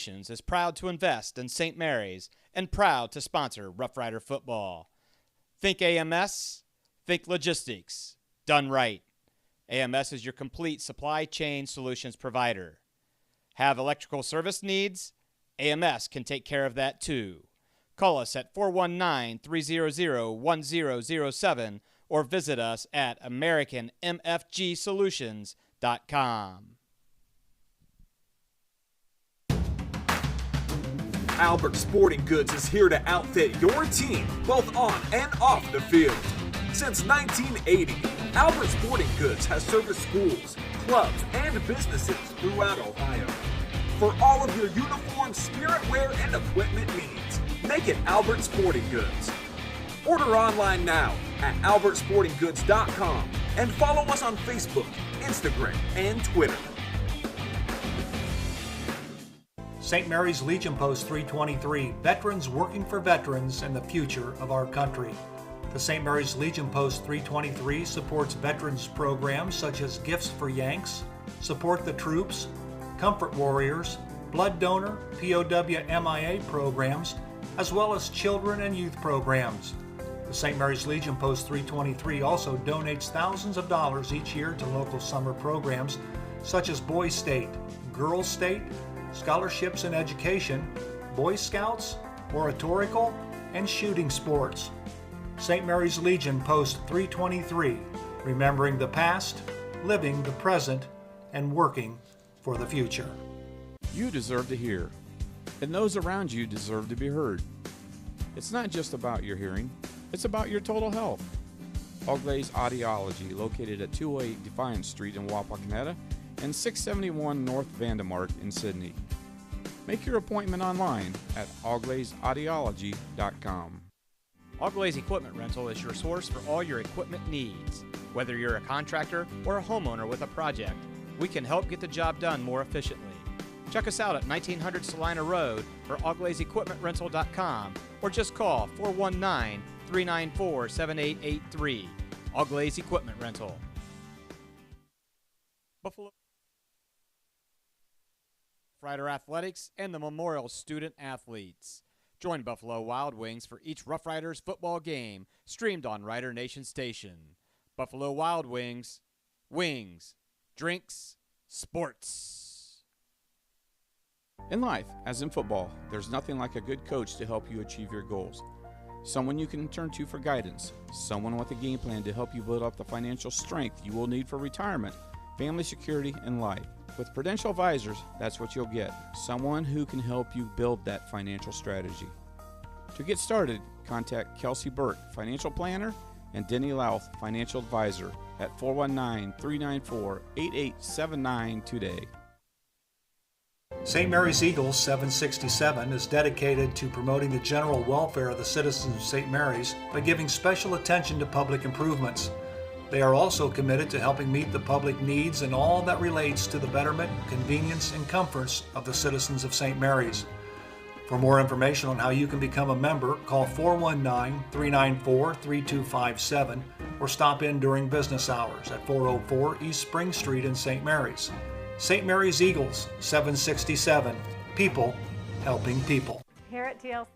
is proud to invest in St. Mary's and proud to sponsor Rough Rider football. Think AMS, think logistics, done right. AMS is your complete supply chain solutions provider. Have electrical service needs? AMS can take care of that too. Call us at 419-300-1007 or visit us at AmericanMFGSolutions.com. Albert Sporting Goods is here to outfit your team, both on and off the field. Since 1980, Albert Sporting Goods has serviced schools, clubs, and businesses throughout Ohio. For all of your uniform, spirit wear, and equipment needs, make it Albert Sporting Goods. Order online now at albertsportinggoods.com and follow us on Facebook, Instagram, and Twitter. St. Mary's Legion Post 323, veterans working for veterans and the future of our country. The St. Mary's Legion Post 323 supports veterans programs such as Gifts for Yanks, Support the Troops, Comfort Warriors, Blood Donor, POW MIA programs, as well as children and youth programs. The St. Mary's Legion Post 323 also donates thousands of dollars each year to local summer programs such as Boys State, Girls State, scholarships in education, Boy Scouts, oratorical, and shooting sports. St. Mary's Legion Post 323, remembering the past, living the present, and working for the future. You deserve to hear, and those around you deserve to be heard. It's not just about your hearing, it's about your total health. Auglaize Audiology, located at 208 Defiance Street in Wapak, and 671 North Vandemark in Sydney. Make your appointment online at auglaizeaudiology.com. Auglaize Equipment Rental is your source for all your equipment needs. Whether you're a contractor or a homeowner with a project, we can help get the job done more efficiently. Check us out at 1900 Salina Road or auglaizeequipmentrental.com or just call 419-394-7883. Auglaize Equipment Rental. Buffalo Rider Athletics and the Memorial Student Athletes. Join Buffalo Wild Wings for each Rough Riders football game streamed on Rider Nation Station. Buffalo Wild Wings, wings, drinks, sports. In life, as in football, there's nothing like a good coach to help you achieve your goals. Someone you can turn to for guidance, someone with a game plan to help you build up the financial strength you will need for retirement, family security, and life. With Prudential Advisors, that's what you'll get. Someone who can help you build that financial strategy. To get started, contact Kelsey Burke, Financial Planner, and Denny Louth, Financial Advisor, at 419-394-8879 today. St. Mary's Eagles 767 is dedicated to promoting the general welfare of the citizens of St. Mary's by giving special attention to public improvements. They are also committed to helping meet the public needs and all that relates to the betterment, convenience, and comforts of the citizens of St. Mary's. For more information on how you can become a member, call 419-394-3257 or stop in during business hours at 404 East Spring Street in St. Mary's. St. Mary's Eagles 767, people helping people. Here at TLC.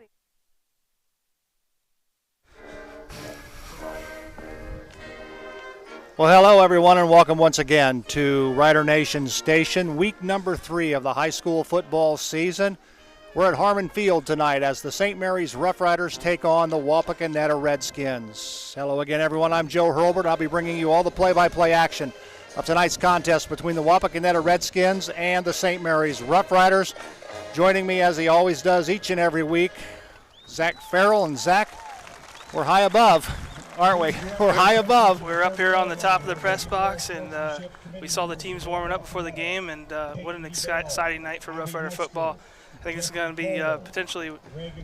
Well, hello everyone, and welcome once again to Rider Nation Station, week number 3 of the high school football season. We're at Harmon Field tonight as the St. Mary's Rough Riders take on the Wapakoneta Redskins. Hello again, everyone. I'm Joe Hurlbert. I'll be bringing you all the play-by-play action of tonight's contest between the Wapakoneta Redskins and the St. Mary's Rough Riders. Joining me, as he always does each and every week, Zach Farrell. And Zach, we're high above, aren't we? We're high above. We're up here on the top of the press box, and we saw the teams warming up before the game, and what an exciting night for Rough Rider football. I think this is going to be potentially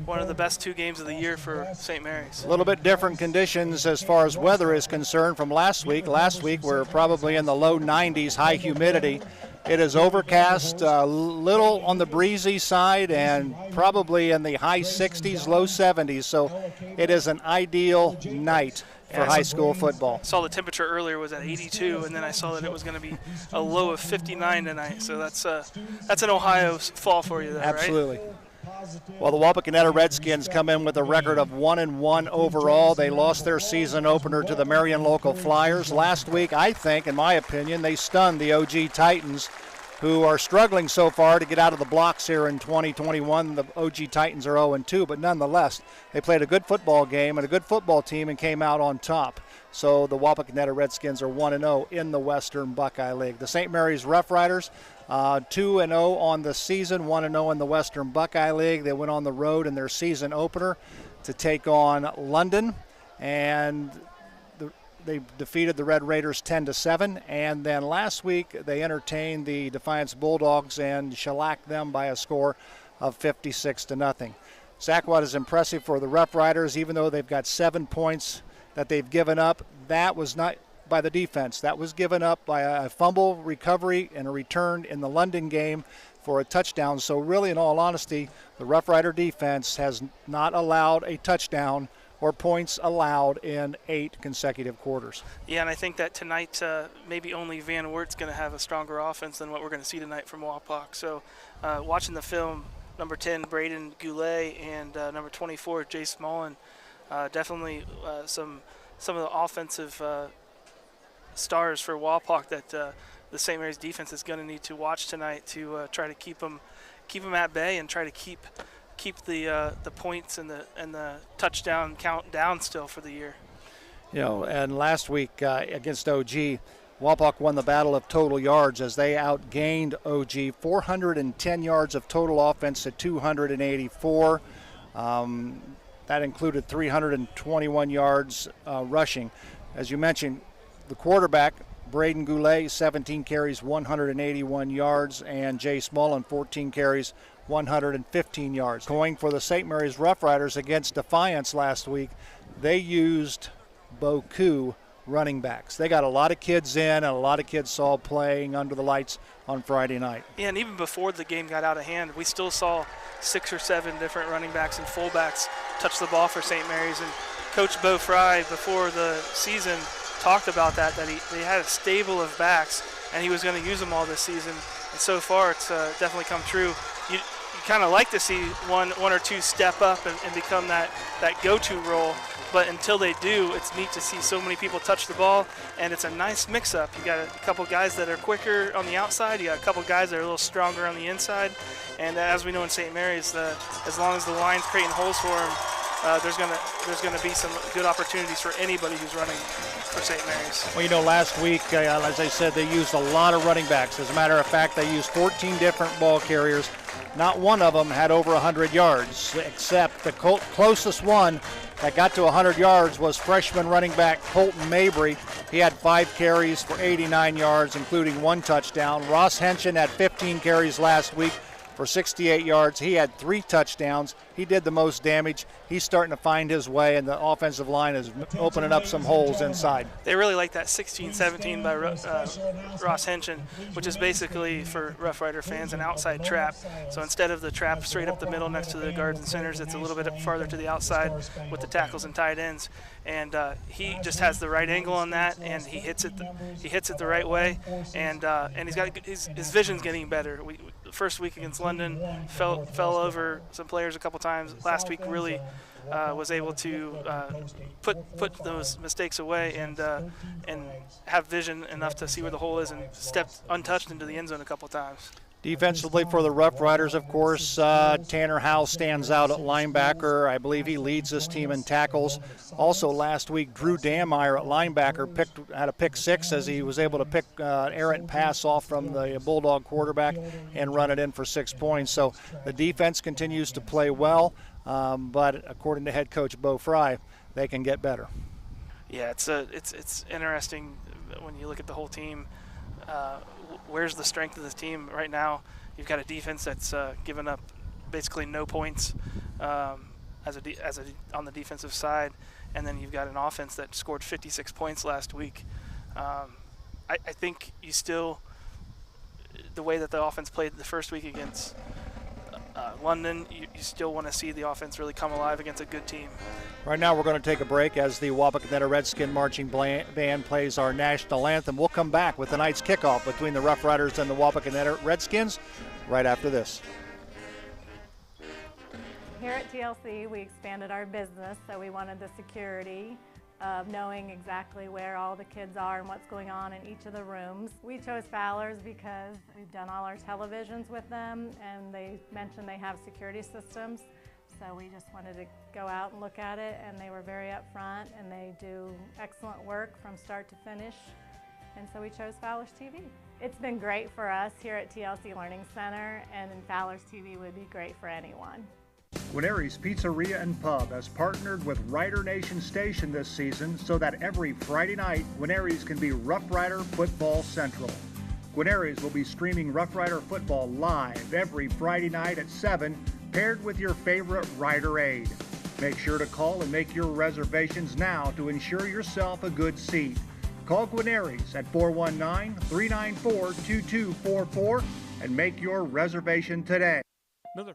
one of the best 2 games of the year for St. Mary's. A little bit different conditions as far as weather is concerned from last week. Last week we're probably in the low 90s, high humidity. It is overcast, a little on the breezy side, and probably in the high 60s, low 70s. So it is an ideal night for high school football. I saw the temperature earlier was at 82, and then I saw that it was going to be a low of 59 tonight. So that's an Ohio fall for you, there, Absolutely. Right? Well, the Wapak Redskins come in with a record of 1-1 overall. They lost their season opener to the Marion Local Flyers. Last week, I think, in my opinion, they stunned the OG Titans, who are struggling so far to get out of the blocks here in 2021. The OG Titans are 0-2, but nonetheless, they played a good football game and a good football team and came out on top. So the Wapak Redskins are 1-0 in the Western Buckeye League. The St. Mary's Rough Riders, 2-0 on the season, 1-0 in the Western Buckeye League. They went on the road in their season opener to take on London, and they defeated the Red Raiders 10-7. And then last week they entertained the Defiance Bulldogs and shellacked them by a score of 56-0. Saquat is impressive for the Rough Riders, even though they've got 7 points that they've given up. That was not by the defense. That was given up by a fumble recovery and a return in the London game for a touchdown. So really, in all honesty, the Rough Rider defense has not allowed a touchdown or points allowed in 8 consecutive quarters. Yeah, and I think that tonight maybe only Van Wert's going to have a stronger offense than what we're going to see tonight from Wapak. So watching the film, number 10, Braden Goulet, and number 24, Jay Smolin, definitely some of the offensive stars for Wapak that the St. Mary's defense is going to need to watch tonight to try to keep them at bay and try to keep the points and the touchdown count down still for the year. You know, and last week against OG, Wapak won the battle of total yards as they outgained OG 410 yards of total offense to 284. That included 321 yards rushing. As you mentioned, the quarterback, Braden Goulet, 17 carries, 181 yards, and Jay Smolin, 14 carries, 115 yards. Going for the St. Mary's Rough Riders against Defiance last week, they used Boku running backs. They got a lot of kids in, and a lot of kids saw playing under the lights on Friday night. Yeah, and even before the game got out of hand, we still saw 6 or 7 different running backs and fullbacks touch the ball for St. Mary's. And Coach Bo Fry, before the season, talked about that he had a stable of backs, and he was going to use them all this season. And so far, it's definitely come true. You kind of like to see one or two step up and become that go-to role. But until they do, it's neat to see so many people touch the ball, and it's a nice mix-up. You got a couple guys that are quicker on the outside. You got a couple guys that are a little stronger on the inside. And as we know in St. Mary's, as long as the line's creating holes for them, there's gonna be some good opportunities for anybody who's running for St. Mary's. Well, you know, last week, as I said, they used a lot of running backs. As a matter of fact, they used 14 different ball carriers. Not one of them had over 100 yards, except the closest one that got to 100 yards was freshman running back Colton Mabry. He had 5 carries for 89 yards, including 1 touchdown. Ross Henshin had 15 carries last week for 68 yards. He had 3 touchdowns. He did the most damage. He's starting to find his way, and the offensive line is opening up some holes inside. They really like that 16-17 by Ross Henshin, which is basically, for Rough Rider fans, an outside trap. So instead of the trap straight up the middle next to the guards and centers, it's a little bit farther to the outside with the tackles and tight ends. And he just has the right angle on that, and he hits it the right way. And he's got his vision's getting better. The first week against London fell over some players a couple times. Last week really was able to put those mistakes away and have vision enough to see where the hole is and step untouched into the end zone a couple times. Defensively for the Rough Riders, of course, Tanner Howell stands out at linebacker. I believe he leads this team in tackles. Also last week, Drew Dameyer at linebacker had a pick 6 as he was able to pick an errant pass off from the Bulldog quarterback and run it in for 6 points. So the defense continues to play well, but according to head coach Bo Fry, they can get better. Yeah, it's interesting when you look at the whole team. Where's the strength of this team right now? You've got a defense that's given up basically no points on the defensive side, and then you've got an offense that scored 56 points last week. I think you still the way that the offense played the first week against London, you still want to see the offense really come alive against a good team. Right now we're going to take a break as the Wapakoneta Redskin Marching Band plays our national anthem. We'll come back with tonight's kickoff between the Rough Riders and the Wapakoneta Redskins right after this. Here at TLC, we expanded our business, so we wanted the security of knowing exactly where all the kids are and what's going on in each of the rooms. We chose Fowler's because we've done all our televisions with them, and they mentioned they have security systems. So we just wanted to go out and look at it, and they were very upfront, and they do excellent work from start to finish. And so we chose Fowler's TV. It's been great for us here at TLC Learning Center, and Fowler's TV would be great for anyone. Guarneri's Pizzeria and Pub has partnered with Rider Nation Station this season so that every Friday night, Guarneri's can be Rough Rider Football Central. Guarneri's will be streaming Rough Rider football live every Friday night at 7, paired with your favorite Rider aid. Make sure to call and make your reservations now to ensure yourself a good seat. Call Guarneri's at 419-394-2244 and make your reservation today. Miller.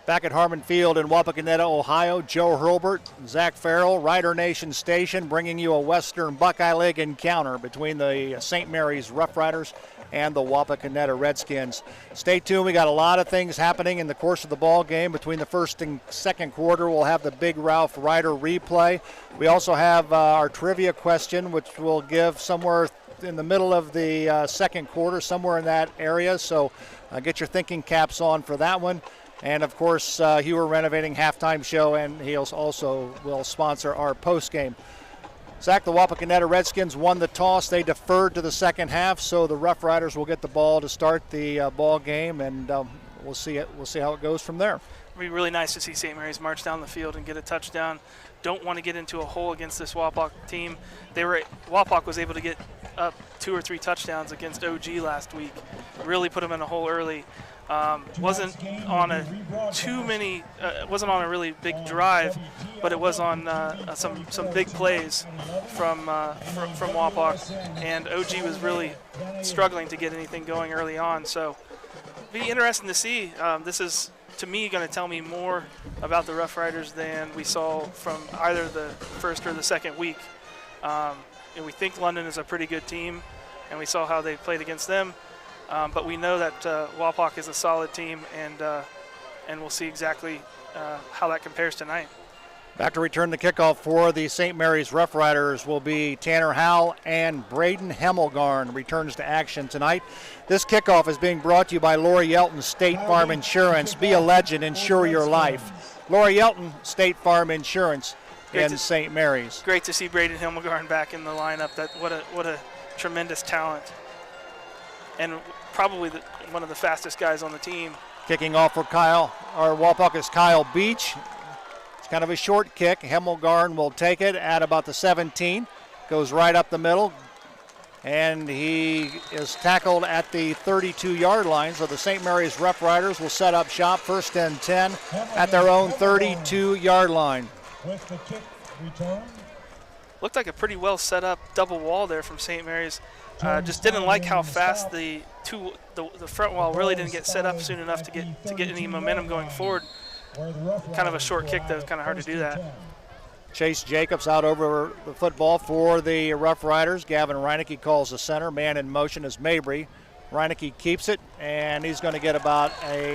Back at Harmon Field in Wapakoneta, Ohio, Joe Hurlbert, Zach Farrell, Rider Nation Station, bringing you a Western Buckeye League encounter between the St. Mary's Rough Riders and the Wapakoneta Redskins. Stay tuned. We got a lot of things happening in the course of the ball game. Between the first and second quarter, we'll have the Big Ralph Rider replay. We also have our trivia question, which we'll give somewhere in the middle of the second quarter, somewhere in that area. So get your thinking caps on for that one. And, of course, Hewer Renovating halftime show, and he also will sponsor our postgame. Zach, the Wapakoneta Redskins won the toss. They deferred to the second half, so the Rough Riders will get the ball to start the ball game, and we'll see how it goes from there. It'll be really nice to see St. Mary's march down the field and get a touchdown. Don't want to get into a hole against this Wapak team. Wapak was able to get up 2 or 3 touchdowns against OG last week. Really put them in a hole early. Wasn't on a really big drive, but it was on some big plays from Wapak, and OG was really struggling to get anything going early on. So it'll be interesting to see. This is, to me, going to tell me more about the Rough Riders than we saw from either the first or the second week. And we think London is a pretty good team, and we saw how they played against them. But we know that Wapak is a solid team, and we'll see exactly how that compares tonight. Back to return the kickoff for the St. Mary's Rough Riders will be Tanner Howell, and Braden Hemmelgarn returns to action tonight. This kickoff is being brought to you by Lori Yelton State Farm Insurance. Be a legend, insure your life. Lori Yelton State Farm Insurance in St. Mary's. Great to see Braden Hemmelgarn back in the lineup. What a tremendous talent. And probably one of the fastest guys on the team. Kicking off for Wapak is Kyle Beach. It's kind of a short kick. Hemmelgarn will take it at about the 17. Goes right up the middle. And he is tackled at the 32-yard line. So the St. Mary's Rough Riders will set up shop, 1st and 10 at their own 32-yard line. With the kick return. Looked like a pretty well set up double wall there from St. Mary's. Just didn't like how fast the front wall really didn't get set up soon enough to get any momentum going forward. Kind of a short kick, though. It's kind of hard to do that. Chase Jacobs out over the football for the Rough Riders. Gavin Reinecke calls the center. Man in motion is Mabry. Reinecke keeps it, and he's going to get about a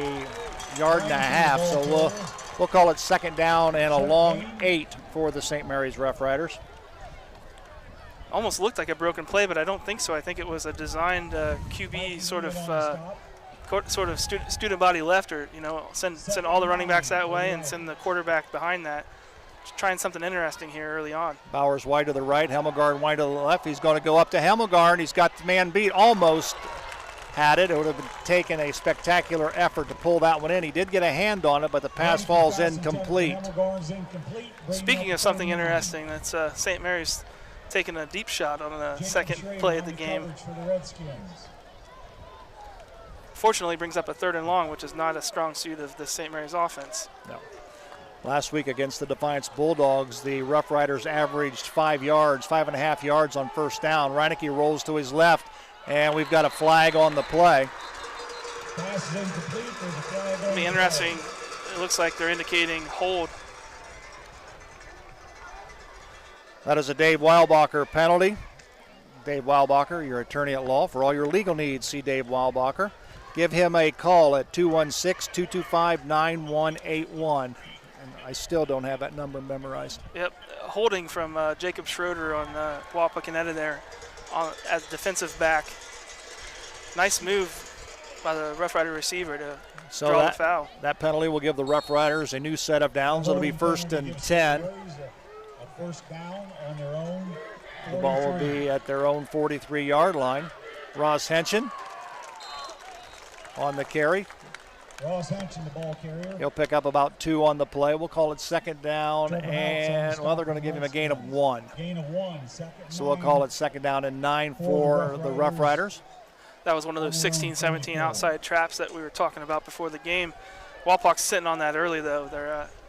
yard and a half. So we'll call it second down and a long 8 for the St. Mary's Rough Riders. Almost looked like a broken play, but I don't think so. I think it was a designed QB sort of student body left, or send all the running backs that way and send the quarterback behind that. Just trying something interesting here early on. Bowers wide to the right, Hemmelgarn wide to the left. He's going to go up to Hemmelgarn. He's got the man beat. Almost had it. It would have taken a spectacular effort to pull that one in. He did get a hand on it, but the pass falls incomplete. Speaking of something interesting, that's St. Mary's taking a deep shot on the second play of the game. Fortunately, brings up a 3rd and long, which is not a strong suit of the St. Mary's offense. No. Last week against the Defiance Bulldogs, the Rough Riders averaged 5.5 yards on first down. Reinecke rolls to his left, And we've got a flag on the play. Pass is incomplete. There's a flag on It'll be the interesting. It looks like they're indicating hold. That is a Dave Weilbacher penalty. Dave Weilbacher, your attorney at law. For all your legal needs, see Dave Weilbacher. Give him a call at 216-225-9181. And I still don't have that number memorized. Yep, holding from Jacob Schroeder on Wapak there as defensive back. Nice move by the Rough Rider receiver to draw the foul. That penalty will give the Rough Riders a new set of downs. It'll be 1st and 10. A first down on their own. The ball will be at their own 43-yard line. Ross Henson on the carry. Ross Henson, the ball carrier. He'll pick up about 2 on the play. We'll call it 2nd down, and, well, they're going to give him a gain of 1. Gain of 1. So we'll call it 2nd down and 9 for the Rough Riders. That was one of those 16-17 outside traps that we were talking about before the game. Wapak's sitting on that early, though.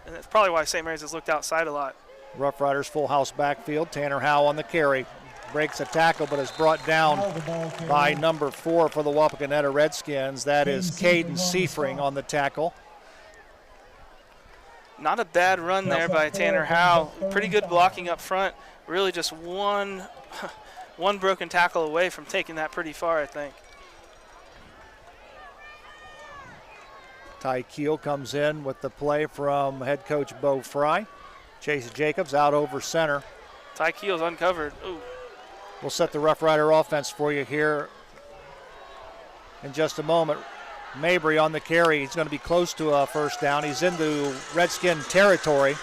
And it's probably why St. Mary's has looked outside a lot. Rough Riders full house backfield. Tanner Howe on the carry. Breaks a tackle, but is brought down by number 4 for the Wapakoneta Redskins. That is Caden Seifring on the tackle. Not a bad run there by Tanner Howe. Pretty good blocking up front. Really just one broken tackle away from taking that pretty far, I think. Ty Keel comes in with the play from head coach Bo Fry. Chase Jacobs out over center. Ty Keel's uncovered. Ooh. We'll set the Rough Rider offense for you here in just a moment. Mabry on the carry. He's going to be close to a first down. He's into Redskin territory.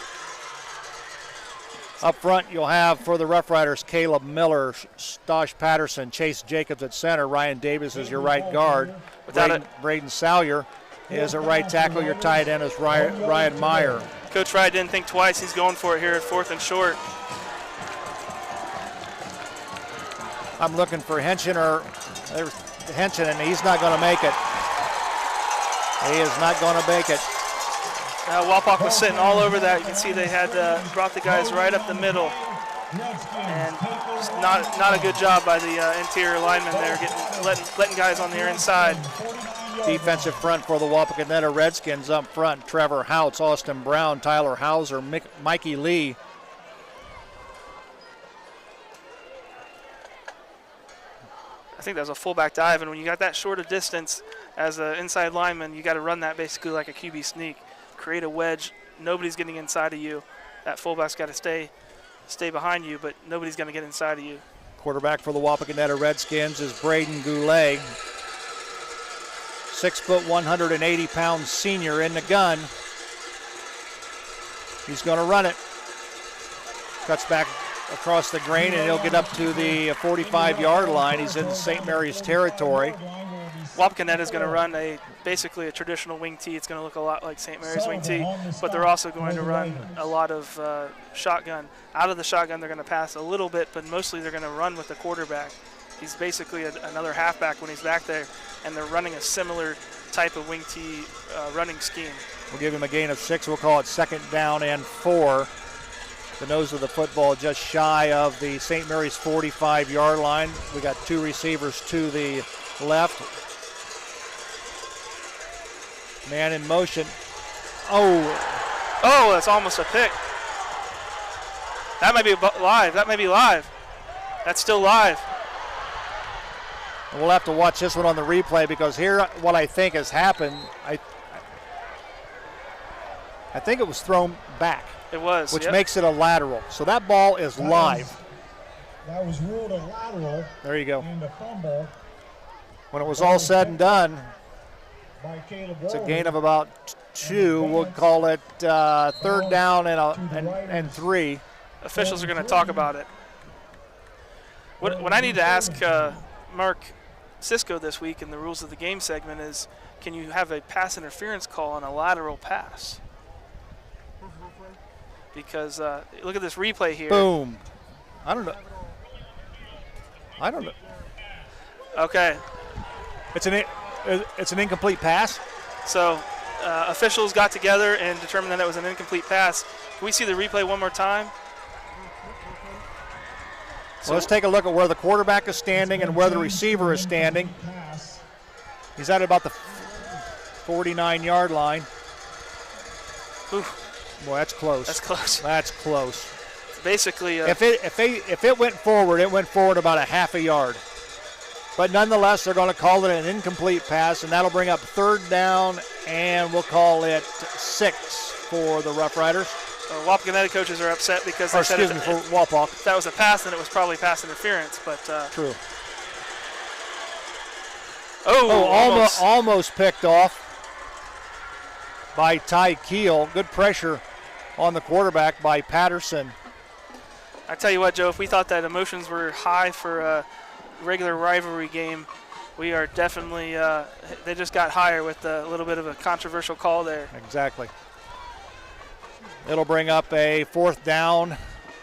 Up front, you'll have for the Rough Riders Caleb Miller, Stosh Patterson, Chase Jacobs at center. Ryan Davis is your right guard. Braden Salyer is at right tackle. Your tight end is Ryan Meyer. Coach Fry didn't think twice. He's going for it here at 4th and short. I'm looking for Henson, and he's not going to make it. He is not going to make it. Wapak was sitting all over that. You can see they had brought the guys right up the middle. And just not a good job by the interior linemen there, letting guys on their inside. Defensive front for the Wapakoneta Redskins up front. Trevor Houts, Austin Brown, Tyler Hauser, Mikey Lee. I think that was a fullback dive, and when you got that short of distance as an inside lineman, you got to run that basically like a QB sneak. Create a wedge. Nobody's getting inside of you. That fullback's got to stay behind you, but nobody's going to get inside of you. Quarterback for the Wapakoneta Redskins is Braden Goulet. 6', 180-pound senior in the gun. He's going to run it. Cuts back across the grain, and he'll get up to the 45-yard line. He's in St. Mary's territory. Wapakoneta is going to run basically a traditional wing tee. It's going to look a lot like St. Mary's wing tee, but they're also going to run a lot of shotgun. Out of the shotgun, they're going to pass a little bit, but mostly they're going to run with the quarterback. He's basically another halfback when he's back there, and they're running a similar type of wing tee running scheme. We'll give him a gain of 6. We'll call it 2nd down and 4. The nose of the football just shy of the St. Mary's 45-yard line. We got 2 receivers to the left. Man in motion. Oh, that's almost a pick. That might be live. That's still live. We'll have to watch this one on the replay, because here what I think has happened, I think it was thrown back. It was, which makes it a lateral. So that ball is live. That was ruled a lateral. There you go. And a fumble. When it was all said and done, by Caleb it's a gain of about 2. We'll call it 3rd down and 3. Officials are going to talk about it. What I need to ask Mark Cisco this week in the rules of the game segment is, can you have a pass interference call on a lateral pass? Because look at this replay here. Boom. I don't know. Okay. It's an incomplete pass. So officials got together and determined that it was an incomplete pass. Can we see the replay one more time? So let's take a look at where the quarterback is standing and where the receiver is standing. He's at about the 49-yard line. Oof. Boy, that's close. That's close. That's close. Basically, if it went forward, it went forward about a half a yard. But nonetheless, they're going to call it an incomplete pass, and that'll bring up 3rd down, and we'll call it 6 for the Rough Riders. Wapak coaches are upset because they said for Wapak. If that was a pass, then it was probably pass interference. But true. Almost picked off by Ty Keel. Good pressure on the quarterback by Patterson. I tell you what, Joe, if we thought that emotions were high for a regular rivalry game, we are definitely, they just got higher with a little bit of a controversial call there. Exactly. It'll bring up a 4th down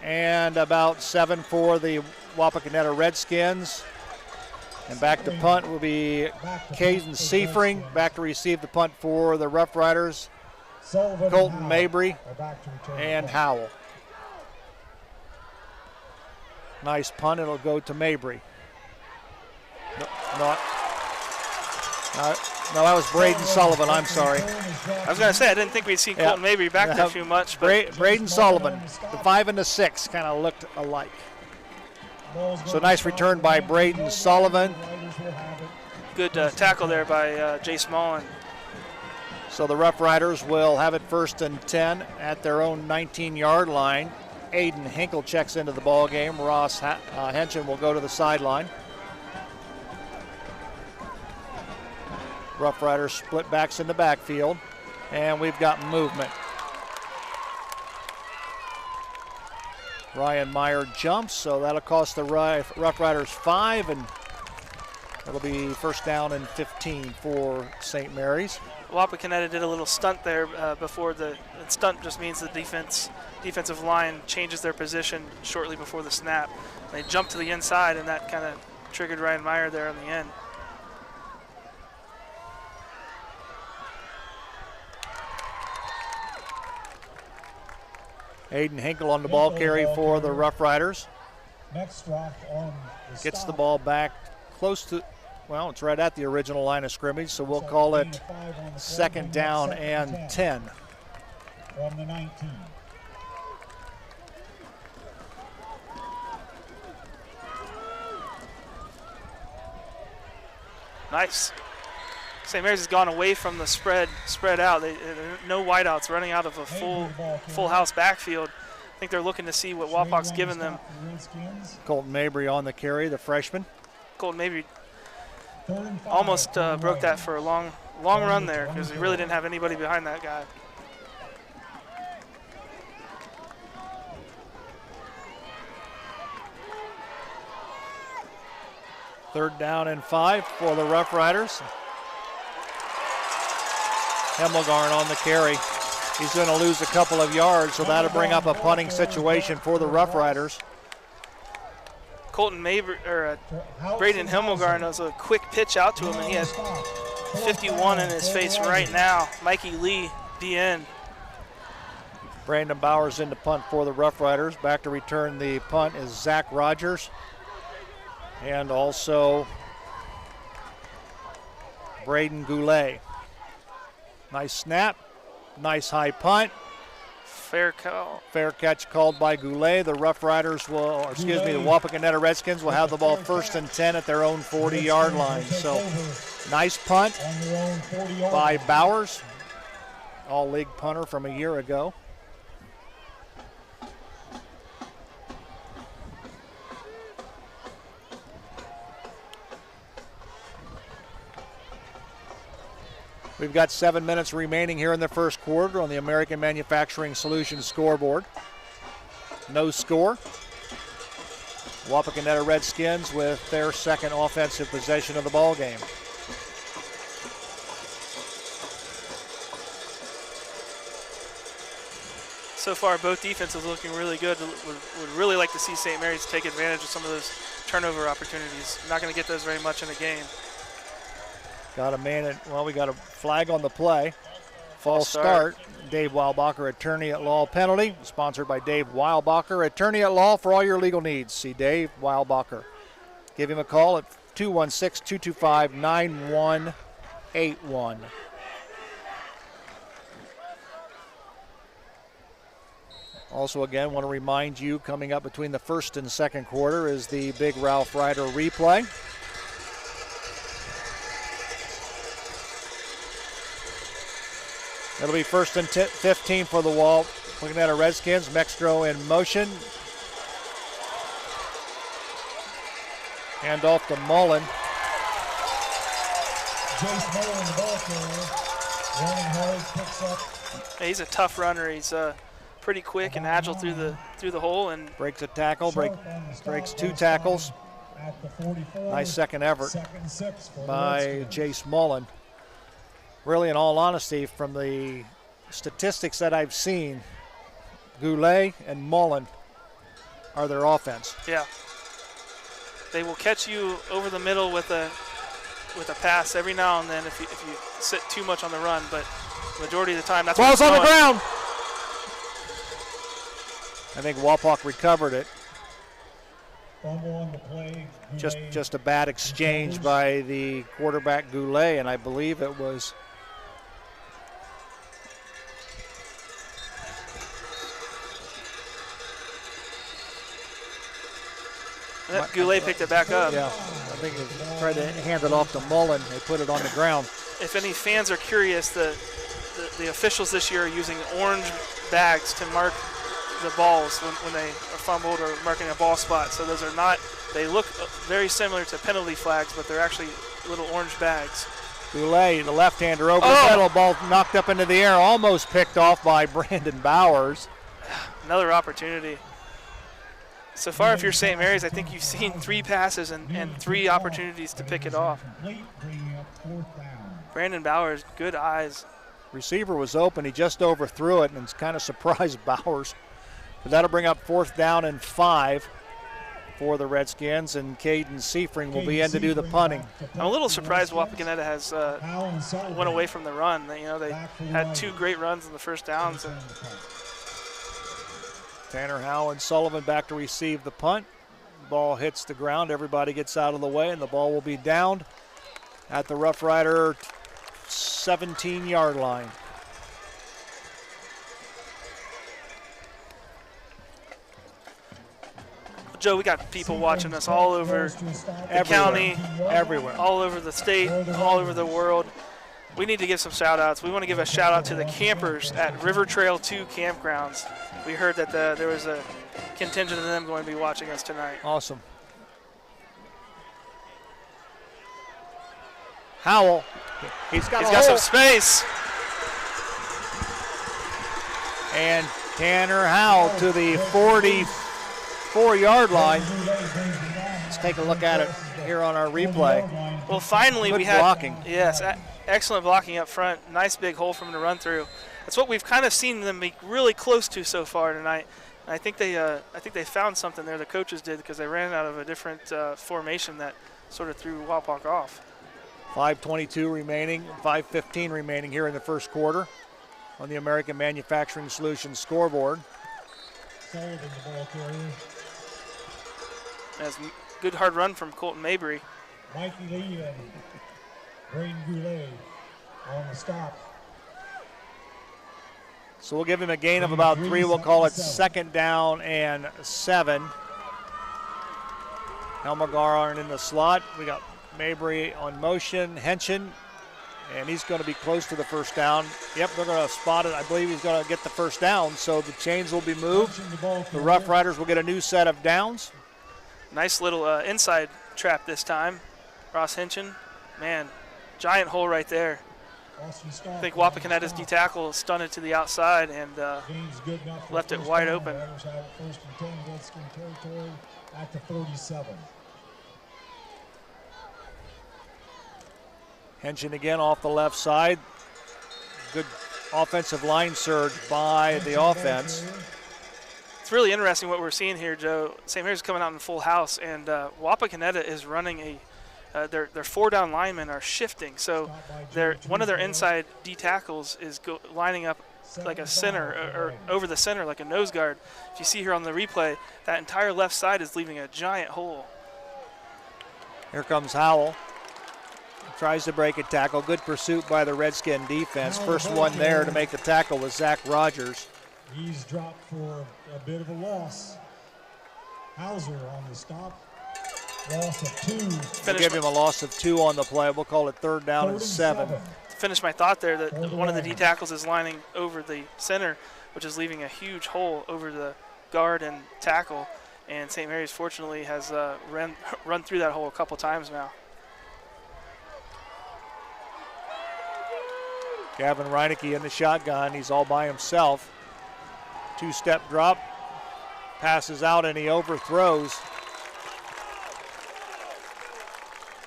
and about 7 for the Wapak Redskins. And back to punt will be Caden Seifring. Back to receive the punt for the Rough Riders, Colton Mabry and Howell. Nice punt. It'll go to Mabry. No, that was Braden Sullivan. I'm sorry. I was going to say, I didn't think we'd see Colton Mabry back there too much. But Braden Sullivan, the 5 and the 6 kind of looked alike. So nice return by Braden Sullivan. Good tackle there by Jay Smallin. So the Rough Riders will have it 1st and 10 at their own 19-yard line. Aiden Hinkle checks into the ball game. Ross Henson will go to the sideline. Rough Riders split backs in the backfield, and we've got movement. Ryan Meyer jumps, so that'll cost the Rough Riders 5, and it'll be 1st down and 15 for St. Mary's. Wapak did a little stunt there before the stunt. Just means the defensive line changes their position shortly before the snap. They jump to the inside, and that kind of triggered Ryan Meyer there on the end. Aiden Hinkle on the ball carry for the Rough Riders. Next drop on the Gets the ball back close to, well, it's right at the original line of scrimmage, so we'll call it 2nd down and 10. From the 19. Nice. St. Mary's has gone away from the spread out. No wideouts, running out of a full house backfield. I think they're looking to see what Wapak's given them. Colton Mabry on the carry, the freshman. Colton Mabry almost broke that for a long run there because he really didn't have anybody behind that guy. Third down and 5 for the Rough Riders. Hemmelgarn on the carry. He's going to lose a couple of yards, so that'll bring up a punting situation for the Rough Riders. Colton Mabry, Braden Hemmelgarn does a quick pitch out to him, and he has 51 in his face right now. Mikey Lee, DN. Brandon Bowers in the punt for the Rough Riders. Back to return the punt is Zach Rogers. And also Braden Goulet. Nice snap, nice high punt. Fair call. Fair catch called by Goulet. The Rough Riders will, the Wapak Redskins will have the ball 1st and 10 at their own 40-yard line. So nice punt by Bowers, all-league punter from a year ago. We've got 7 minutes remaining here in the first quarter on the American Manufacturing Solutions scoreboard. No score. Wapak Redskins with their 2nd offensive possession of the ball game. So far, both defenses looking really good. Would really like to see St. Mary's take advantage of some of those turnover opportunities. Not going to get those very much in a game. Got a man, we got a flag on the play. False start. Dave Weilbacher, attorney at law. Penalty, sponsored by Dave Weilbacher, attorney at law for all your legal needs. See Dave Weilbacher. Give him a call at 216-225-9181. Also, again, want to remind you, coming up between the first and second quarter is the big Ralph Ryder replay. It'll be first and 15 for the Wapak Redskins. Mextro in motion. Hand off to Mullen. Jace Mullen, the ball carrier, running hard, picks up. He's a tough runner. He's pretty quick and agile through the hole, and breaks a tackle, breaks 2 tackles. At the 44, nice second effort second 6 for by Jace Mullen. Really, in all honesty, from the statistics that I've seen, Goulet and Mullen are their offense. Yeah. They will catch you over the middle with a pass every now and then if you sit too much on the run, but majority of the time that's ball's on the ground. I think Wapak recovered it. Fumble on the play. Just a bad exchange by the quarterback Goulet, and I believe it was Goulet picked it back up. Yeah, I think he tried to hand it off to Mullen. They put it on the ground. If any fans are curious, the officials this year are using orange bags to mark the balls when they are fumbled or marking a ball spot. So those are not, they look very similar to penalty flags, but they're actually little orange bags. Goulet, the left-hander over the middle, ball knocked up into the air, almost picked off by Brandon Bowers. Another opportunity. So far, if you're St. Mary's, I think you've seen 3 passes and 3 opportunities to pick it off. Brandon Bowers, good eyes. Receiver was open. He just overthrew it, and it's kind of surprised Bowers. But that'll bring up 4th down and 5 for the Redskins, and Caden Seifring will be in to do the punting. I'm a little surprised Wapakoneta has went away from the run. They had 2 great runs in the first downs. And Tanner Howe and Sullivan back to receive the punt. Ball hits the ground. Everybody gets out of the way, and the ball will be downed at the Rough Rider 17-yard line. Joe, we got people watching us all over the county, everywhere, all over the state, all over the world. We need to give some shout-outs. We want to give a shout-out to the campers at River Trail 2 campgrounds. We heard that there was a contingent of them going to be watching us tonight. Awesome. Howell, he's got some space. And Tanner Howell to the 44-yard line. Let's take a look at it here on our replay. Well, finally Good we had blocking. Yes, excellent blocking up front. Nice big hole for him to run through. That's what we've kind of seen them be really close to so far tonight. And I think they found something there. The coaches did, because they ran out of a different formation that sort of threw Wapak off. 5:22 remaining, 5:15 remaining here in the first quarter on the American Manufacturing Solutions scoreboard. Sullivan, the ball carrier. That's a good hard run from Colton Mabry. Mikey Lee and Braden Goulet on the stop. So we'll give him a gain of about 3. We'll call it 2nd down and 7. Helmagar in the slot. We got Mabry on motion. Henshin, and he's going to be close to the first down. Yep, they're going to spot it. I believe he's going to get the first down, so the chains will be moved. The Rough Riders will get a new set of downs. Nice little inside trap this time. Ross Henshin, man, giant hole right there. I think Wapakoneta's D-tackle stunted to the outside and left it wide open. First and 10, Redskin territory at the 37. Henshin again off the left side. Good offensive line surge by the offense. It's really interesting what we're seeing here, Joe. St. Mary's coming out in full house, and Wapakoneta is running their 4-down linemen are shifting. So one of their inside D tackles is lining up like a center or over the center like a nose guard. If you see here on the replay, that entire left side is leaving a giant hole. Here comes Howell. Tries to break a tackle. Good pursuit by the Redskin defense. First one there to make the tackle was Zach Rogers. He's dropped for a bit of a loss. Hauser on the stop. Loss of 2. We'll give him a loss of 2 on the play. We'll call it 3rd down and 7. To finish my thought there, that one of the D tackles is lining over the center, which is leaving a huge hole over the guard and tackle. And St. Mary's fortunately has run through that hole a couple times now. Gavin Reinecke in the shotgun. He's all by himself. 2-step drop. Passes out and he overthrows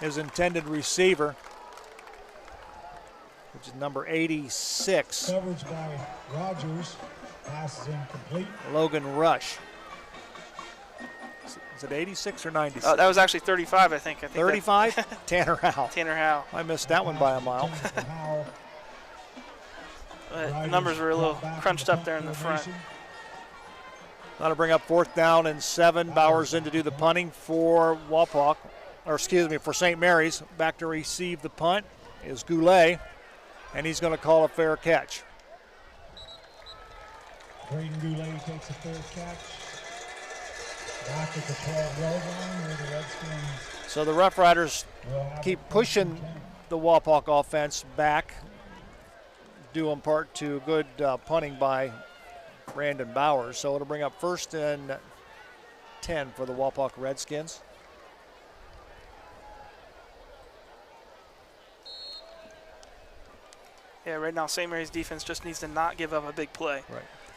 his intended receiver, which is number 86. Coverage by Rogers. Pass is incomplete. Logan Rush. Is it 86 or 96? That was actually 35, I think. 35? Tanner Howe. Tanner Howe. I missed that one by a mile. Numbers were a little crunched up there in the front. That'll bring up 4th down and 7. Bowers in to do the punting for Wapak, or excuse me, for St. Mary's. Back to receive the punt is Goulet, and he's going to call a fair catch. Braden Goulet takes a fair catch. Back at the 12-yard line where the Redskins. So the Rough Riders keep pushing the Wapak offense back, due in part to good punting by Brandon Bowers. So it'll bring up 1st and 10 for the Wapak Redskins. Yeah, right now St. Mary's defense just needs to not give up a big play.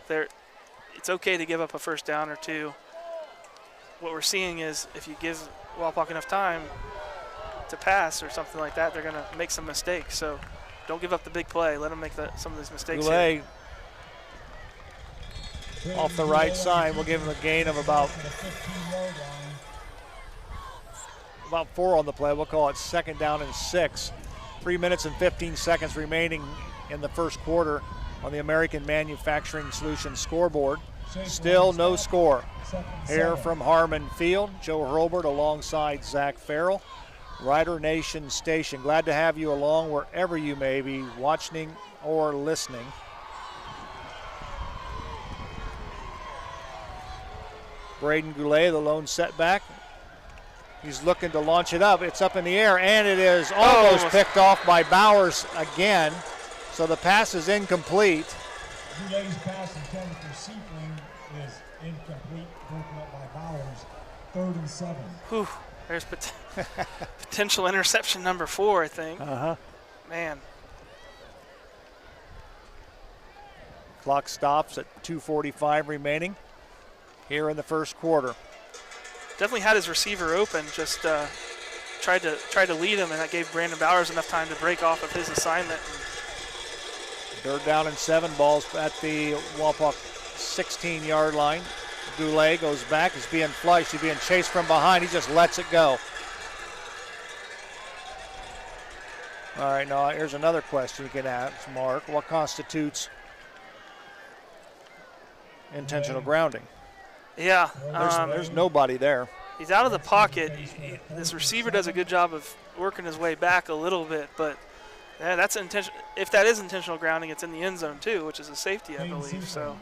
Right. It's okay to give up a 1st down or 2. What we're seeing is if you give Wapak enough time to pass or something like that, they're going to make some mistakes. So don't give up the big play. Let them make some of these mistakes. Goulet off the right side. We'll give him a gain of about 4 on the play. We'll call it 2nd down and 6. 3 minutes and 15 seconds remaining in the first quarter on the American Manufacturing Solutions scoreboard. Still no score. Here from Harmon Field, Joe Hurlbert alongside Zach Farrell. Rider Nation Station. Glad to have you along wherever you may be watching or listening. Braden Goulet, the lone setback. He's looking to launch it up. It's up in the air, and it is almost picked off by Bowers again. So the pass is incomplete. Goulet's pass intended for Seepling is incomplete, broken up by Bowers. 3rd and 7. Whew. There's potential interception number 4, I think. Man. Clock stops at 2:45 remaining here in the first quarter. Definitely had his receiver open, just tried to lead him, and that gave Brandon Bowers enough time to break off of his assignment. 3rd down and 7, balls at the Wapak 16-yard line. Goulet goes back, he's being flushed, he's being chased from behind, he just lets it go. All right, now here's another question you can ask, Mark. What constitutes intentional grounding? Yeah. There's nobody there. He's out of the pocket. This receiver does a good job of working his way back a little bit, but yeah, that's intentional. If that is intentional grounding, it's in the end zone too, which is a safety, I believe. So.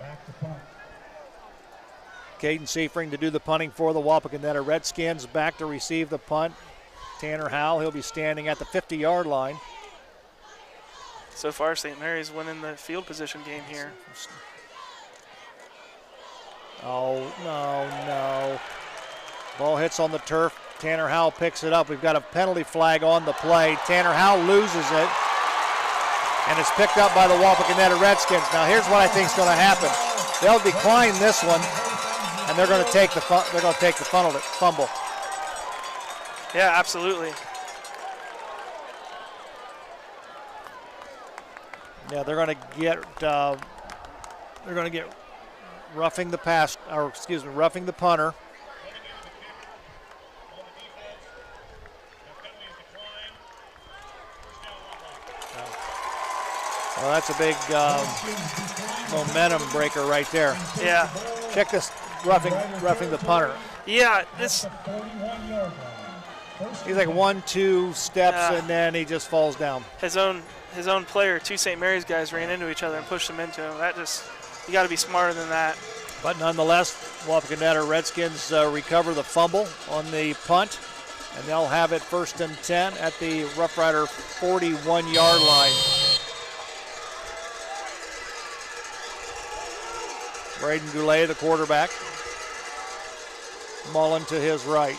Caden Seifring to do the punting for the Wapakoneta Redskins. Back to receive the punt. Tanner Howell, he'll be standing at the 50-yard line. So far, St. Mary's winning the field position game here. Oh, no. Ball hits on the turf. Tanner Howell picks it up. We've got a penalty flag on the play. Tanner Howell loses it, and it's picked up by the Wapakoneta Redskins. Now, here's what I think is going to happen. They'll decline this one, and they're going to take the fumble. Yeah, absolutely. Yeah, they're going to get roughing the punter. Well, that's a big momentum breaker right there. Yeah. Check this roughing the punter. Yeah, this. He's like 1-2 steps and then he just falls down. His own player, two St. Mary's guys ran into each other and pushed him into him. That just, you got to be smarter than that. But nonetheless, Wapakoneta Redskins recover the fumble on the punt, and they'll have it 1st and 10 at the Rough Rider 41-yard line. Braden Goulet, the quarterback. Mullen to his right.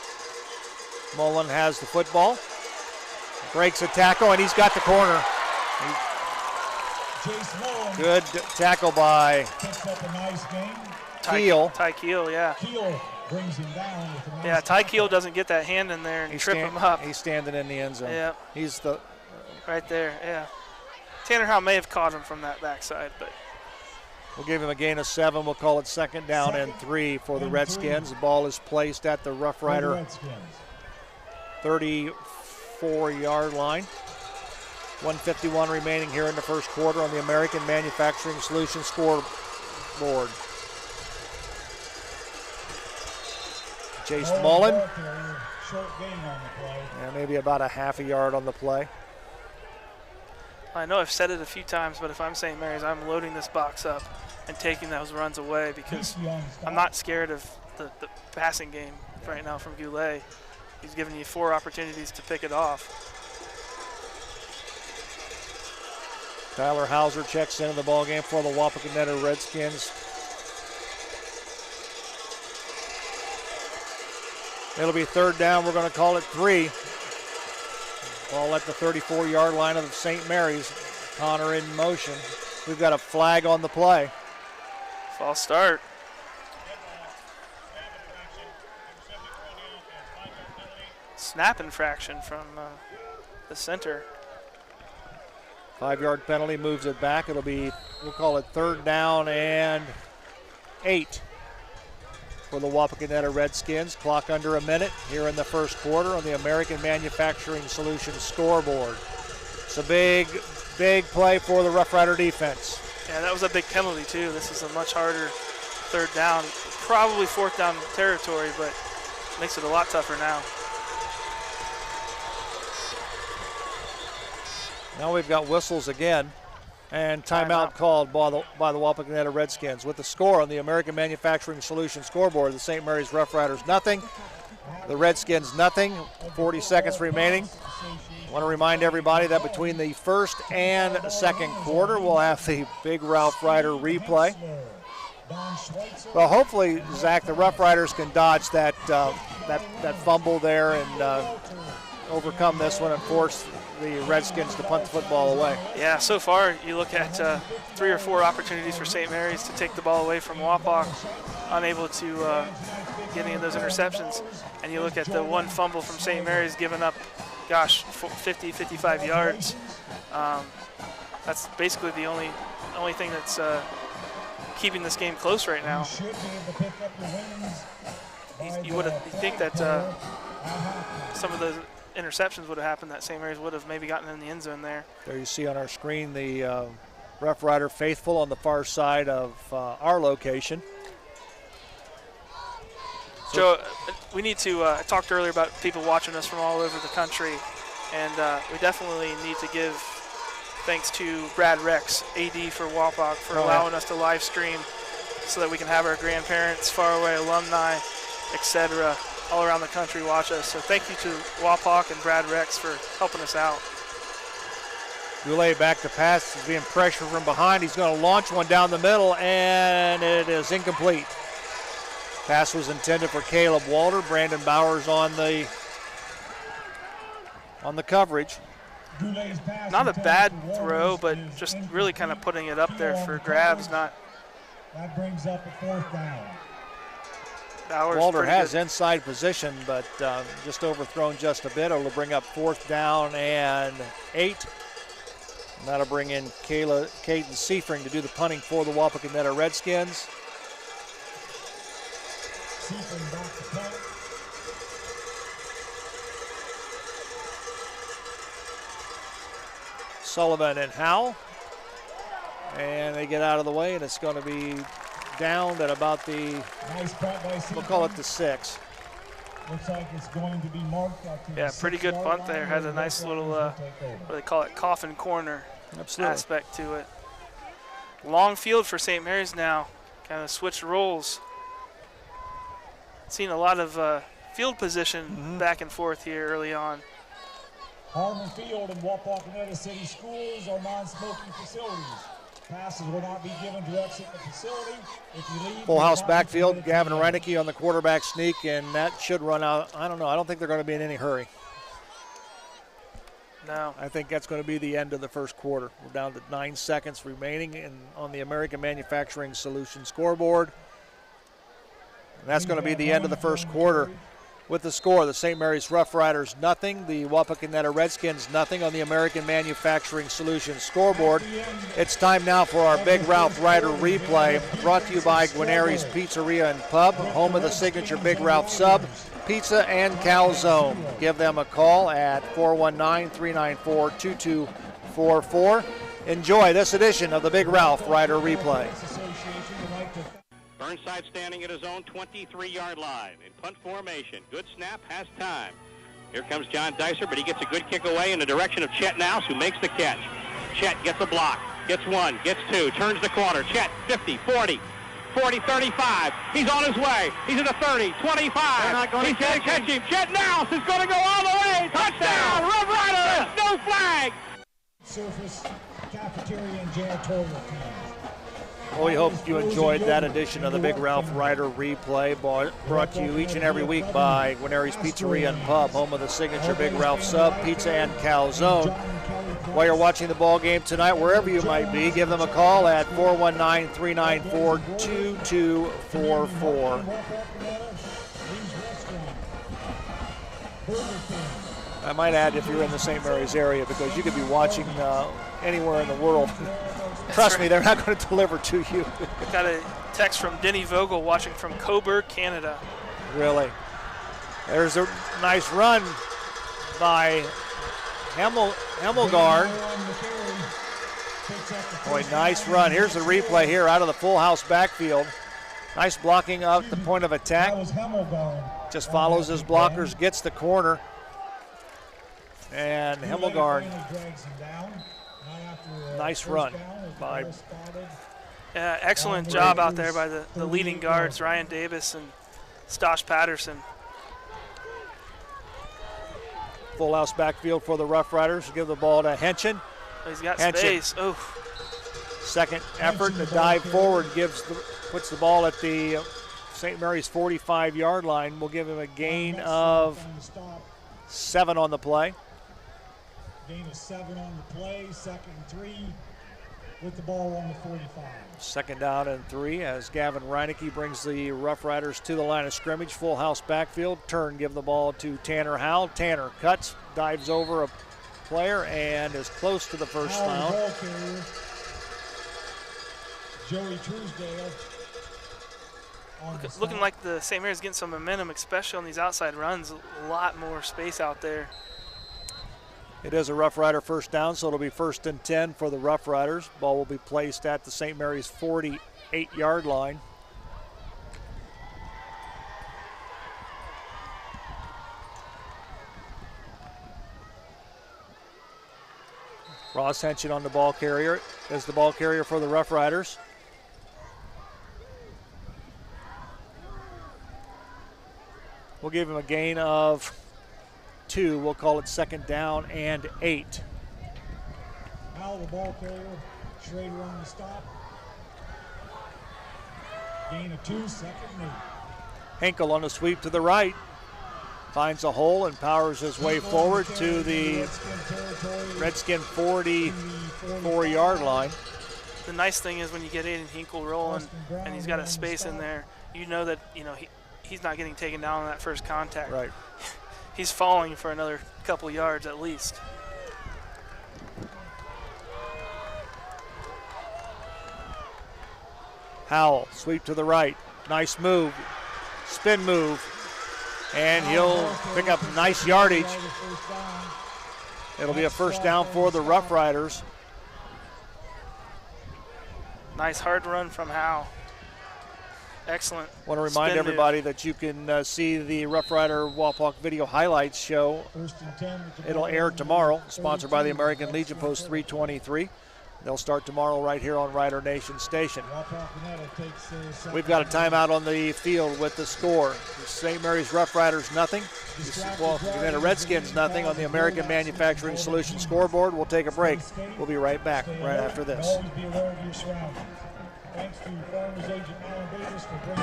Mullen has the football, breaks a tackle, and he's got the corner. Good tackle by Keel. Ty Keel, yeah. Keel brings him down with a nice Yeah, Ty Keel doesn't get that hand in there and trip him up. He's standing in the end zone. Yeah. He's the right there, yeah. Tanner Howe may have caught him from that backside, but we'll give him a gain of 7. We'll call it 2nd down and 3 for the Redskins. The ball is placed at the Rough Rider 34-yard line. 1:51 remaining here in the first quarter on the American Manufacturing Solutions scoreboard. Chase Mullen. And maybe about a half a yard on the play. I know I've said it a few times, but if I'm St. Mary's, I'm loading this box up and taking those runs away because I'm not scared of the passing game right now from Goulet. He's giving you 4 opportunities to pick it off. Tyler Hauser checks into the ballgame for the Wapakoneta Redskins. It'll be 3rd down. We're going to call it 3. Ball at the 34-yard line of St. Mary's. Connor in motion. We've got a flag on the play. False start. Snap infraction from the center. 5-yard penalty moves it back. It'll be, we'll call it 3rd down and 8 for the Wapakoneta Redskins. Clock under a minute here in the first quarter on the American Manufacturing Solutions scoreboard. It's a big play for the Rough Rider defense. Yeah, that was a big penalty too. This is a much harder 3rd down. Probably 4th down territory, but makes it a lot tougher now. Now we've got whistles again, and timeout called by the Wapakoneta Redskins. With the score on the American Manufacturing Solutions scoreboard, the St. Mary's Rough Riders nothing, the Redskins nothing. 40 seconds remaining. I want to remind everybody that between the first and second quarter, we'll have the big Rough Rider replay. Well, hopefully, Zach, the Rough Riders can dodge that fumble there and overcome this one and force the Redskins to punt the football away. Yeah, so far you look at 3 or 4 opportunities for St. Mary's to take the ball away from Wapak, unable to get any of those interceptions. And you look at the 1 fumble from St. Mary's giving up, 50, 55 yards. That's basically the only thing that's keeping this game close right now. You think that some of the interceptions would have happened, that St. Mary's would have maybe gotten in the end zone there. There you see on our screen the Rough Rider faithful on the far side of our location. Joe, we need to, I talked earlier about people watching us from all over the country, and we definitely need to give thanks to Brad Rex, AD for Wapak, for allowing us to live stream so that we can have our grandparents, faraway alumni, etc., all around the country watch us. So thank you to Wapak and Brad Rex for helping us out. Goulet back to pass. He's being pressured from behind. He's going to launch one down the middle, and it is incomplete. Pass was intended for Caleb Walter. Brandon Bowers on the coverage. Not a bad throw, but just really kind of putting it up there for grabs. That brings up a 4th down. Walter has inside position, but just overthrown just a bit. It'll bring up 4th down and 8. And that'll bring in Caden Seifring to do the punting for the Wapakoneta Redskins. Seifring back to punt. Sullivan and Howell. And they get out of the way, and it's going to be down at about the, we'll call it the 6. Looks like it's going to be marked up to Yeah, pretty good punt there. Has a nice little, what do they call it, coffin corner aspect to it. Long field for St. Mary's now. Kind of switched roles. Seen a lot of field position back and forth here early on. Harmon Field and Wapak City Schools are non-smoking facilities. Passes will not be given to exit the facility. If you leave, full house backfield. Gavin Reinecke on the quarterback sneak, and that should run out. I don't know. I don't think they're going to be in any hurry. No. I think that's going to be the end of the first quarter. We're down to 9 seconds remaining on the American Manufacturing Solutions scoreboard. And that's going to be the end of the first quarter. With the score, the St. Mary's Rough Riders nothing, the Wapakoneta Redskins nothing on the American Manufacturing Solutions scoreboard. It's time now for our Big Ralph Rider replay, brought to you by Guarneri's Pizzeria and Pub, home of the signature Big Ralph sub, pizza and calzone. Give them a call at 419-394-2244. Enjoy this edition of the Big Ralph Rider replay. Burnside standing at his own 23-yard line in punt formation. Good snap, has time. Here comes John Dicer, but he gets a good kick away in the direction of Chet Nouse, who makes the catch. Chet gets a block, gets one, gets two, turns the corner. Chet, 50, 40, 40, 35. He's on his way. He's at the 30, 25. He's going to catch him. Chet Nouse is going to go all the way. Touchdown, Rough Riders, no flag. Surface, cafeteria, and janitorial teams. Well, we hope you enjoyed that edition of the Big Ralph Rider replay, brought to you each and every week by Guarneri's Pizzeria and Pub, home of the signature Big Ralph sub, pizza and calzone. While you're watching the ball game tonight, wherever you might be, give them a call at 419-394-2244. I might add, if you're in the St. Mary's area, because you could be watching anywhere in the world. Trust me, they're not going to deliver to you. Got a text from Denny Vogel watching from Coburg, Canada. Really? There's a nice run by Hemmelgarn. Boy, nice run. Here's the replay here out of the full house backfield. Nice blocking out the point of attack. Just follows his blockers, gets the corner. And Hemmelgarn, nice run by. Yeah, excellent job out there by the leading guards, Ryan Davis and Stosh Patterson. Full house backfield for the Rough Riders. Give the ball to Henchen. He's got Henchen. space. Oh. Second effort, the dive forward puts the ball at the St. Mary's 45-yard line. We'll give him a gain of 7 on the play. Gain of 7 on the play, 2nd and 3 with the ball on the 45. Second down and 3 as Gavin Reinecke brings the Rough Riders to the line of scrimmage. Full house backfield. Turn, give the ball to Tanner Howell. Tanner cuts, dives over a player, and is close to the first down. Joey Truesdale. Looking like the St. Mary's getting some momentum, especially on these outside runs. A lot more space out there. It is a Rough Rider first down, so it'll be 1st and 10 for the Rough Riders. Ball will be placed at the St. Mary's 48-yard line. Ross Henchen on the ball carrier is the ball carrier for the Rough Riders. We'll give him a gain of 2. We'll call it 2nd down and 8. Now the ball carrier, Schrader on the stop. Gain of 2, 2nd and 8. Henkel on the sweep to the right. Finds a hole and powers his way forward to the Redskin 44-yard line. The nice thing is when you get Aiden Hinkle rolling and he's got a space in there, you know that he's not getting taken down on that first contact. Right. He's falling for another couple yards at least. Howell, sweep to the right. Nice move. Spin move. And he'll pick up nice yardage. It'll be a first down for the Rough Riders. Nice hard run from Howe. Excellent. Want to remind everybody that you can see the Rough Rider Wapak video highlights show. It'll air tomorrow, sponsored by the American Legion Post 323. They'll start tomorrow right here on Rider Nation Station. We've got a timeout on the field with the score. St. Mary's Rough Riders nothing. Wapak Redskins nothing on the American Manufacturing Solutions scoreboard. We'll take a break. We'll be right back right after this.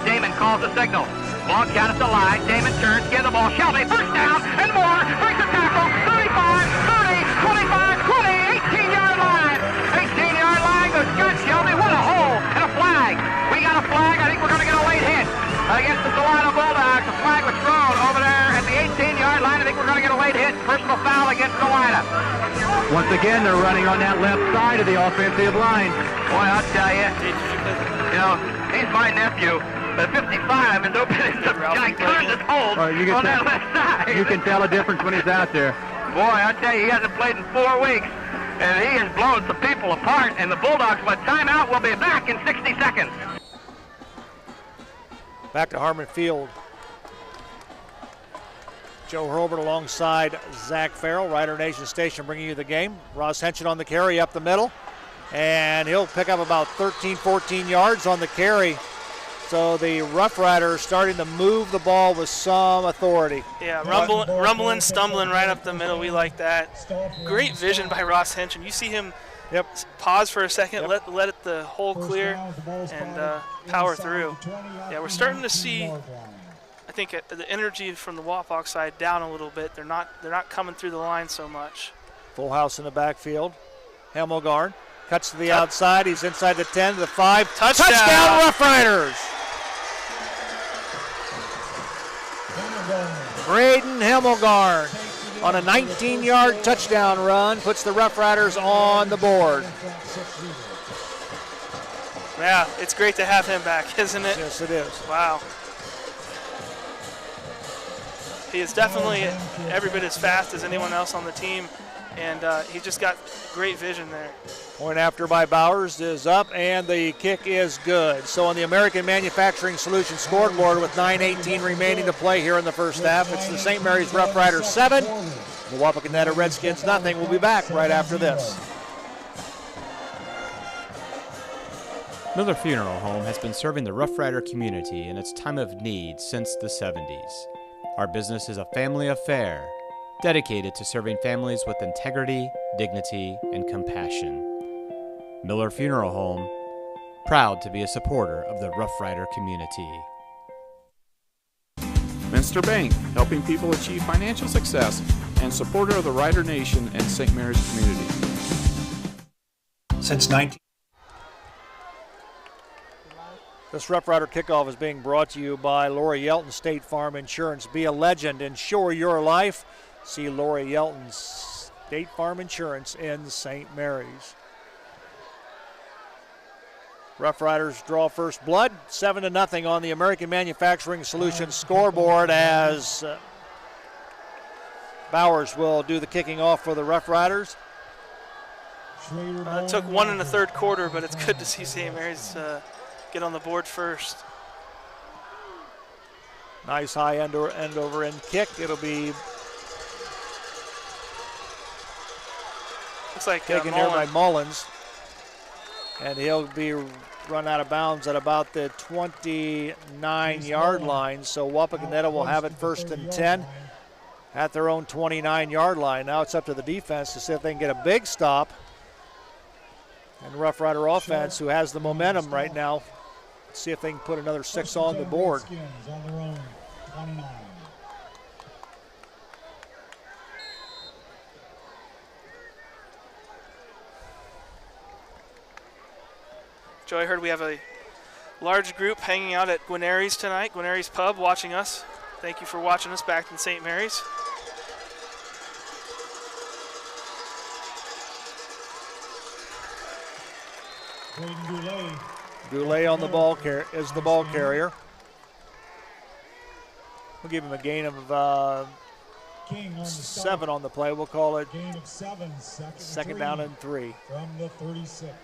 Damon calls the signal. Long count at the line. Damon turns, gives the ball. Shelby, first down and more. Breaks the tackle. 35, 30, 25, 20, 18-yard line. 18-yard line goes Scott Shelby. What a hole and a flag. We got a flag. I think we're going to get a late hit against the Salina Bulldogs. The flag was thrown over there at the 18-yard line. I think we're going to get a late hit. Personal foul against Salina. Once again, they're running on that left side of the offensive line. Boy, I'll tell you, he's my nephew, but 55 is opening some gigantic holes on that left side. You can tell a difference when he's out there. Boy, I'll tell you, he hasn't played in 4 weeks, and he has blown some people apart, and the Bulldogs with timeout will be back in 60 seconds. Back to Harmon Field. Joe Hurlbert alongside Zach Farrell, Rider Nation Station bringing you the game. Ross Henson on the carry up the middle, and he'll pick up about 13, 14 yards on the carry. So the Rough Riders starting to move the ball with some authority. Yeah, rumbling, stumbling right up the middle. We like that. Great vision by Ross Henson. You see him pause for a second, let the hole clear, and power through. Yeah, we're starting to see, I think, the energy from the Wapak side down a little bit. They're not coming through the line so much. Full house in the backfield. Hemmelgarn cuts to the outside. He's inside the 10 to the 5. Touchdown Rough Riders! Braden Hemmelgarn on a 19-yard touchdown run puts the Rough Riders on the board. Yeah, it's great to have him back, isn't it? Yes, it is. Wow. He is definitely every bit as fast as anyone else on the team, and he just got great vision there. Point after by Bowers is up, and the kick is good. So on the American Manufacturing Solutions scoreboard with 9:18 remaining to play here in the first half, it's the St. Mary's Rough Riders 7, the Wapak Redskins nothing. We'll be back right after this. Miller Funeral Home has been serving the Rough Rider community in its time of need since the 70s. Our business is a family affair, dedicated to serving families with integrity, dignity, and compassion. Miller Funeral Home, proud to be a supporter of the Rough Rider community. Minster Bank, helping people achieve financial success, and supporter of the Rider Nation and St. Mary's community. Since 19... This Rough Rider kickoff is being brought to you by Lori Yelton State Farm Insurance. Be a legend, insure your life. See Lori Yelton's State Farm Insurance in St. Mary's. Rough Riders draw first blood, 7-0 on the American Manufacturing Solutions scoreboard as Bowers will do the kicking off for the Rough Riders. It took 1 in the third quarter, but it's good to see St. Mary's get on the board first. Nice high end over end kick. It'll be looks like taken here by Mullins, and he'll be run out of bounds at about the 29-yard line. So Wapakoneta will have it 1st and 10 at their own 29-yard line. Now it's up to the defense to see if they can get a big stop. And Rough Rider offense, who has the momentum right now, see if they can put another 6 on the board. Joe, I heard we have a large group hanging out at Guarneri's tonight, Guarneri's Pub, watching us. Thank you for watching us back in St. Mary's. Braden Goulet on the ball is the ball carrier. We'll give him a gain of 7 on the play. We'll call it gain of 7, second down and 3. From the 36.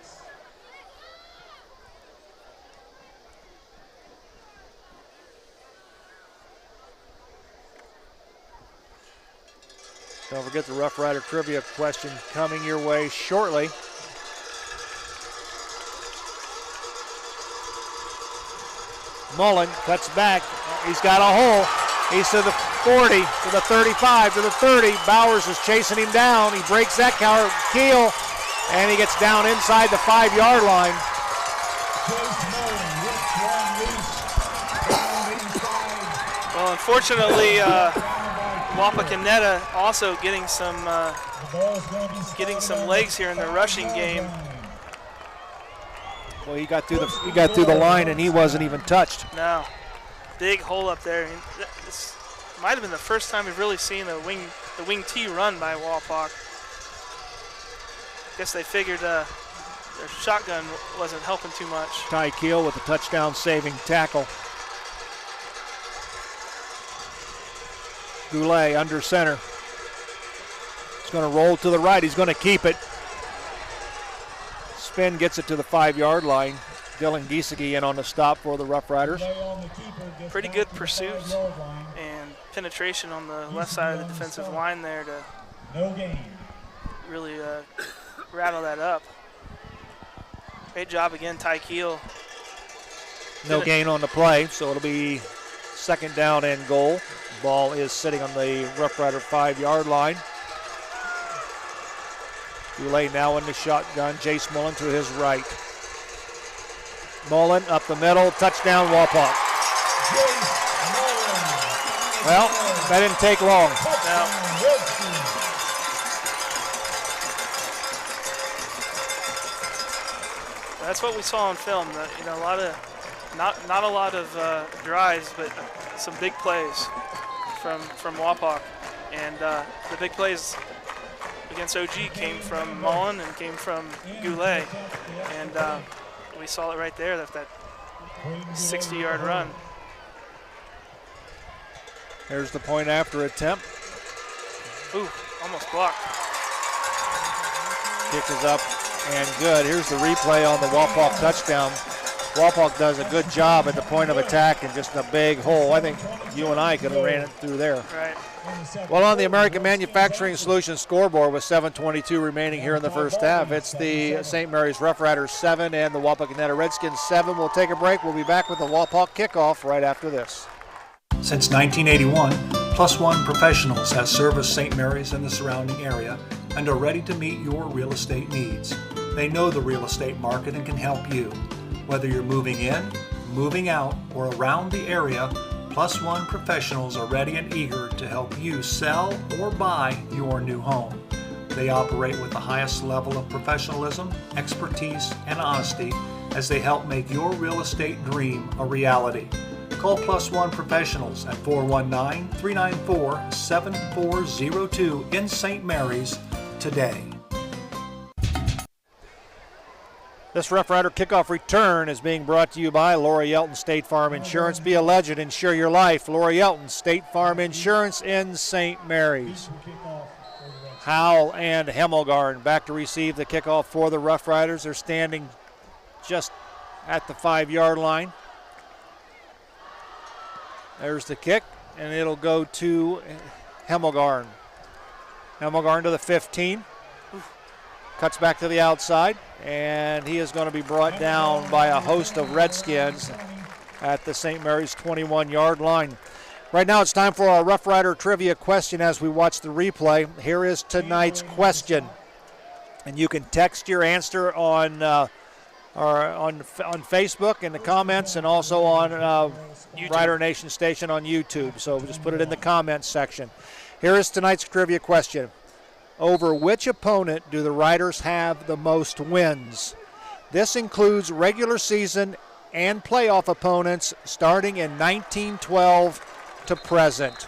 Don't forget the Rough Rider trivia question coming your way shortly. Mullen cuts back. He's got a hole. He's to the 40, to the 35, to the 30. Bowers is chasing him down. He breaks that keel, and he gets down inside the 5-yard line. Well, unfortunately, Wapak and Netta also getting some legs here in the rushing game. Well, he got through the line, and he wasn't even touched. No, big hole up there. This might have been the first time we've really seen the wing T run by Wapak. Guess they figured their shotgun wasn't helping too much. Ty Keel with a touchdown-saving tackle. Goulet under center. He's going to roll to the right. He's going to keep it. Spin gets it to the 5-yard line. Dylan Giesecke in on the stop for the Rough Riders. Pretty good pursuit and penetration on the left side of the defensive line there to really rattle that up. Great job again, Ty Keel. No gain on the play, so it'll be second down and goal. Ball is sitting on the Rough Rider 5-yard line. Goulet now in the shotgun. Jace Mullen to his right. Mullen up the middle. Touchdown, Wapak. Well, that didn't take long. No. That's what we saw on film. A lot of not a lot of drives, but some big plays from Wapak, and the big plays against OG came from Mullen and came from Goulet, and we saw it right there, that 60-yard run. There's the point after attempt. Ooh, almost blocked. Kick is up and good. Here's the replay on the Wapak touchdown. Wapak does a good job at the point of attack and just a big hole. I think you and I could have ran it through there. Right. Well, on the American Manufacturing Solutions scoreboard with 7:22 remaining here in the first half, it's the St. Mary's Rough Riders 7 and the Wapak Netta Redskins 7. We'll take a break. We'll be back with the Wapak kickoff right after this. Since 1981, Plus One Professionals has serviced St. Mary's and the surrounding area and are ready to meet your real estate needs. They know the real estate market and can help you. Whether you're moving in, moving out, or around the area, Plus One Professionals are ready and eager to help you sell or buy your new home. They operate with the highest level of professionalism, expertise, and honesty as they help make your real estate dream a reality. Call Plus One Professionals at 419-394-7402 in St. Mary's today. This Rough Rider kickoff return is being brought to you by Laura Yelton State Farm Insurance. Be a legend, insure your life. Laura Yelton State Farm Insurance in St. Mary's. Howell and Hemmelgarn back to receive the kickoff for the Rough Riders. They're standing just at the 5-yard line. There's the kick, and it'll go to Hemmelgarn. Hemmelgarn to the 15. Cuts back to the outside, and he is going to be brought down by a host of Redskins at the St. Mary's 21-yard line. Right now it's time for our Rough Rider trivia question as we watch the replay. Here is tonight's question, and you can text your answer on Facebook in the comments and also on Rider Nation Station on YouTube. So just put it in the comments section. Here is tonight's trivia question. Over which opponent do the Riders have the most wins? This includes regular season and playoff opponents starting in 1912 to present.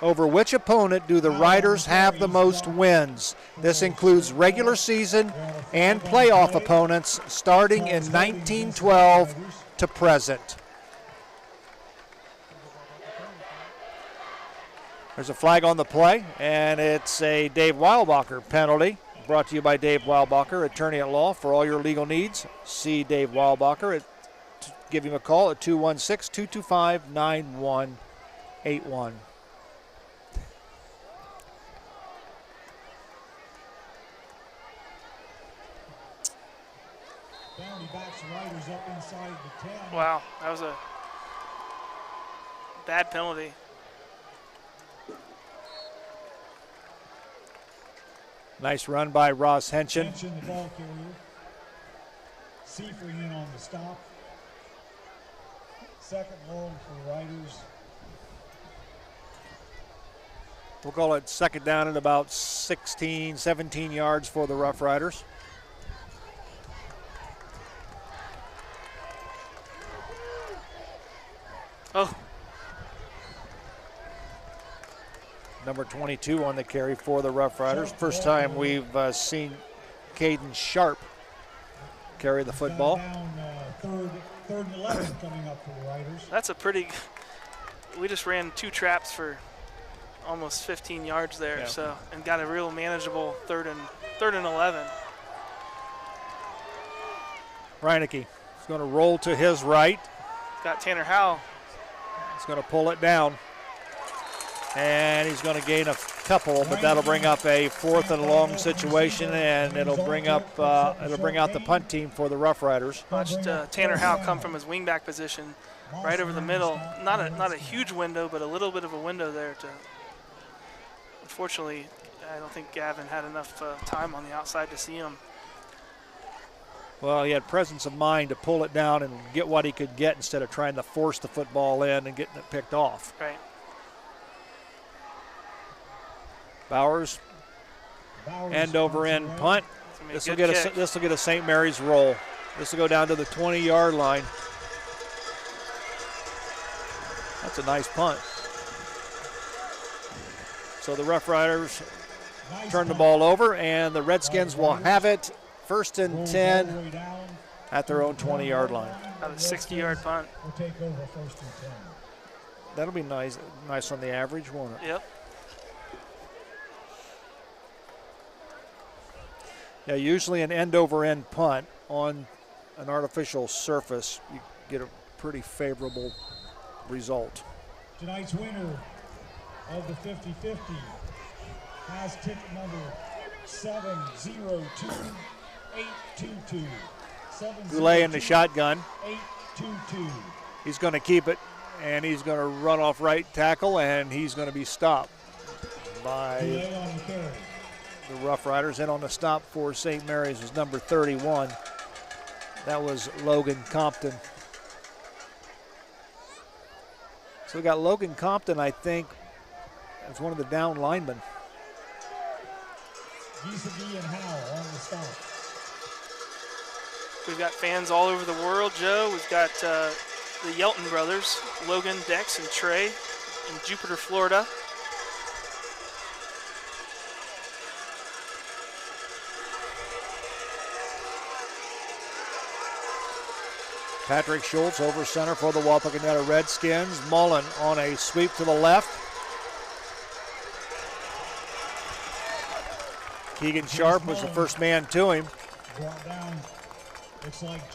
Over which opponent do the Riders have the most wins? This includes regular season and playoff opponents starting in 1912 to present. There's a flag on the play, and it's a Dave Weilbacher penalty. Brought to you by Dave Weilbacher, attorney at law. For all your legal needs, see Dave Weilbacher. Give him a call at 216-225-9181. Puts Riders up inside the 10. Wow, that was a bad penalty. Nice run by Ross Henshin. Henshin, the ball carrier. Seifert in on the stop. Second long for Riders. We'll call it second down at about 16, 17 yards for the Rough Riders. Oh. Number 22 on the carry for the Rough Riders. First time we've seen Caden Sharp carry the football. Third and 11 coming up for the Riders. That's a pretty, we just ran 2 traps for almost 15 yards there, so, and got a real manageable third and 11. Reineke is going to roll to his right. Got Tanner Howell. He's going to pull it down. And he's going to gain a couple, but that'll bring up a 4th and long situation, and it'll bring out the punt team for the Rough Riders. Watched Tanner Howell come from his wingback position right over the middle. Not a huge window, but a little bit of a window there. Unfortunately, I don't think Gavin had enough time on the outside to see him. Well, he had presence of mind to pull it down and get what he could get instead of trying to force the football in and getting it picked off. Right. Bowers, end over end punt. This will get a St. Mary's roll. This will go down to the 20-yard line. That's a nice punt. So the Rough Riders turn the ball over, and the Redskins will have it 1st and 10 at their own 20-yard line. About a 60-yard punt. We'll take over 1st and 10. That'll be nice on the average, won't it? Yep. Yeah, usually an end-over-end punt on an artificial surface, you get a pretty favorable result. Tonight's winner of the 50-50 has ticket number 702822. Goulet in the shotgun. 822. He's going to keep it, and he's going to run off right tackle, and he's going to be stopped by the Rough Riders. In on the stop for St. Mary's was number 31. That was Logan Compton. So we got Logan Compton, I think, as one of the down linemen. Giesecke and Howell on the stop. We've got fans all over the world, Joe. We've got the Yelton brothers, Logan, Dex, and Trey in Jupiter, Florida. Patrick Schultz over center for the Wapakoneta Redskins. Mullen on a sweep to the left. Keegan Sharp was the first man to him.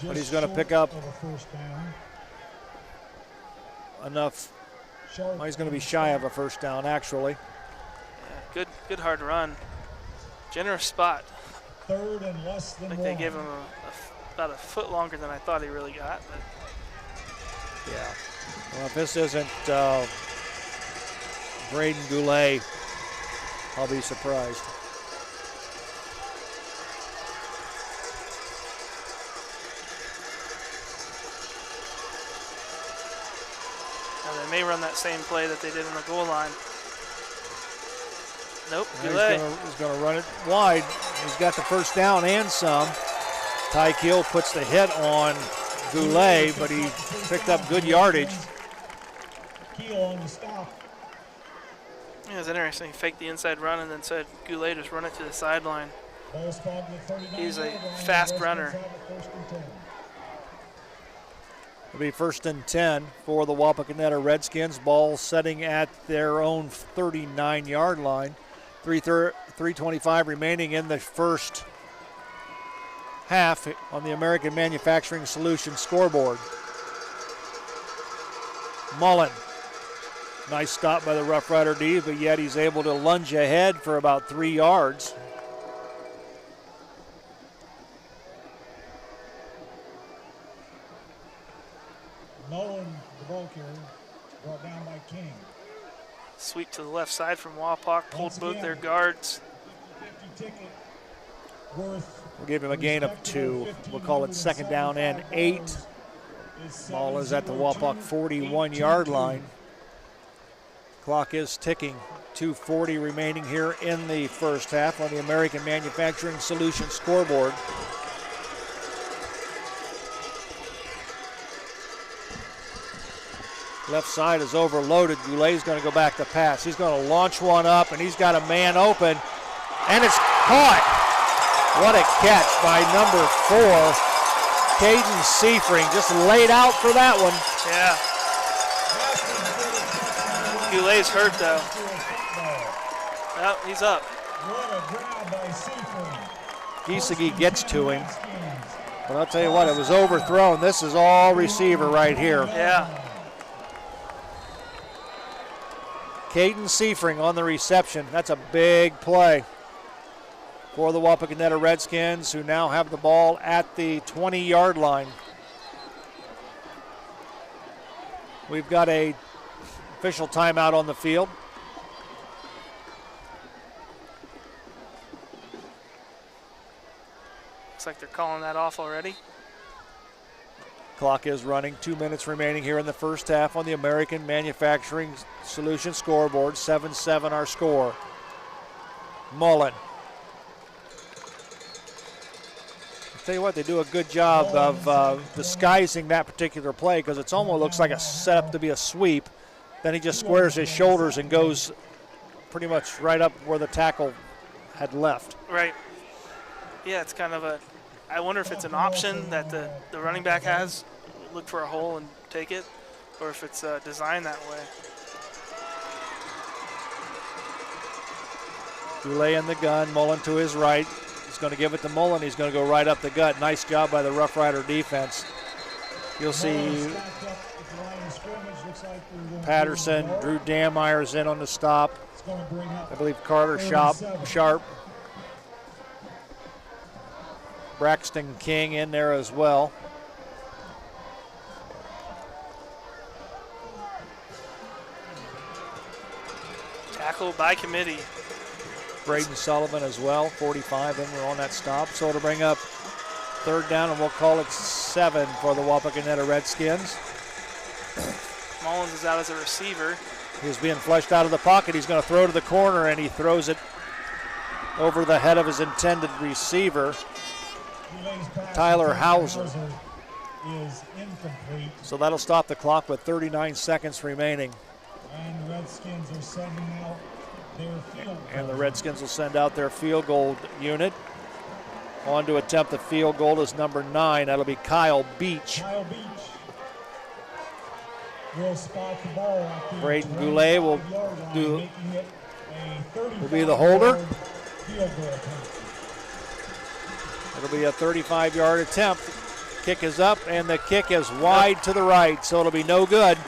But he's going to pick up enough. Well, he's going to be shy of a first down, actually. Yeah, good hard run. Generous spot. Third and less than I think they gave him about a foot longer than I thought he really got. But. Yeah. Well, if this isn't Braden Goulet, I'll be surprised. And they may run that same play that they did in the goal line. Nope, Goulet. He's going to run it wide. He's got the first down and some. Ty Keel puts the hit on Goulet, but he picked up good yardage. Keel on the stop. Yeah, it was interesting. He faked the inside run and then said Goulet just run it to the sideline. He's a fast runner. It'll be 1st and 10 for the Wapakoneta Redskins. Ball setting at their own 39-yard line. 3:25 remaining in the first half on the American Manufacturing Solutions scoreboard. Mullen. Nice stop by the Rough Rider D, but yet he's able to lunge ahead for about 3 yards. the ball carrier, brought down by King. Sweep to the left side from Wapak. Hold both their guards. 50 ticket worth. We'll give him a gain of 2. We'll call it second down and 8. Ball is at the Wapak 41-yard line. Clock is ticking. 2:40 remaining here in the first half on the American Manufacturing Solutions scoreboard. Left side is overloaded. Goulet's going to go back to pass. He's going to launch one up, and he's got a man open, and it's caught. What a catch by number 4, Caden Seifring. Just laid out for that one. Yeah. Goulet's hurt, though. Well, he's up. Giesecke gets to him. But I'll tell you what, it was overthrown. This is all receiver right here. Yeah. Caden Seifring on the reception. That's a big play for the Wapakoneta Redskins, who now have the ball at the 20-yard line. We've got a official timeout on the field. Looks like they're calling that off already. Clock is running. 2 minutes remaining here in the first half on the American Manufacturing Solutions scoreboard. 7-7 our score. Mullen. I'll tell you what, they do a good job of disguising that particular play because it almost looks like a setup to be a sweep. Then he just squares his shoulders and goes pretty much right up where the tackle had left. Right. Yeah, it's kind of a, I wonder if it's an option that the running back has, look for a hole and take it, or if it's designed that way. Goulet in the gun, Mullen to his right. He's going to give it to Mullen. He's going to go right up the gut. Nice job by the Rough Rider defense. You'll see Patterson, Drew Dammeyer's in on the stop. I believe Carter Sharp. Braxton King in there as well. Tackle by committee. Braden Sullivan as well, 45 in on that stop. So it'll bring up third down, and we'll call it 7 for the Wapakoneta Redskins. Mullins is out as a receiver. He's being flushed out of the pocket. He's going to throw to the corner, and he throws it over the head of his intended receiver, Tyler Hauser. So that'll stop the clock with 39 seconds remaining. And the Redskins are sending out their field goal. And the Redskins will send out their field goal unit. On to attempt the field goal is number 9. That'll be Kyle Beach. Kyle Beach will spot the ball at the Braden Goulet will be the holder. It'll be a 35-yard attempt. Kick is up, and the kick is wide to the right, so it'll be no good.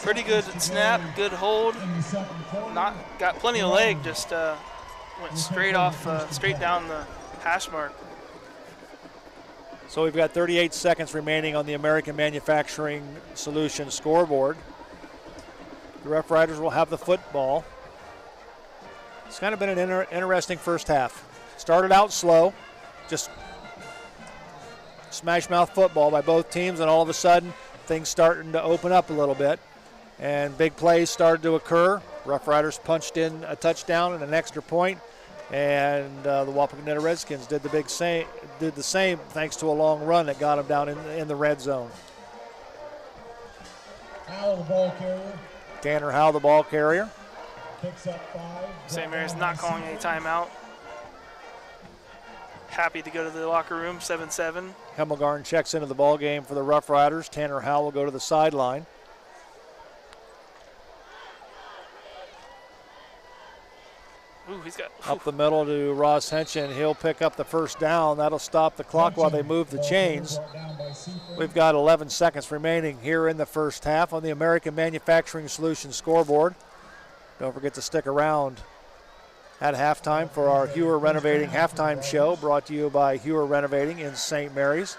Pretty good snap, good hold. Not got plenty of leg, just went straight off, straight down the hash mark. So we've got 38 seconds remaining on the American Manufacturing Solutions scoreboard. The Rough Riders will have the football. It's kind of been an interesting first half. Started out slow, just smash mouth football by both teams, and all of a sudden things starting to open up a little bit. And big plays started to occur. Rough Riders punched in a touchdown and an extra point, and the Wapakoneta Redskins did the same thanks to a long run that got them down in the red zone. Howell, the ball carrier. Tanner Howell, the ball carrier. Picks up 5. St. Mary's not calling any timeout. Happy to go to the locker room, 7-7. Hemmelgarn checks into the ball game for the Rough Riders. Tanner Howell will go to the sideline. Ooh, he's got Up the middle to Ross Henchen. He'll pick up the first down. That'll stop the clock while they move the chains. We've got 11 seconds remaining here in the first half on the American Manufacturing Solutions scoreboard. Don't forget to stick around at halftime for our Hewer Renovating halftime show, brought to you by Hewer Renovating in St. Mary's.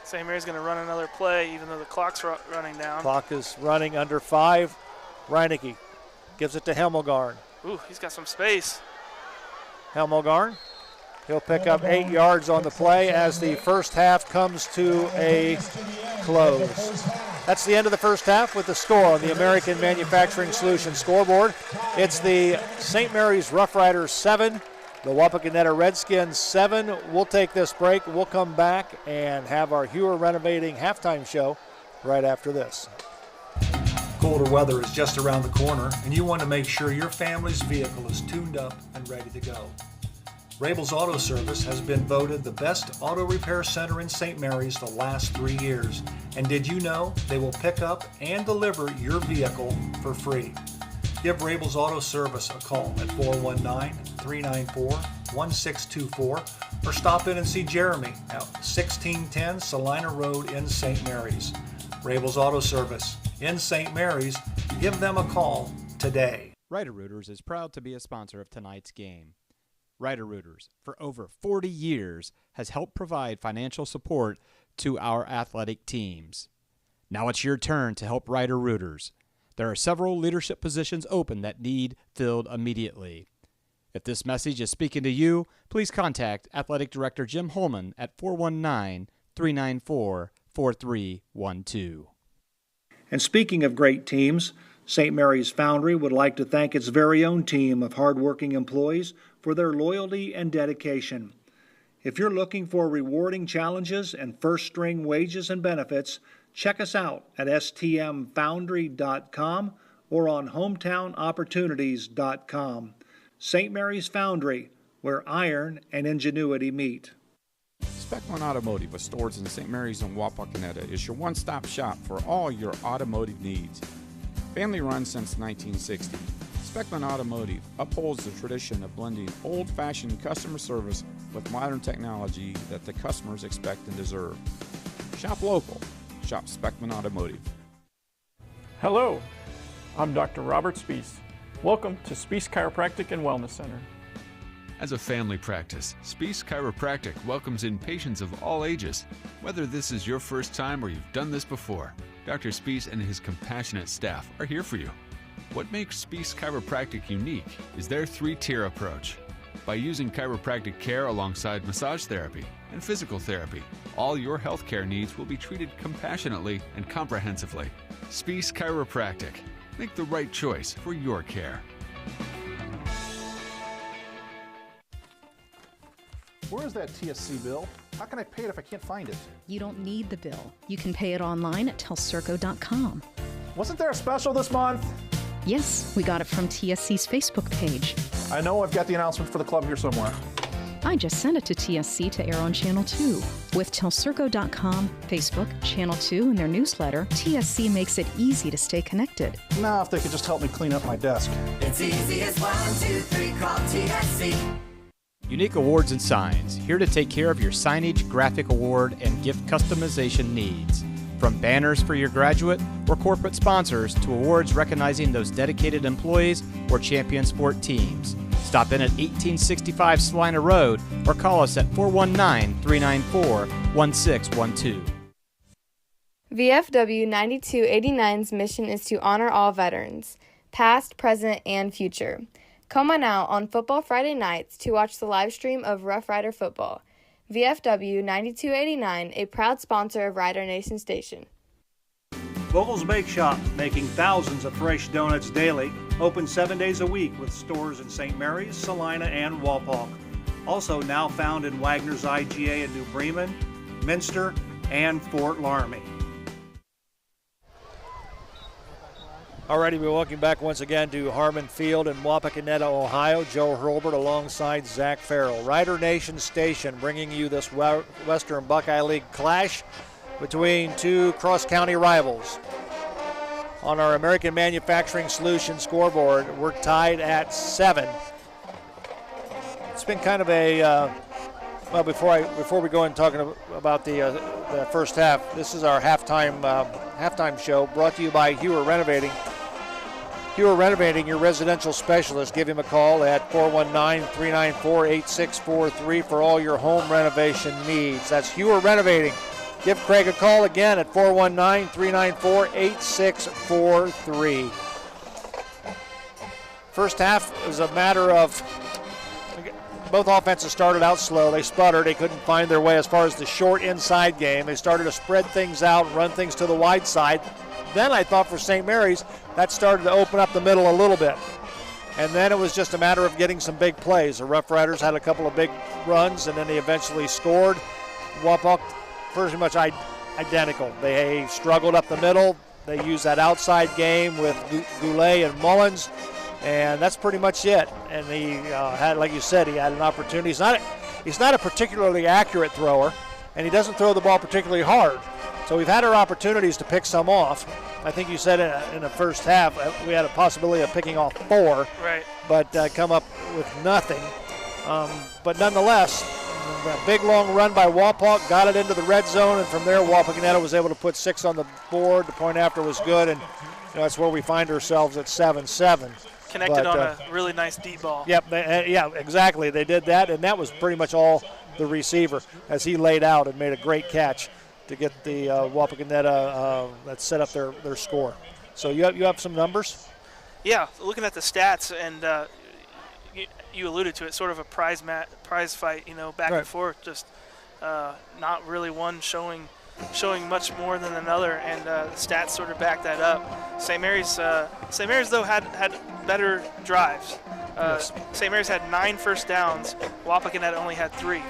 St. Mary's going to run another play, even though the clock's running down. Clock is running under 5. Reinecke gives it to Hemmelgarn. Ooh, he's got some space. Hemmelgarn, he'll pick up 8 yards on the play as the first half comes to a close. That's the end of the first half with the score on the American Manufacturing Solutions scoreboard. It's the St. Mary's Rough Riders 7, the Wapakoneta Redskins 7. We'll take this break. We'll come back and have our Hewer Renovating halftime show right after this. Colder weather is just around the corner, and you want to make sure your family's vehicle is tuned up and ready to go. Rabel's Auto Service has been voted the best auto repair center in St. Mary's the last 3 years. And did you know they will pick up and deliver your vehicle for free? Give Rabel's Auto Service a call at 419-394-1624 or stop in and see Jeremy at 1610 Salina Road in St. Mary's. Rabel's Auto Service in St. Mary's. Give them a call today. Writer-Rooters is proud to be a sponsor of tonight's game. Writer-Rooters, for over 40 years, has helped provide financial support to our athletic teams. Now it's your turn to help Writer-Rooters. There are several leadership positions open that need filled immediately. If this message is speaking to you, please contact Athletic Director Jim Holman at 419-394-4312. And speaking of great teams, St. Mary's Foundry would like to thank its very own team of hardworking employees for their loyalty and dedication. If you're looking for rewarding challenges and first-string wages and benefits, check us out at stmfoundry.com or on hometownopportunities.com. St. Mary's Foundry, where iron and ingenuity meet. Speckman Automotive, with stores in St. Mary's and Wapakoneta, is your one-stop shop for all your automotive needs. Family run since 1960, Speckman Automotive upholds the tradition of blending old-fashioned customer service with modern technology that the customers expect and deserve. Shop local. Shop Speckman Automotive. Hello, I'm Dr. Robert Spees. Welcome to Spees Chiropractic and Wellness Center. As a family practice, Spees Chiropractic welcomes in patients of all ages. Whether this is your first time or you've done this before, Dr. Spees and his compassionate staff are here for you. What makes Spees Chiropractic unique is their 3-tier approach. By using chiropractic care alongside massage therapy and physical therapy, all your healthcare needs will be treated compassionately and comprehensively. Spees Chiropractic. Make the right choice for your care. Where is that TSC bill? How can I pay it if I can't find it? You don't need the bill. You can pay it online at telcirco.com. Wasn't there a special this month? Yes, we got it from TSC's Facebook page. I know I've got the announcement for the club here somewhere. I just sent it to TSC to air on Channel 2. With telcirco.com, Facebook, Channel 2, and their newsletter, TSC makes it easy to stay connected. Now, if they could just help me clean up my desk. It's easy as 1, 2, 3, call TSC. Unique Awards and Signs, here to take care of your signage, graphic award, and gift customization needs. From banners for your graduate or corporate sponsors to awards recognizing those dedicated employees or champion sport teams. Stop in at 1865 Salina Road or call us at 419-394-1612. VFW 9289's mission is to honor all veterans, past, present, and future. Come on out on Football Friday nights to watch the live stream of Rough Rider football. VFW 9289, a proud sponsor of Rider Nation Station. Vogel's Bake Shop, making thousands of fresh donuts daily, open 7 days a week with stores in St. Mary's, Salina, and Wapak. Also now found in Wagner's IGA in New Bremen, Minster, and Fort Laramie. Alrighty, we're welcome back once again to Harmon Field in Wapakoneta, Ohio. Joe Hurlbert alongside Zach Farrell. Rider Nation Station bringing you this Western Buckeye League clash between two cross-county rivals. On our American Manufacturing Solutions scoreboard, we're tied at 7. It's been kind of a well. Before we go and talking about the first half, this is our halftime show brought to you by Hewer Renovating Hewer Renovating, your residential specialist. Give him a call at 419-394-8643 for all your home renovation needs. That's Hewer Renovating. Give Craig a call again at 419-394-8643. First half was a matter of both offenses started out slow. They sputtered. They couldn't find their way as far as the short inside game. They started to spread things out, run things to the wide side. Then I thought for St. Mary's, that started to open up the middle a little bit. And then it was just a matter of getting some big plays. The Rough Riders had a couple of big runs, and then they eventually scored. Wapak pretty much identical. They struggled up the middle. They used that outside game with Goulet and Mullins, and that's pretty much it. And he had, like you said, he had an opportunity. He's not a particularly accurate thrower, and he doesn't throw the ball particularly hard. So we've had our opportunities to pick some off. I think you said in the first half we had a possibility of picking off 4, right? But come up with nothing. But nonetheless, a big long run by Wapak, got it into the red zone, and from there Wapakoneta was able to put 6 on the board. The point after was good, and that's where we find ourselves at 7-7. Connected on a really nice deep ball. Yep, yeah, exactly. They did that, and that was pretty much all the receiver as he laid out and made a great catch to get the Wapakoneta that set up their score. So you have some numbers? Yeah, looking at the stats, and you alluded to it, sort of a prize fight, back and forth, just not really one showing much more than another, and the stats sort of back that up. St. Mary's though had better drives. Yes. St. Mary's had 9 first downs. Wapakoneta only had 3.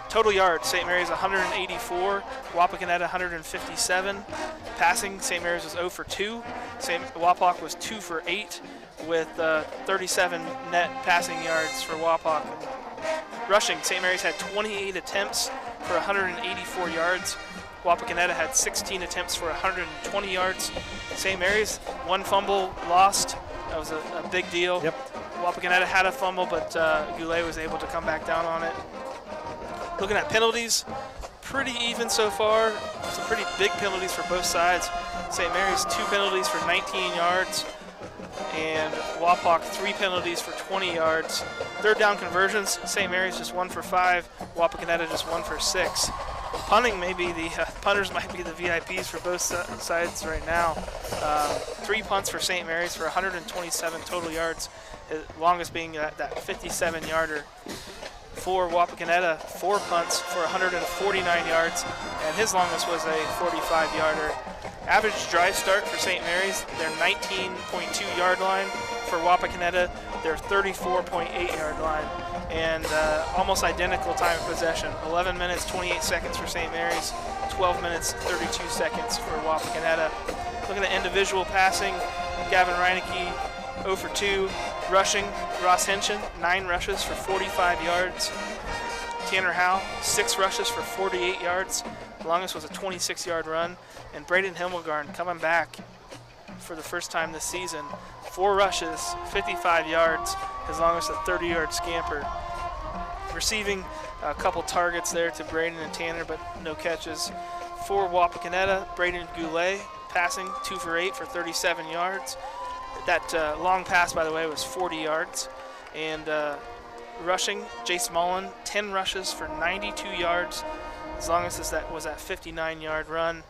Total yards, St. Mary's 184, Wapakoneta 157. Passing, St. Mary's was 0 for 2. Wapak was 2 for 8 with 37 net passing yards for Wapak. Rushing, St. Mary's had 28 attempts for 184 yards. Wapakoneta had 16 attempts for 120 yards. St. Mary's, 1 fumble lost. That was a big deal. Yep. Wapakoneta had a fumble, but Goulet was able to come back down on it. Looking at penalties, pretty even so far. Some pretty big penalties for both sides. St. Mary's 2 penalties for 19 yards, and Wapak 3 penalties for 20 yards. Third down conversions, St. Mary's just 1 for 5, Wapakoneta just 1 for 6. Punting punters might be the VIPs for both sides right now. 3 punts for St. Mary's for 127 total yards, longest being that 57-yarder. For Wapakoneta, 4 punts for 149 yards, and his longest was a 45-yarder. Average drive start for St. Mary's, their 19.2-yard line. For Wapakoneta, their 34.8-yard line. And almost identical time of possession, 11 minutes, 28 seconds for St. Mary's, 12 minutes, 32 seconds for Wapakoneta. Looking at individual passing, Gavin Reineke, 0 for 2. Rushing, Ross Henshin, 9 rushes for 45 yards. Tanner Howe, 6 rushes for 48 yards. The longest was a 26-yard run. And Braden Himmelgarn coming back for the first time this season. 4 rushes, 55 yards, his longest a 30-yard scamper. Receiving a couple targets there to Braden and Tanner, but no catches. For Wapakoneta, Braden Goulet, passing 2 for 8 for 37 yards. That long pass, by the way, was 40 yards. And rushing, Jace Mullen, 10 rushes for 92 yards, as long as that was that 59-yard run.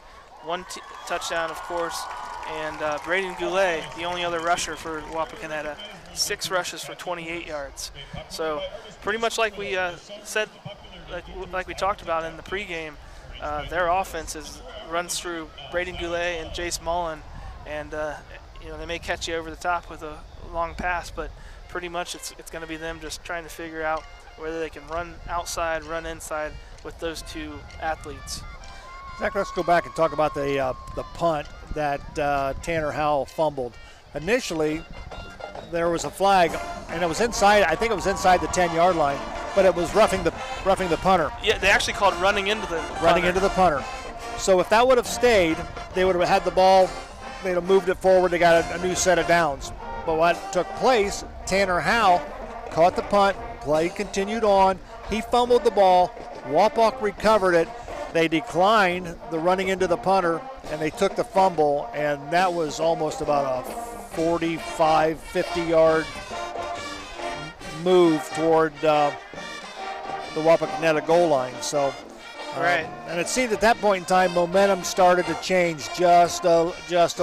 1 touchdown, of course. And Braden Goulet, the only other rusher for Wapakoneta, 6 rushes for 28 yards. So pretty much like we said, like we talked about in the pregame, their offense runs through Braden Goulet and Jace Mullen, and they may catch you over the top with a long pass, but pretty much it's going to be them just trying to figure out whether they can run outside, run inside with those 2 athletes. Zach, let's go back and talk about the punt that Tanner Howell fumbled. Initially, there was a flag, and it was inside. I think it was inside the 10-yard line, but it was roughing the punter. Yeah, they actually called running into the punter. So if that would have stayed, they would have had the ball. They'd have moved it forward. They got a new set of downs. But what took place, Tanner Howell caught the punt. Play continued on. He fumbled the ball. Wapak recovered it. They declined the running into the punter, and they took the fumble, and that was almost about a 45, 50-yard move toward the Wapak goal line. So, right. And it seemed at that point in time, momentum started to change just a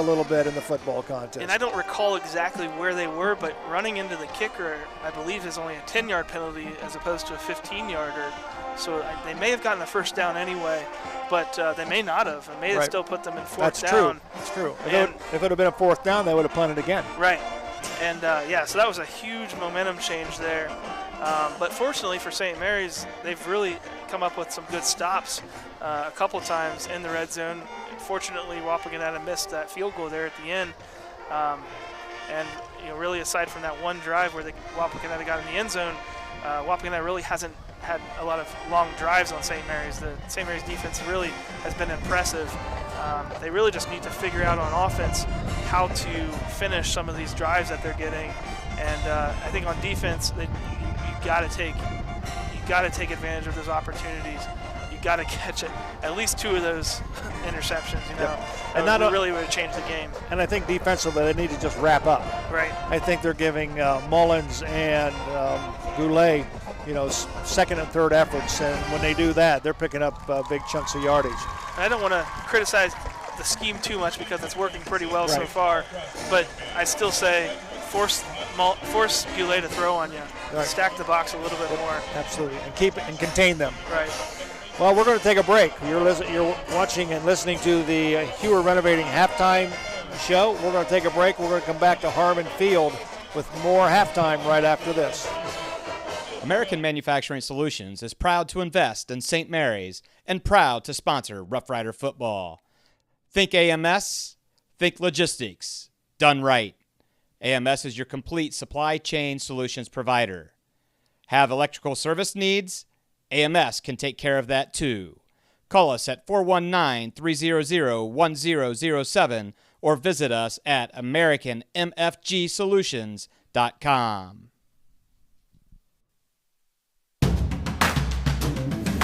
little bit in the football contest. And I don't recall exactly where they were, but running into the kicker, I believe, is only a 10-yard penalty as opposed to a 15-yarder. So they may have gotten a first down anyway, but they may not have. It may have still put them in fourth down. That's true. If it would have been a fourth down, they would have punted again. Right. And, so that was a huge momentum change there. But fortunately for St. Mary's, they've really come up with some good stops a couple times in the red zone. Fortunately, Wapak missed that field goal there at the end. And really aside from that one drive where Wapak got in the end zone, Wapak really hasn't had a lot of long drives on St. Mary's. The St. Mary's defense really has been impressive. They really just need to figure out on offense how to finish some of these drives that they're getting. And I think on defense, you got to take advantage of those opportunities. You got to catch at least two of those interceptions. And that really would have changed the game. And I think defensively, they need to just wrap up. Right. I think they're giving Mullins and Goulet, second and third efforts, and when they do that, they're picking up big chunks of yardage. I don't want to criticize the scheme too much because it's working pretty well so far, but I still say force Goulet to throw on you. Right. Stack the box a little bit more. Absolutely, and keep it and contain them. Right. Well, we're going to take a break. You're watching and listening to the Hewer Renovating halftime show. We're going to take a break. We're going to come back to Harmon Field with more halftime right after this. American Manufacturing Solutions is proud to invest in St. Mary's and proud to sponsor Rough Rider football. Think AMS, think logistics, done right. AMS is your complete supply chain solutions provider. Have electrical service needs? AMS can take care of that too. Call us at 419-300-1007 or visit us at AmericanMFGSolutions.com.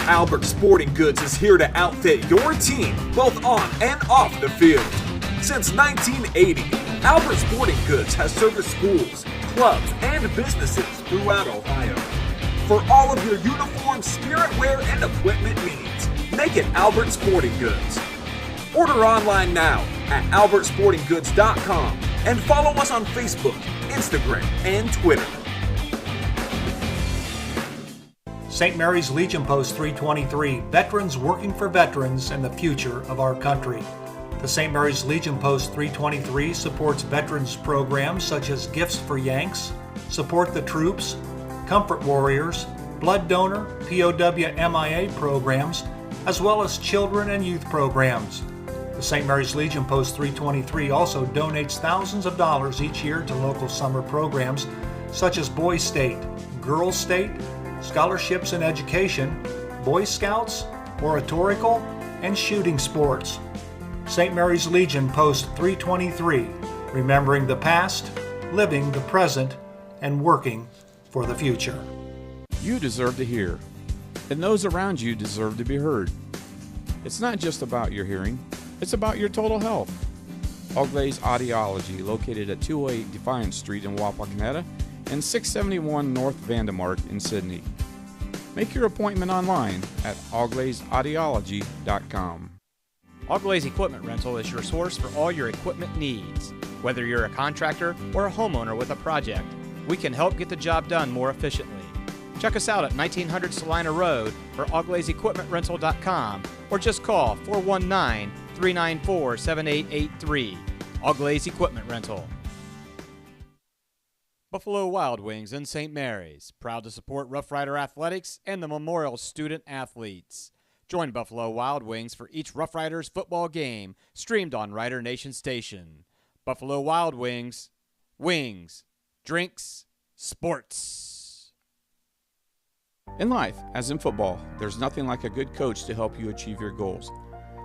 Albert Sporting Goods is here to outfit your team, both on and off the field. Since 1980, Albert Sporting Goods has serviced schools, clubs, and businesses throughout Ohio. For all of your uniform, spirit wear, and equipment needs, make it Albert Sporting Goods. Order online now at albertsportinggoods.com and follow us on Facebook, Instagram, and Twitter. St. Mary's Legion Post 323, veterans working for veterans and the future of our country. The St. Mary's Legion Post 323 supports veterans programs such as Gifts for Yanks, Support the Troops, Comfort Warriors, Blood Donor, POW MIA programs, as well as children and youth programs. The St. Mary's Legion Post 323 also donates thousands of dollars each year to local summer programs such as Boys State, Girls State, Scholarships in Education, Boy Scouts, Oratorical, and Shooting Sports. St. Mary's Legion Post 323, remembering the past, living the present, and working for the future. You deserve to hear, and those around you deserve to be heard. It's not just about your hearing, it's about your total health. Auglaize Audiology, located at 208 Defiance Street in Wapak and 671 North Vandemark in Sydney. Make your appointment online at auglaizeaudiology.com. Auglaize Equipment Rental is your source for all your equipment needs. Whether you're a contractor or a homeowner with a project, we can help get the job done more efficiently. Check us out at 1900 Salina Road or auglaizeequipmentrental.com or just call 419-394-7883. Auglaize Equipment Rental. Buffalo Wild Wings in St. Mary's, proud to support Rough Rider Athletics and the Memorial Student Athletes. Join Buffalo Wild Wings for each Rough Riders football game, streamed on Rider Nation Station. Buffalo Wild Wings, wings, drinks, sports. In life, as in football, there's nothing like a good coach to help you achieve your goals.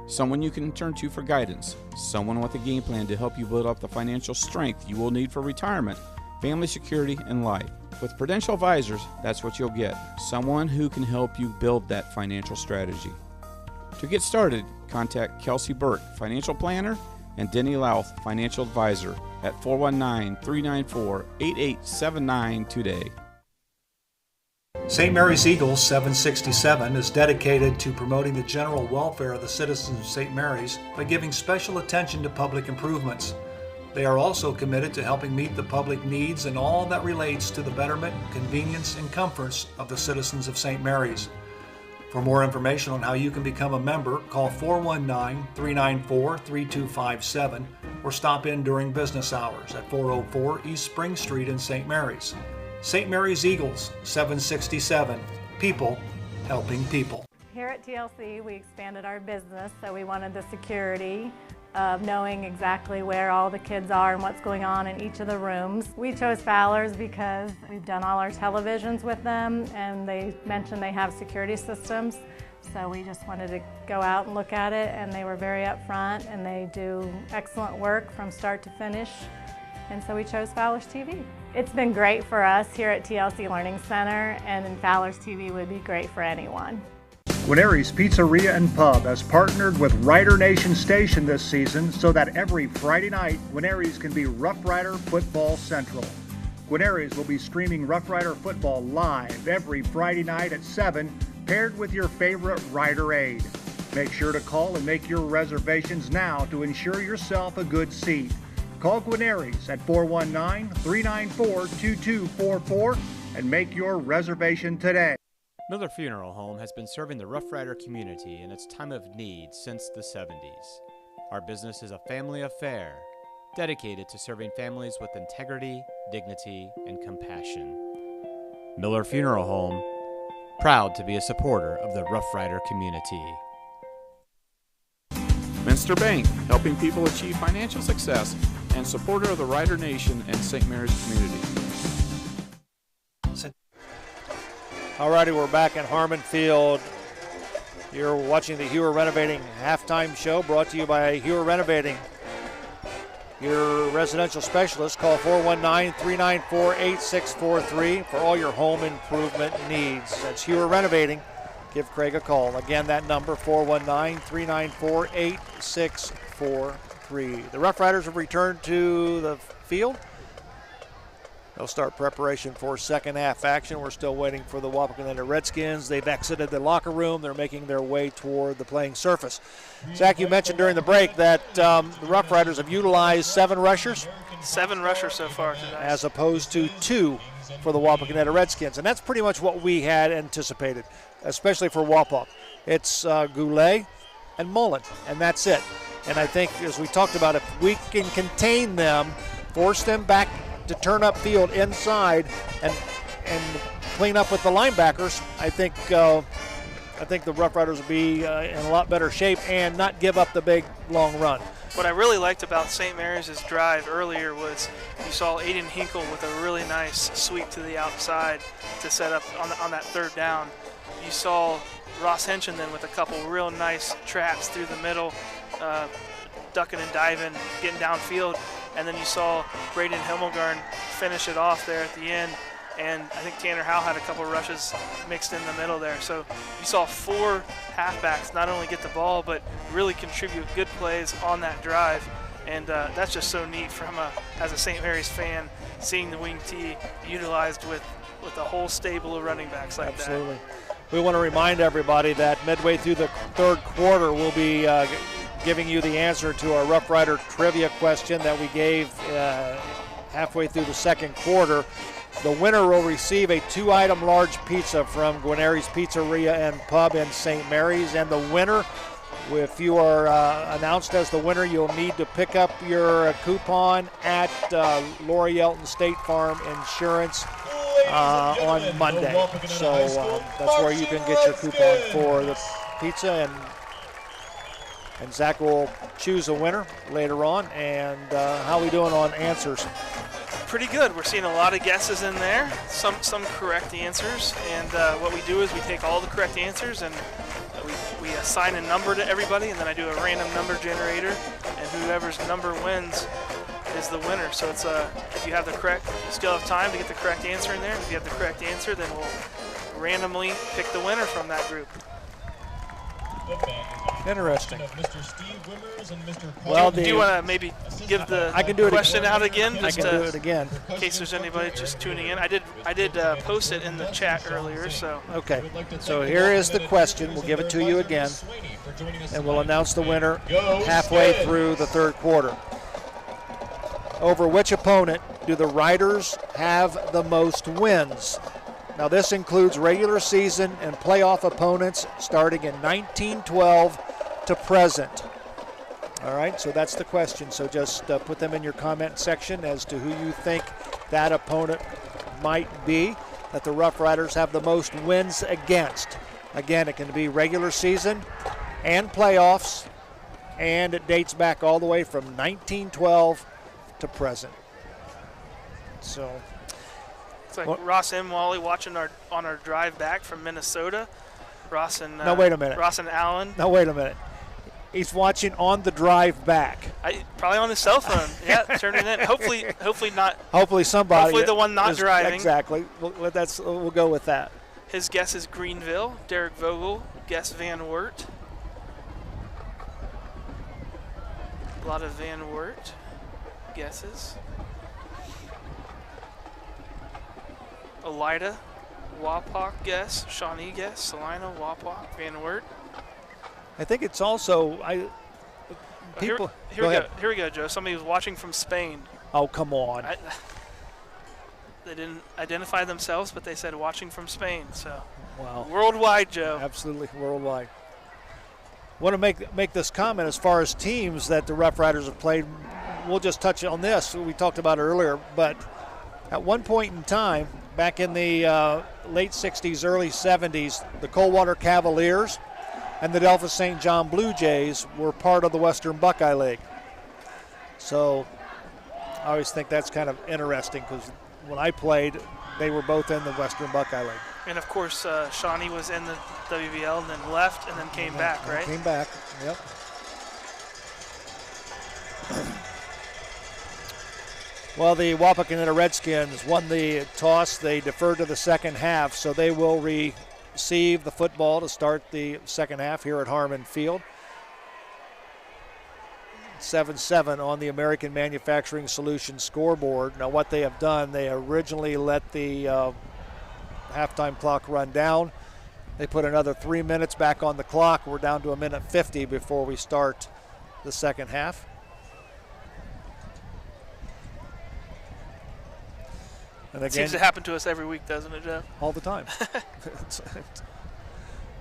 Someone you can turn to for guidance, someone with a game plan to help you build up the financial strength you will need for retirement, family security, and life. With Prudential Advisors, that's what you'll get. Someone who can help you build that financial strategy. To get started, contact Kelsey Burke, financial planner, and Denny Louth, Financial Advisor, at 419-394-8879 today. St. Mary's Eagles 767 is dedicated to promoting the general welfare of the citizens of St. Mary's by giving special attention to public improvements. They are also committed to helping meet the public needs and all that relates to the betterment, convenience, and comforts of the citizens of St. Mary's. For more information on how you can become a member, call 419-394-3257 or stop in during business hours at 404 East Spring Street in St. Mary's. St. Mary's Eagles 767, people helping people. Here at TLC, we expanded our business, so we wanted the security of knowing exactly where all the kids are and what's going on in each of the rooms. We chose Fowler's because we've done all our televisions with them, and they mentioned they have security systems. So we just wanted to go out and look at it, and they were very upfront, and they do excellent work from start to finish. And so we chose Fowler's TV. It's been great for us here at TLC Learning Center, and Fowler's TV would be great for anyone. Guarneri's Pizzeria and Pub has partnered with Rider Nation Station this season so that every Friday night, Guarneri's can be Rough Rider Football Central. Guarneri's will be streaming Rough Rider football live every Friday night at 7, paired with your favorite Rider aid. Make sure to call and make your reservations now to ensure yourself a good seat. Call Guarneri's at 419-394-2244 and make your reservation today. Miller Funeral Home has been serving the Rough Rider community in its time of need since the 70s. Our business is a family affair, dedicated to serving families with integrity, dignity, and compassion. Miller Funeral Home, proud to be a supporter of the Rough Rider community. Minster Bank, helping people achieve financial success, and supporter of the Rider Nation and St. Mary's community. Alrighty, we're back at Harmon Field. You're watching the Hewer Renovating halftime show, brought to you by Hewer Renovating. Your residential specialist, call 419-394-8643 for all your home improvement needs. That's Hewer Renovating. Give Craig a call. Again, that number, 419-394-8643. The Rough Riders have returned to the field. They'll start preparation for second half action. We're still waiting for the Wapak Redskins. They've exited the locker room. They're making their way toward the playing surface. Zach, you mentioned during the break that the Rough Riders have utilized 7 rushers. 7 rushers so far tonight. As opposed to 2 for the Wapak Redskins. And that's pretty much what we had anticipated, especially for Wapak. It's Goulet and Mullen, and that's it. And I think, as we talked about, if we can contain them, force them back to turn up field inside and clean up with the linebackers, I think the Rough Riders will be in a lot better shape and not give up the big long run. What I really liked about St. Mary's' drive earlier was you saw Aiden Hinkle with a really nice sweep to the outside to set up on that third down. You saw Ross Henson then with a couple real nice traps through the middle, ducking and diving, getting downfield. And then you saw Braden Himmelgarn finish it off there at the end. And I think Tanner Howe had a couple rushes mixed in the middle there. So you saw 4 halfbacks not only get the ball, but really contribute good plays on that drive. And that's just so neat as a St. Mary's fan, seeing the wing T utilized with a whole stable of running backs like Absolutely. We want to remind everybody that midway through the third quarter, we'll be giving you the answer to our Rough Rider trivia question that we gave halfway through the second quarter. The winner will receive a 2-item large pizza from Guarneri's Pizzeria and Pub in St. Mary's. And the winner, if you are announced as the winner, you'll need to pick up your coupon at Lori Yelton State Farm Insurance on Monday. So that's where you can get your coupon for the pizza. And Zach will choose a winner later on. And how are we doing on answers? Pretty good. We're seeing a lot of guesses in there, some correct answers. And what we do is we take all the correct answers and we assign a number to everybody, and then I do a random number generator, and whoever's number wins is the winner. So it's if you have the correct, you still have time to get the correct answer in there. If you have the correct answer, then we'll randomly pick the winner from that group. Interesting. Mr. Steve Wimmers and Mr. Well, do you want to maybe give the question out again? I can do it again. In case there's anybody just tuning in. I did post it in the chat earlier. So okay. So here is the question. We'll give it to you again, and we'll announce the winner halfway through the third quarter. Over which opponent do the Riders have the most wins? Now this includes regular season and playoff opponents starting in 1912 to present. All right, so that's the question. So just put them in your comment section as to who you think that opponent might be that the Rough Riders have the most wins against. Again, it can be regular season and playoffs, and it dates back all the way from 1912 to present. So it's like Ross and Wally watching on our drive back from Minnesota. Ross and now wait a minute. Ross and Allen. Now wait a minute. He's watching on the drive back. Probably on his cell phone. Yeah, turning in. Hopefully not. Hopefully somebody. Hopefully the one not driving. Exactly. We'll go with that. His guess is Greenville. Derek Vogel, guess Van Wert. A lot of Van Wert guesses. Elida, Wapak guess. Shawnee guess. Salina, Wapak, Van Wert. I think it's also people. Here we go, Joe. Somebody was watching from Spain. Oh, come on. They didn't identify themselves, but they said watching from Spain. So, wow. Worldwide, Joe. Absolutely worldwide. Want to make this comment as far as teams that the Rough Riders have played. We'll just touch on this. We talked about it earlier, but at one point in time, back in the late 60s, early 70s, the Coldwater Cavaliers and the Delphos St. John Blue Jays were part of the Western Buckeye League. So I always think that's kind of interesting because when I played, they were both in the Western Buckeye League. And, of course, Shawnee was in the WVL and then left and then came back, right? Came back, yep. Well, the Wapakoneta Redskins won the toss. They deferred to the second half, so they will receive the football to start the second half here at Harmon Field. 7-7 on the American Manufacturing Solutions scoreboard. Now, what they have done, they originally let the halftime clock run down. They put another 3 minutes back on the clock. We're down to 1:50 before we start the second half. And again, seems to happen to us every week, doesn't it, Joe? All the time.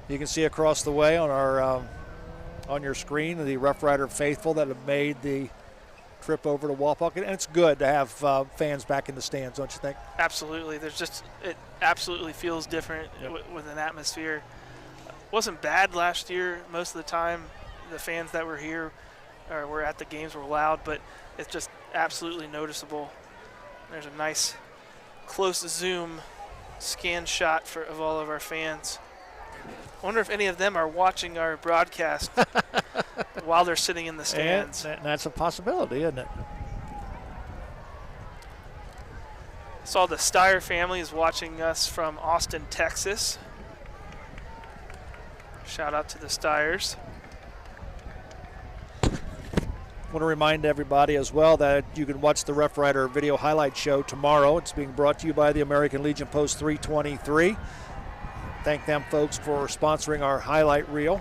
You can see across the way on our on your screen the Rough Rider faithful that have made the trip over to Wapak, and it's good to have fans back in the stands, don't you think? Absolutely. It absolutely feels different with an atmosphere. Wasn't bad last year. Most of the time, the fans that were here or were at the games were loud, but it's just absolutely noticeable. There's a nice close zoom scan shot of all of our fans. I wonder if any of them are watching our broadcast while they're sitting in the stands. And that's a possibility, isn't it? Saw the Steyer family is watching us from Austin, Texas. Shout out to the Steyers. I want to remind everybody as well that you can watch the Rough Rider video highlight show tomorrow. It's being brought to you by the American Legion Post 323. Thank them folks for sponsoring our highlight reel.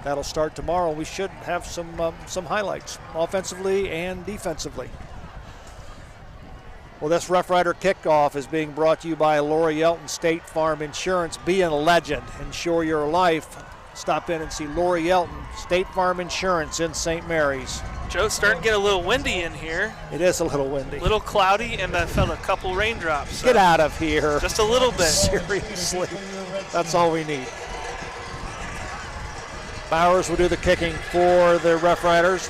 That'll start tomorrow. We should have some highlights, offensively and defensively. Well, this Rough Rider kickoff is being brought to you by Laura Yelton State Farm Insurance. Be a legend. Insure your life. Stop in and see Laura Yelton State Farm Insurance in St. Mary's. Joe's starting to get a little windy in here. It is a little windy. A little cloudy, and I felt a couple raindrops. So get out of here. Just a little bit. Seriously. That's all we need. Bowers will do the kicking for the Rough Riders.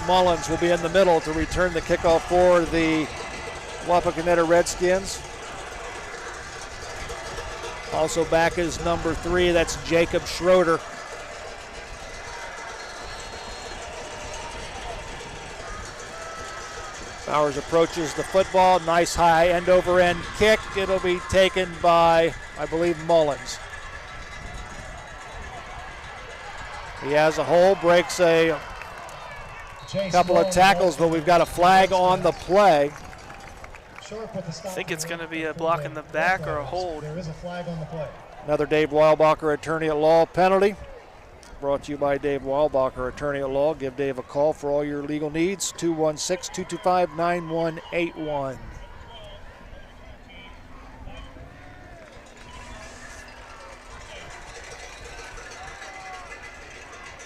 Mullins will be in the middle to return the kickoff for the Wapakoneta Redskins. Also back is number 3, that's Jacob Schroeder. Bowers approaches the football, nice high end-over-end kick. It'll be taken by, I believe, Mullins. He has a hole, breaks a couple of tackles, but we've got a flag on the play. I think it's going to be a block in the back or a hold. There is a flag on the play. Another Dave Weilbacher attorney at law penalty. Brought to you by Dave Weilbacher, attorney at law. Give Dave a call for all your legal needs, 216-225-9181.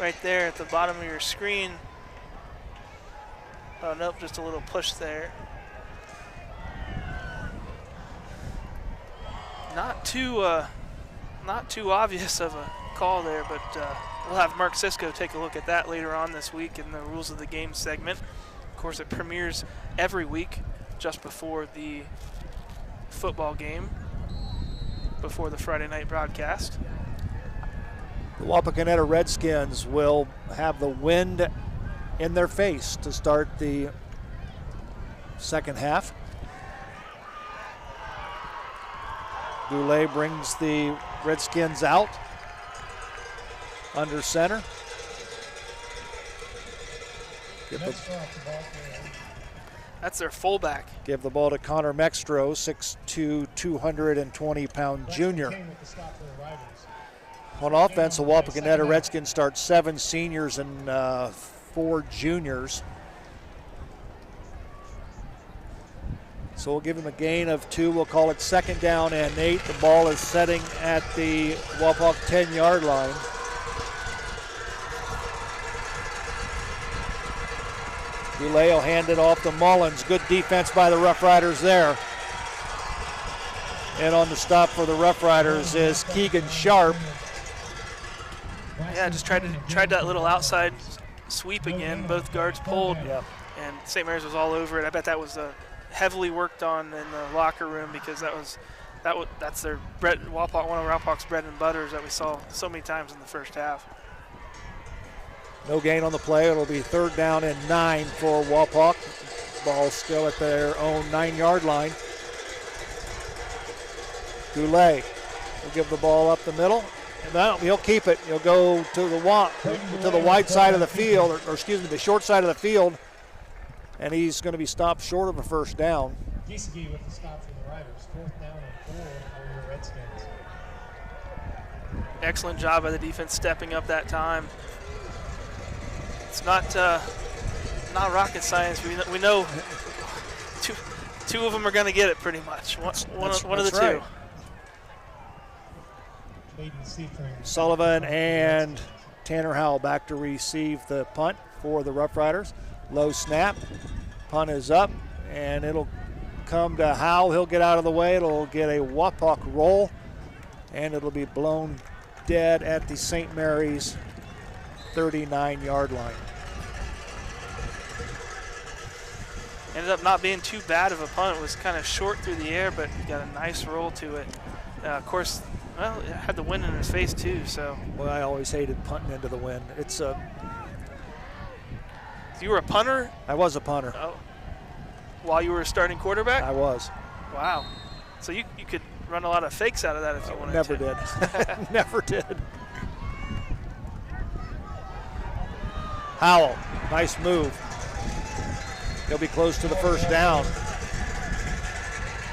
Right there at the bottom of your screen. Oh, nope, just a little push there. Not too obvious of a call there, but we'll have Mark Sisko take a look at that later on this week in the Rules of the Game segment. Of course, it premieres every week just before the football game, before the Friday night broadcast. The Wapakoneta Redskins will have the wind in their face to start the second half. Goulet brings the Redskins out under center. That's their fullback. Give the ball to Connor Mextro, 6'2", 220-pound junior. On offense, the Wapakoneta Redskins start 7 seniors and 4 juniors. So we'll give him a gain of 2. We'll call it 2nd down and 8. The ball is setting at the Wapak 10-yard line. Goulet will hand it off to Mullins. Good defense by the Rough Riders there. And on the stop for the Rough Riders is Keegan Sharp. Yeah, just tried that little outside sweep again. Both guards pulled, and St. Mary's was all over it. I bet that was heavily worked on in the locker room, because that's their one of Wapak's bread and butters that we saw so many times in the first half. No gain on the play. It'll be 3rd down and 9 for Wapak. Ball still at their own 9-yard line. Goulet will give the ball up the middle. And he'll keep it. He'll go to the wide side of the field, or excuse me, the short side of the field, and he's going to be stopped short of a 1st down. Giesecke with the stop for the Riders. 4th down and 4 for the Redskins. Excellent job by the defense stepping up that time. It's not rocket science. We know two of them are going to get it pretty much. One of the two. Sullivan and Tanner Howell back to receive the punt for the Rough Riders. Low snap. Punt is up, and it'll come to Howell. He'll get out of the way. It'll get a Wapak roll, and it'll be blown dead at the St. Mary's 39-yard line. Ended up not being too bad of a punt. It was kind of short through the air, but got a nice roll to it. Of course, well, it had the wind in his face too, so. Well, I always hated punting into the wind. It's a. You were a punter? I was a punter. Oh. While you were a starting quarterback? I was. Wow. So you could run a lot of fakes out of that if you wanted Never to. did. Never did. Howell, nice move. He'll be close to the 1st down.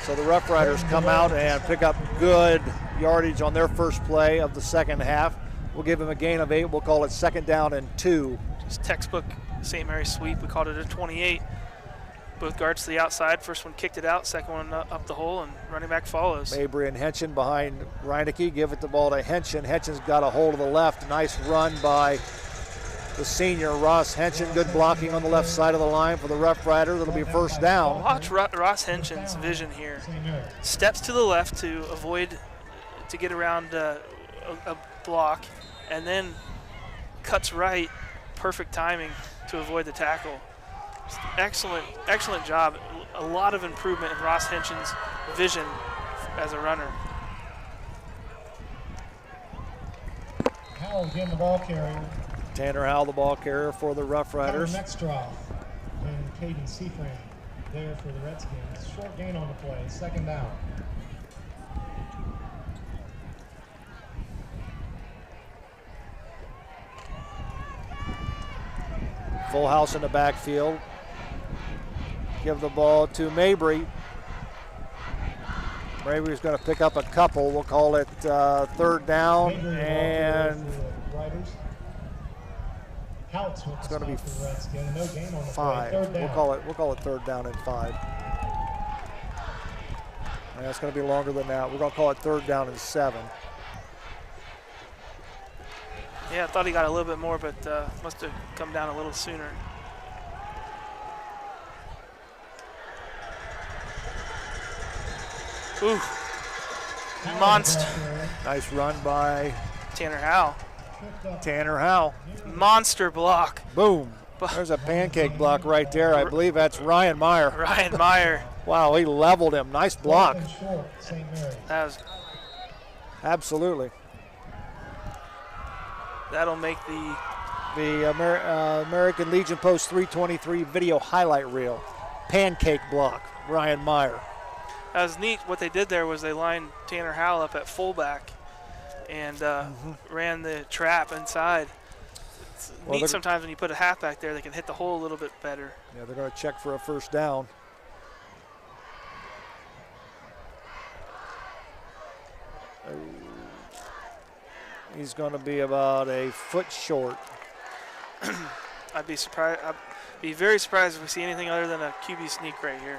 So the Rough Riders come out and pick up good yardage on their first play of the second half. We'll give him a gain of 8. We'll call it 2nd down and 2. Just textbook St. Mary's sweep. We called it a 28. Both guards to the outside. First one kicked it out. Second one up the hole, and running back follows. Mabry and Henschen behind Reinecke. Give it the ball to Henschen. Henschen's got a hold of the left. Nice run by the senior, Ross Henschen. Good blocking on the left side of the line for the Rough Riders. It'll be 1st down. Watch Ross Henschen's vision here. Steps to the left to get around a block, and then cuts right. Perfect timing to avoid the tackle. Excellent job. A lot of improvement in Ross Henschen's vision as a runner. Howell again, the ball carrier. Tanner Howell, the ball carrier for the Rough Riders. Nextroff and Caden Seaframe there for the Redskins. Short gain on the play, 2nd down. Full house in the backfield. Give the ball to Mabry. Mabry's going to pick up a couple. We'll call it third down, and it's going to be 5. We'll call it third down and 5. And that's going to be longer than that. We're going to call it third down and 7. Yeah, I thought he got a little bit more, but must have come down a little sooner. Ooh, monster. Nice run by Tanner Howell. Monster block. Boom. There's a pancake block right there. I believe that's Ryan Meyer. Ryan Meyer. Wow, he leveled him. Nice block. That was. Absolutely. That'll make the American Legion Post 323 video highlight reel. Pancake block, Ryan Meyer. That was neat. What they did there was they lined Tanner Howell up at fullback and ran the trap inside. It's neat sometimes when you put a halfback there, they can hit the hole a little bit better. Yeah, they're going to check for a first down. He's going to be about a foot short. I'd be surprised. I'd be very surprised if we see anything other than a QB sneak right here.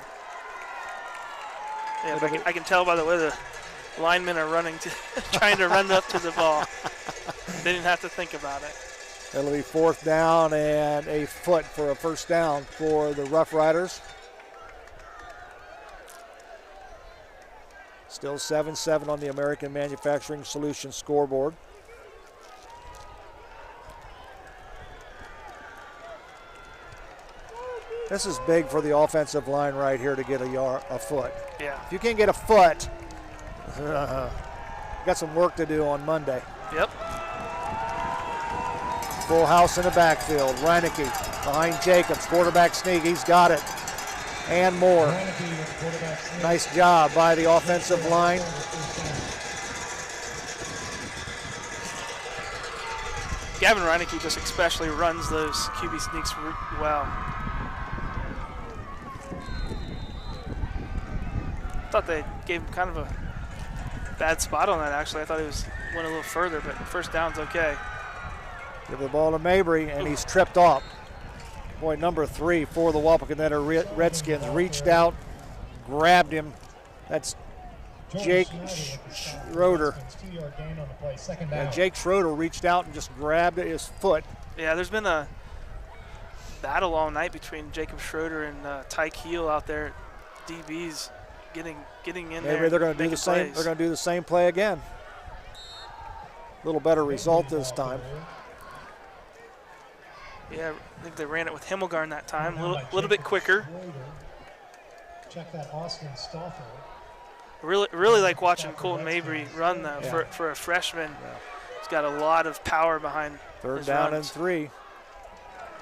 Yeah, I can tell by the way the linemen are running, trying to run up to the ball. They didn't have to think about it. It'll be fourth down and a foot for a first down for the Rough Riders. Still 7-7 on the American Manufacturing Solutions scoreboard. This is big for the offensive line right here to get a foot. Yeah. If you can't get a foot, got some work to do on Monday. Yep. Full house in the backfield. Reineke behind Jacobs. Quarterback sneak. He's got it. And more. Nice job by the offensive line. Gavin Reineke just especially runs those QB sneaks well. I thought they gave him kind of a bad spot on that, actually. I thought he went a little further, but first down's okay. Give the ball to Mabry, and he's tripped off. Boy, number 3 for the Wapakoneta Redskins reached out, grabbed him. That's Jake Schroeder. Jake Schroeder reached out and just grabbed his foot. Yeah, there's been a battle all night between Jacob Schroeder and Tyke Heel out there. DBs getting in there. Maybe they're going to do the same. Plays. They're going to do the same play again. A little better result this time. Yeah, I think they ran it with Himmelgarn that time. A little bit quicker. Check that Austin Stauffer. Really like watching Colton Mabry run though. Yeah. For a freshman. Yeah. He's got a lot of power behind. Third down and 3.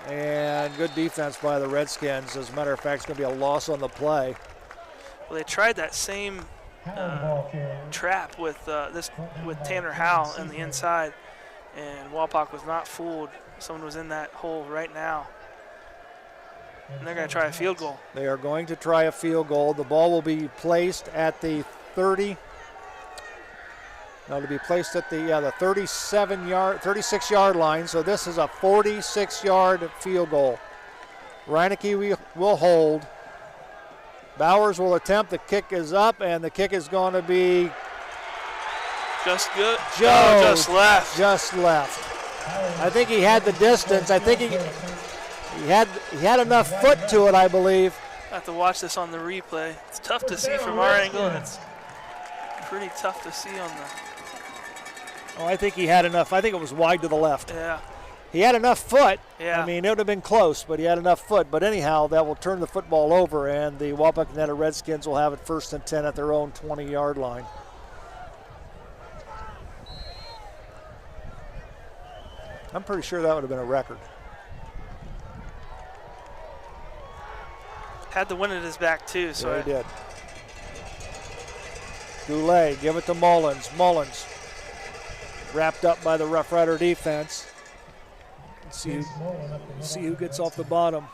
And good defense by the Redskins. As a matter of fact, it's going to be a loss on the play. Well, they tried that same trap with Tanner Howell on the inside, and Wapak was not fooled. Someone was in that hole right now. And they're going to try a field goal. They are going to try a field goal. The ball will be placed at the 30. Now to be placed at the 36-yard line. So this is a 46-yard field goal. Reineke will hold. Bowers will attempt. The kick is up, and the kick is going to be just good. Just left. Just left. I think he had the distance. I think he had enough foot to it, I believe. I have to watch this on the replay. It's tough to see from our angle, and it's pretty tough to see on the. Oh, I think he had enough. I think it was wide to the left. Yeah. He had enough foot. Yeah. I mean, it would have been close, but he had enough foot. But anyhow, that will turn the football over, and the Wapakoneta Redskins will have it 1st and 10 at their own 20-yard line. I'm pretty sure that would have been a record. Had the wind at his back, too. So yeah, he did. Goulet, give it to Mullins. Mullins wrapped up by the Rough Rider defense. See who gets off the bottom.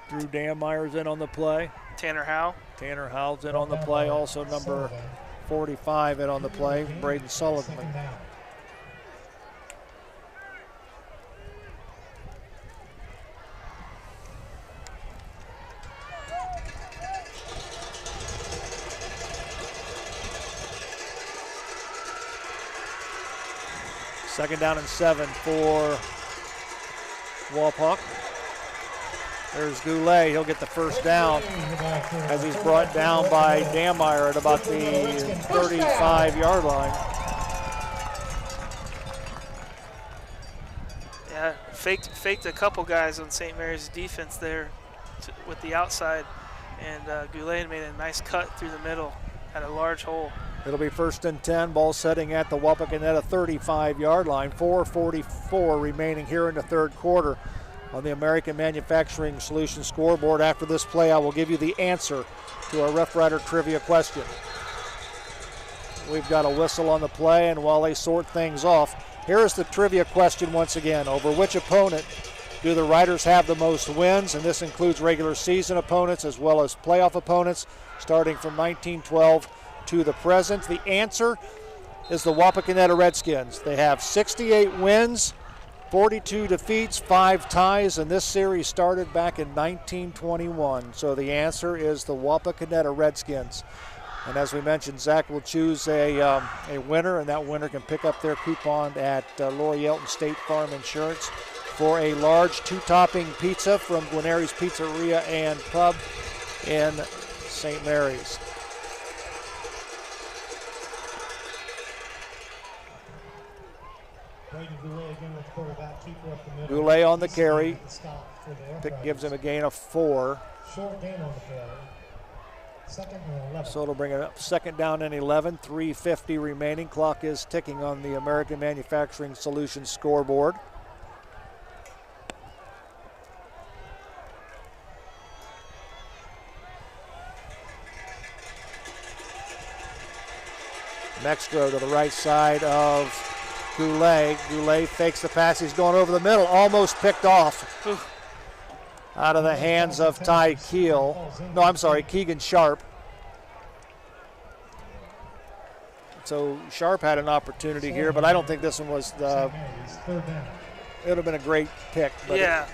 Drew Danmeyer's in on the play. Tanner Howe. Tanner Howe's in on the play. Also number 45 in on the play, Braden Sullivan. Second down and 7 for Wapak. There's Goulet. He'll get the first down as he's brought down by Danmeyer at about the 35-yard line. Yeah, faked a couple guys on St. Mary's defense there with the outside, and Goulet made a nice cut through the middle at a large hole. It'll be 1st and 10. Ball setting at the Wapakoneta 35-yard line. 4:44 remaining here in the third quarter on the American Manufacturing Solutions scoreboard. After this play, I will give you the answer to our Rough Rider trivia question. We've got a whistle on the play, and while they sort things off, here's the trivia question once again. Over which opponent do the Riders have the most wins? And this includes regular season opponents as well as playoff opponents, starting from 1912 to the present. The answer is the Wapakoneta Redskins. They have 68 wins, 42 defeats, 5 ties, and this series started back in 1921. So the answer is the Wapakoneta Redskins. And as we mentioned, Zach will choose a winner, and that winner can pick up their coupon at Laura Yelton State Farm Insurance for a large 2-topping pizza from Guarneri's Pizzeria and Pub in St. Mary's. Goulet on the carry. Gives him a gain of 4. Short gain on the carry. Second and 11. So it'll bring it up 2nd down and 11. 3:50 remaining. Clock is ticking on the American Manufacturing Solutions scoreboard. Next throw to the right side of Goulet. Goulet fakes the pass. He's going over the middle. Almost picked off. Out of the hands of Ty Keel. No, I'm sorry, Keegan Sharp. So Sharp had an opportunity here, but I don't think this one was the. It would have been a great pick. But yeah.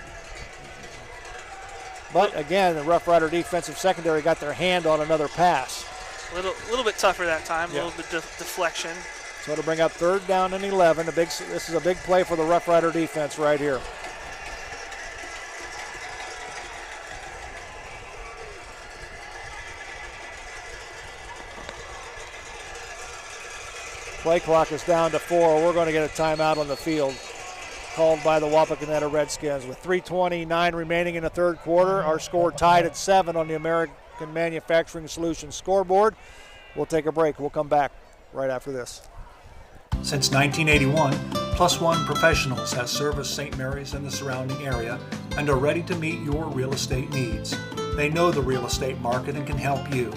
But again, the Rough Rider defensive secondary got their hand on another pass. A little bit tougher that time. Yeah. A little bit deflection. So to bring up 3rd down and 11. This is a big play for the Rough Rider defense right here. Play clock is down to 4. We're going to get a timeout on the field called by the Wapakoneta Redskins. With 3:29 remaining in the third quarter, our score tied at 7 on the American Manufacturing Solutions scoreboard. We'll take a break. We'll come back right after this. Since 1981, Plus One Professionals has serviced St. Mary's and the surrounding area and are ready to meet your real estate needs. They know the real estate market and can help you.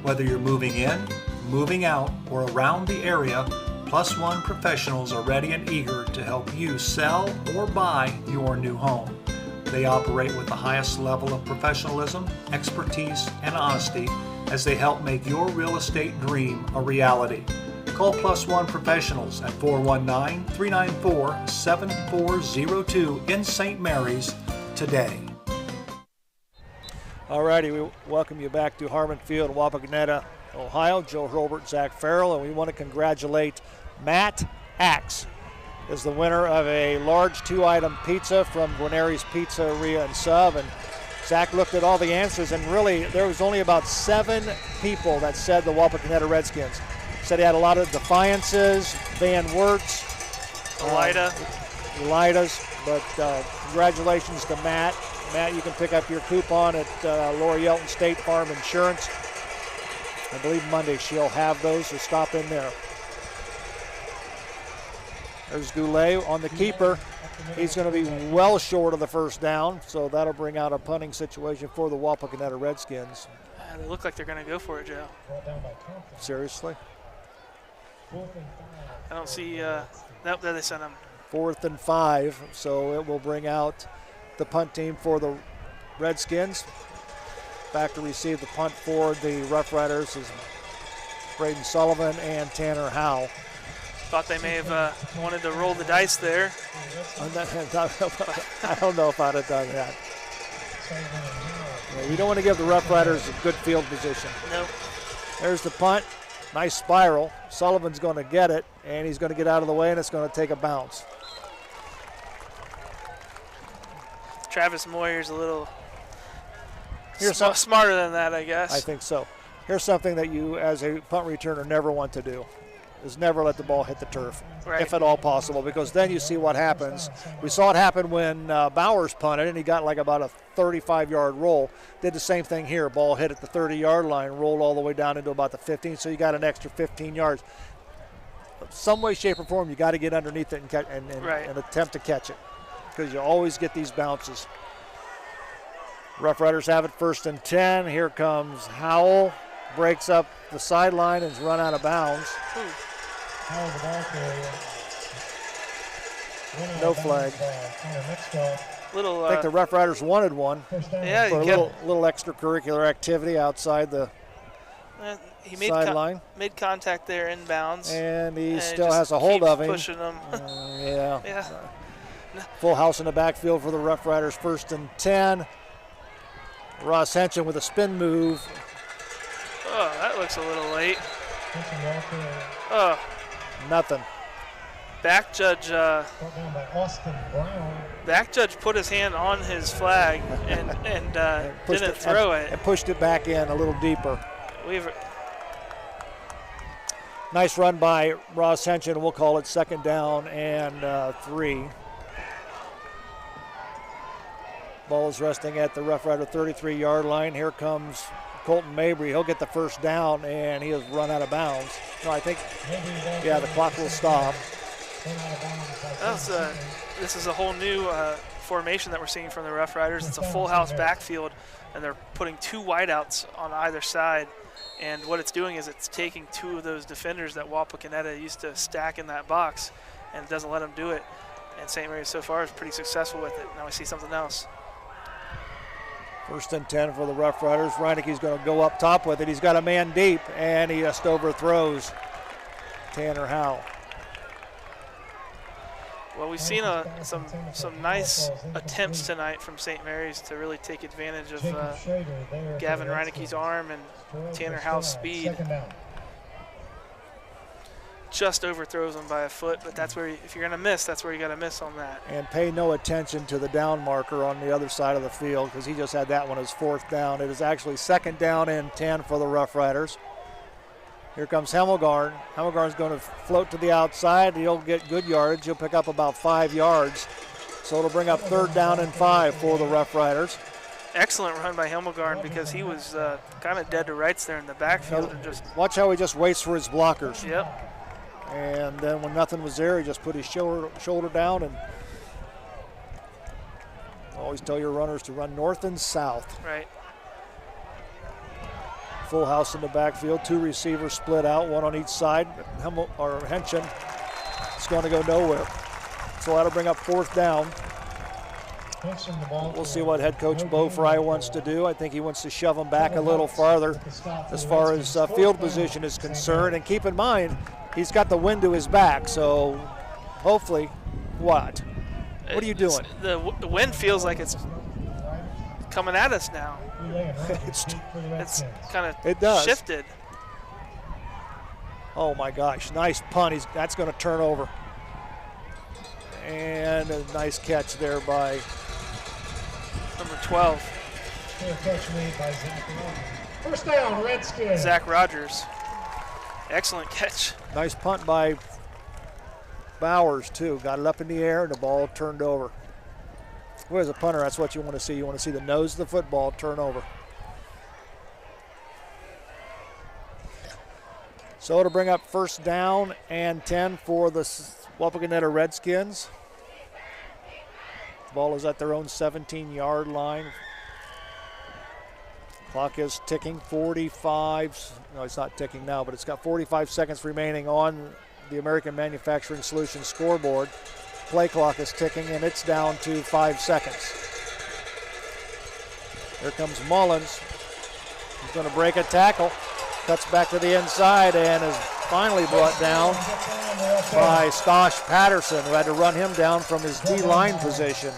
Whether you're moving in, moving out, or around the area, Plus One Professionals are ready and eager to help you sell or buy your new home. They operate with the highest level of professionalism, expertise, and honesty as they help make your real estate dream a reality. Call Plus One Professionals at 419-394-7402 in St. Mary's today. All righty, we welcome you back to Harmon Field, Wapakoneta, Ohio. Joe Hurlbert, Zach Farrell, and we want to congratulate Matt Axe is the winner of a large 2-item pizza from Guarneri's Pizzeria and Sub. And Zach looked at all the answers, and really there was only about 7 people that said the Wapakoneta Redskins. Said he had a lot of Defiances, Van Werts, Elidas, but congratulations to Matt. Matt, you can pick up your coupon at Laura Yelton State Farm Insurance. I believe Monday she'll have those, so stop in there. There's Goulet on the keeper. He's going to be well short of the first down, so that'll bring out a punting situation for the Wapakoneta Redskins. They look like they're going to go for it, Joe. Seriously? I don't see that they sent him. 4th and 5, so it will bring out the punt team for the Redskins. Back to receive the punt for the Rough Riders is Braden Sullivan and Tanner Howe. Thought they may have wanted to roll the dice there. I don't know if I'd have done that. Yeah, we don't want to give the Rough Riders a good field position. Nope. There's the punt. Nice spiral. Sullivan's going to get it, and he's going to get out of the way, and it's going to take a bounce. Travis Moyer's a little smarter than that, I guess. I think so. Here's something that you, as a punt returner, never want to do, is never let the ball hit the turf, if at all possible, because then you see what happens. We saw it happen when Bowers punted, and he got like about a 35-yard roll. Did the same thing here. Ball hit at the 30-yard line, rolled all the way down into about the 15, so you got an extra 15 yards. Some way, shape, or form, you got to get underneath it and attempt to catch it, because you always get these bounces. Rough Riders have it 1st and 10. Here comes Howell. Breaks up the sideline and is run out of bounds. No flag. I think the Rough Riders wanted one. Yeah, for a little extracurricular activity outside the he sideline. Made contact there inbounds. And he still has a hold of him. Pushing him. Yeah. Full house in the backfield for the Rough Riders, 1st and 10. Ross Henson with a spin move. Oh, that looks a little late. Oh. Nothing. Back judge put his hand on his flag and didn't throw it. And pushed it back in a little deeper. Nice run by Ross Henson. We'll call it 2nd down and 3. Ball is resting at the Rough Rider 33-yard line. Here comes Colton Mabry. He'll get the 1st down, and he has run out of bounds. No, I think, the clock will stop. This is a whole new formation that we're seeing from the Rough Riders. It's a full house backfield, and they're putting 2 wideouts on either side. And what it's doing is it's taking 2 of those defenders that Wapak Foot used to stack in that box, and it doesn't let them do it. And St. Mary's so far is pretty successful with it. Now we see something else. 1st and 10 for the Rough Riders. Reineke's going to go up top with it. He's got a man deep, and he just overthrows Tanner Howe. Well, we've seen some nice attempts tonight from St. Mary's to really take advantage of Gavin Reineke's arm and Tanner Howe's speed. Just overthrows him by a foot, but that's where, if you're going to miss, that's where you got to miss on that. And pay no attention to the down marker on the other side of the field, because he just had that one as 4th down. It is actually 2nd down and 10 for the Rough Riders. Here comes Hemmelgarn. Hemmelgarn's going to float to the outside. He'll get good yards. He'll pick up about 5 yards. So it'll bring up 3rd down and 5 for the Rough Riders. Excellent run by Hemmelgarn, because he was kind of dead to rights there in the backfield. And just watch how he just waits for his blockers. Yep. And then when nothing was there, he just put his shoulder down. And always tell your runners to run north and south. Right. Full house in the backfield. 2 receivers split out, 1 on each side. Henson is going to go nowhere. So that'll bring up 4th down. We'll see what head coach Bo Fry wants to do. I think he wants to shove them back a little farther as far as field position is concerned. And keep in mind, he's got the wind to his back, so hopefully, what? What are you doing? The wind feels like it's coming at us now. it's kind of shifted. Oh my gosh, nice punt. That's going to turn over. And a nice catch there by number 12. First down, Redskins. Zach Rogers. Excellent catch. Nice punt by Bowers, too. Got it up in the air, and the ball turned over. Well, as a punter, that's what you want to see. You want to see the nose of the football turn over. So to bring up 1st down and 10 for the Wapak Foot Redskins. The ball is at their own 17-yard line. Clock is ticking, 45. No, it's not ticking now, but it's got 45 seconds remaining on the American Manufacturing Solutions scoreboard. play clock is ticking, and it's down to 5 seconds. Here comes Mullins. He's going to break a tackle. Cuts back to the inside and is finally brought down by Stosh Patterson, who had to run him down from his D-line position.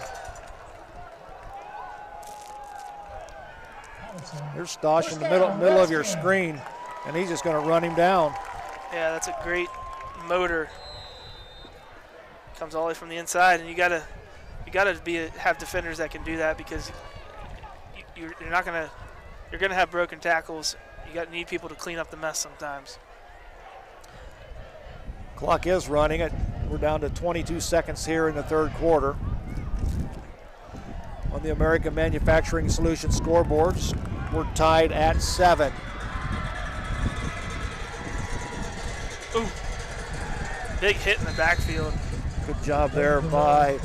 Here's Stosh in the middle of your screen, and he's just going to run him down. Yeah, that's a great motor. Comes all the way from the inside, and you gotta have defenders that can do that, because you're gonna have broken tackles. You need people to clean up the mess sometimes. Clock is running it. We're down to 22 seconds here in the third quarter. On the American Manufacturing Solutions scoreboards, we're tied at 7. Ooh, big hit in the backfield. Good job there by,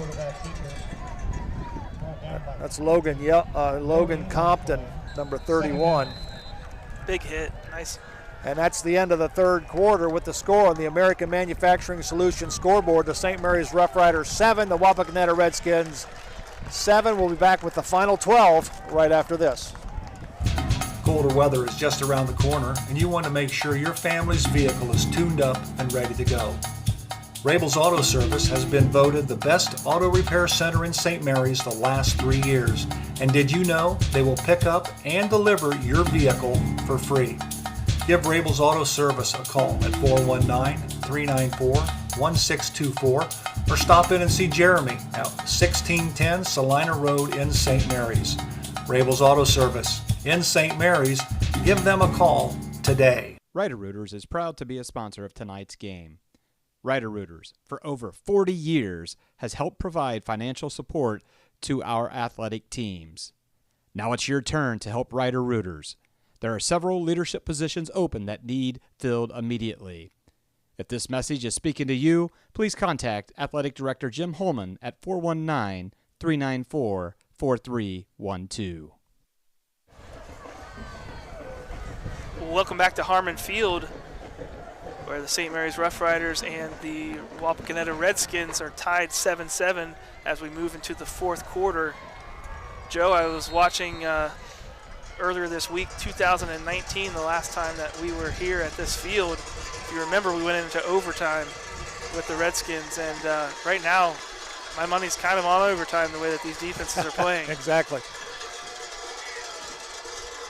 that's Logan Compton, number 31. Big hit, nice. And that's the end of the third quarter with the score on the American Manufacturing Solutions scoreboard. The St. Mary's Rough Riders 7, the Wapakoneta Redskins 7. We'll be back with the final 12 right after this. Colder weather is just around the corner, and you want to make sure your family's vehicle is tuned up and ready to go. Rabel's Auto Service has been voted the best auto repair center in St. Mary's the last 3 years. And did you know they will pick up and deliver your vehicle for free? Give Rabel's Auto Service a call at 419-394-1624 or stop in and see Jeremy at 1610 Salina Road in St. Mary's. Rabel's Auto Service in St. Mary's. Give them a call today. Writer-Rooters is proud to be a sponsor of tonight's game. Writer-Rooters, for over 40 years, has helped provide financial support to our athletic teams. Now it's your turn to help Writer-Rooters. There are several leadership positions open that need filled immediately. If this message is speaking to you, please contact Athletic Director Jim Holman at 419-394-4312. Welcome back to Harmon Field, where the St. Mary's Rough Riders and the Wapakoneta Redskins are tied 7-7 as we move into the fourth quarter. Joe, I was watching earlier this week, 2019, the last time that we were here at this field. If you remember, we went into overtime with the Redskins, and right now, my money's kind of on overtime the way that these defenses are playing. Exactly.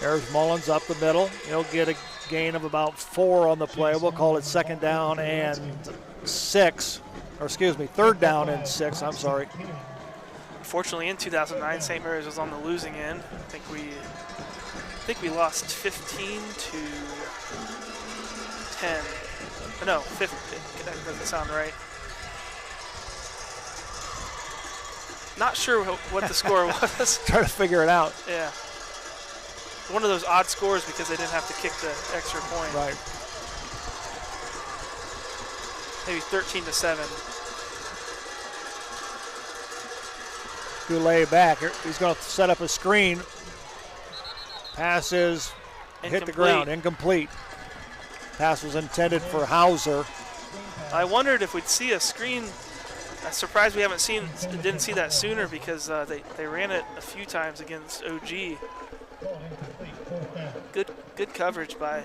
There's Mullins up the middle. He'll get a gain of about 4 on the play. We'll call it third down and 6. I'm sorry. Unfortunately, in 2009, St. Mary's was on the losing end. I think we lost 15 to 10. No, 15. That doesn't sound right. Not sure what the score was. Trying to figure it out. Yeah. One of those odd scores because they didn't have to kick the extra point. Right. Maybe 13-7. Goulet back. He's going to set up a screen. Pass is hit the ground. Incomplete. Pass was intended for Hauser. I wondered if we'd see a screen. I'm surprised we didn't see that sooner, because they ran it a few times against OG. Good coverage by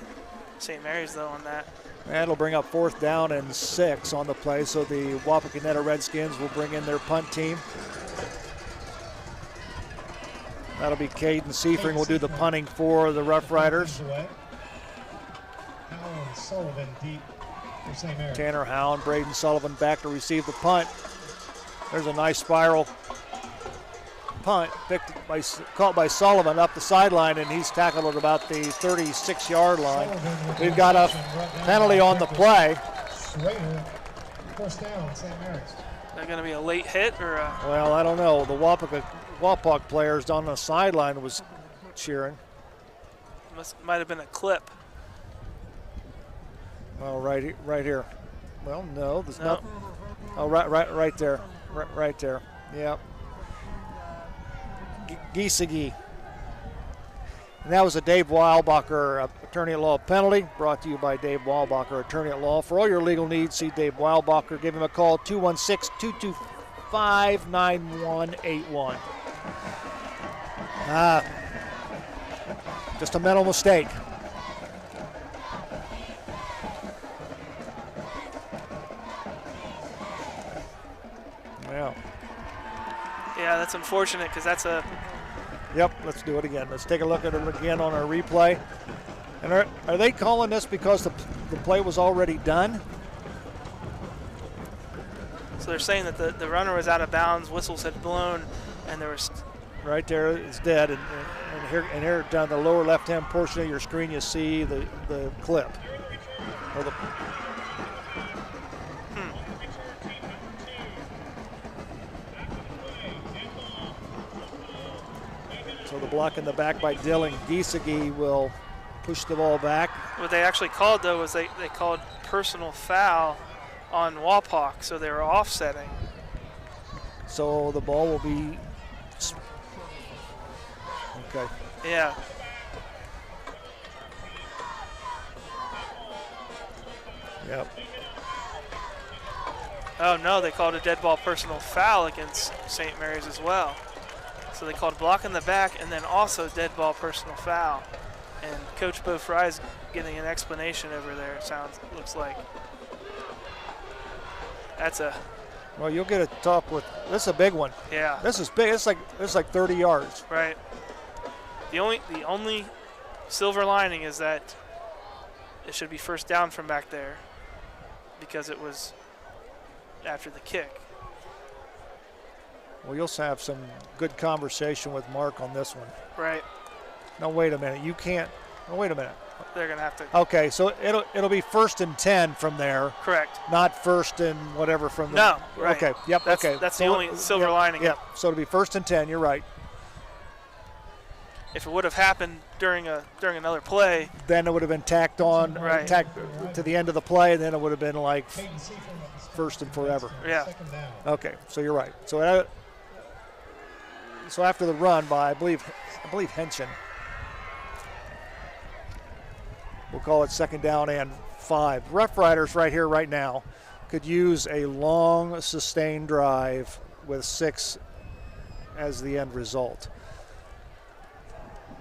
St. Mary's, though, on that. That'll bring up 4th down and 6 on the play, so the Wapakoneta Redskins will bring in their punt team. That'll be Caden Seifring will do the punting for the Rough Riders. Tanner Howe and Braden Sullivan back to receive the punt. There's a nice spiral punt caught by Sullivan up the sideline, and he's tackled at about the 36-yard line. We've got a penalty on the play. First down, St. Mary's. Is that going to be a late hit or a... Well, I don't know. The Wapak players on the sideline was cheering. Might have been a clip. Well, right here. Well, no, there's nothing. Oh, right there. Right there. Yep. Giesige. And that was a Dave Weilbacher attorney at law penalty, brought to you by Dave Weilbacher, attorney at law. For all your legal needs, see Dave Weilbacher. Give him a call, 5-9-1-8-1. Just a mental mistake. Well. Yeah, that's unfortunate because that's a... Yep, let's do it again. Let's take a look at it again on our replay. And are they calling this because the play was already done? So they're saying that the runner was out of bounds, whistles had blown, and there was... Right there, it's dead. And here down the lower left-hand portion of your screen, you see the clip. Or the, So the block in the back by Dylan Giesecke will push the ball back. What they actually called, though, was they called personal foul on Wapak, so they were offsetting. So the ball will be... Okay. Yeah. Yep. Oh, no, they called a dead ball personal foul against St. Mary's as well. So they called block in the back and then also dead ball personal foul. And Coach Bo Fry's getting an explanation over there, looks like. That's a... Well, you'll get a talk with... This is a big one. Yeah. This is big. It's like 30 yards. Right. The only silver lining is that it should be first down from back there because it was after the kick. Well, you'll have some good conversation with Mark on this one. Right. No, wait a minute. You can't. No, wait a minute. They're gonna have to. Okay, so it'll be 1st and 10 from there. Correct. Not 1st and whatever from the. No. Right. Okay. Yep. That's the only silver lining. Yep. So it'll be 1st and 10. You're right. If it would have happened during another play, then it would have been tacked on, right, tacked to the end of the play, and then it would have been like 1st and forever. Yeah. Okay, so you're right. So after the run by I believe Henshin, we'll call it 2nd down and 5. Rough Riders right here, right now, could use a long, sustained drive with 6 as the end result.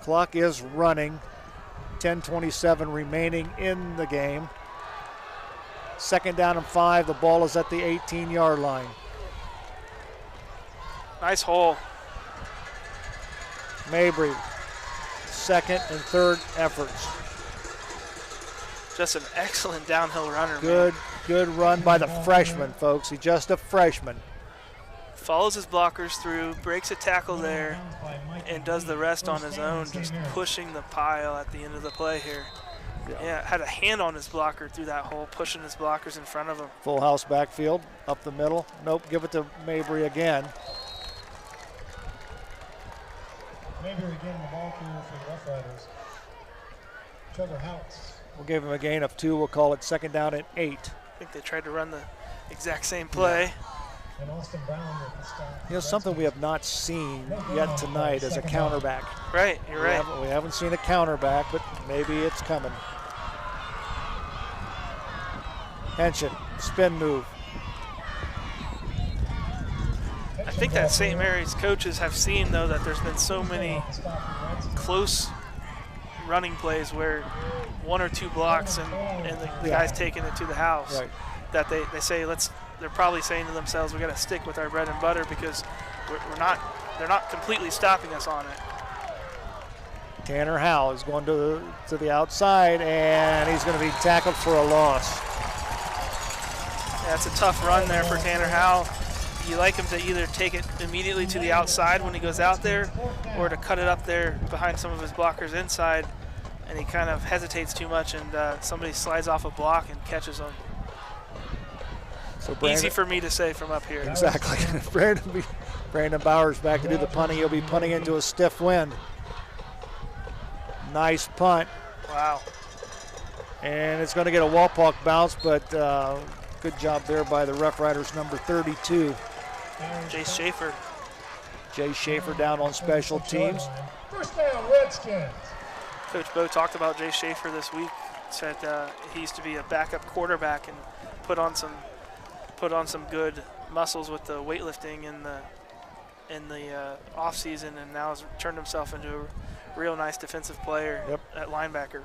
Clock is running. 10:27 remaining in the game. 2nd down and 5. The ball is at the 18-yard line. Nice hole. Mabry, 2nd and 3rd efforts. Just an excellent downhill runner. Good run by the freshman, folks. He's just a freshman. Follows his blockers through, breaks a tackle there, and does the rest on his own, just pushing the pile at the end of the play here. Yeah, had a hand on his blocker through that hole, pushing his blockers in front of him. Full house backfield, up the middle. Nope, give it to Mabry again. Mabry getting the ball here for the Rough Riders. Trevor Houts. We'll give him a gain of 2. We'll call it 2nd down and 8. I think they tried to run the exact same play. Yeah. And Austin Brown with the stop. You know, something we have not seen yet tonight is a counterback. Right, you're right. We haven't seen a counterback, but maybe it's coming. Henshin, spin move. I think that St. Mary's coaches have seen, though, that there's been so many close running plays where 1 or 2 blocks and the guy's taking it to the house. Right. That they say they're probably saying to themselves, we got to stick with our bread and butter because they're not completely stopping us on it. Tanner Howell is going to the outside, and he's going to be tackled for a loss. Yeah, it's a tough run there for Tanner Howell. You like him to either take it immediately to the outside when he goes out there or to cut it up there behind some of his blockers inside, and he kind of hesitates too much, and somebody slides off a block and catches him. So easy for me to say from up here. Exactly. Brandon Bowers back to do the punting. He'll be punting into a stiff wind. Nice punt. Wow. And it's going to get a Wapak bounce, but good job there by the Rough Riders, number 32. Jay Schaefer. Jay Schaefer down on special teams. First down, Redskins. Coach Bo talked about Jay Schaefer this week. Said he used to be a backup quarterback and put on some good muscles with the weightlifting in the off season, and now has turned himself into a real nice defensive player at linebacker.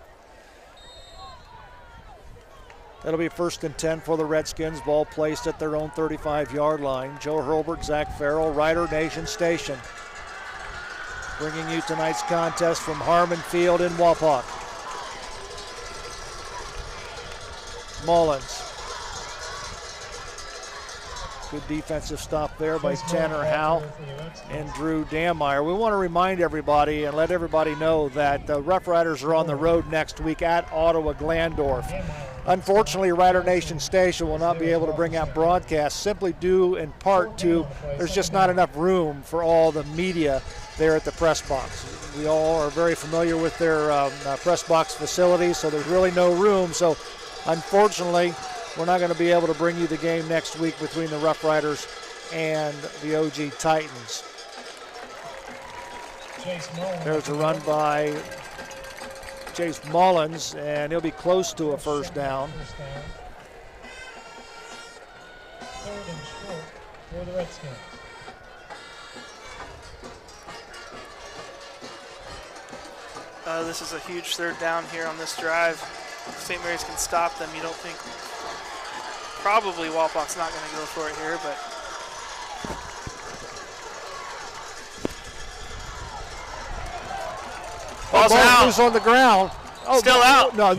That'll be 1st and 10 for the Redskins. Ball placed at their own 35-yard line. Joe Hurlbert, Zach Farrell, Rider Nation Station. Bringing you tonight's contest from Harmon Field in Wapak. Mullins. Good defensive stop there by Tanner Howe and Drew Dameyer. We want to remind everybody and let everybody know that the Rough Riders are on the road next week at Ottawa Glandorf. Unfortunately, Rider Nation Station will not be able to bring out broadcasts simply due in part to there's just not enough room for all the media there at the press box. We all are very familiar with their press box facilities, so there's really no room. So unfortunately, we're not going to be able to bring you the game next week between the Rough Riders and the OG Titans. There's a run by Chase Mullins, and he'll be close to a first down. 3rd and short for the Redskins. This is a huge 3rd down here on this drive. St. Mary's can stop them. You don't think, probably Wapak's not going to go for it here, but ball's out. Loose on the ground. Oh, still out. No.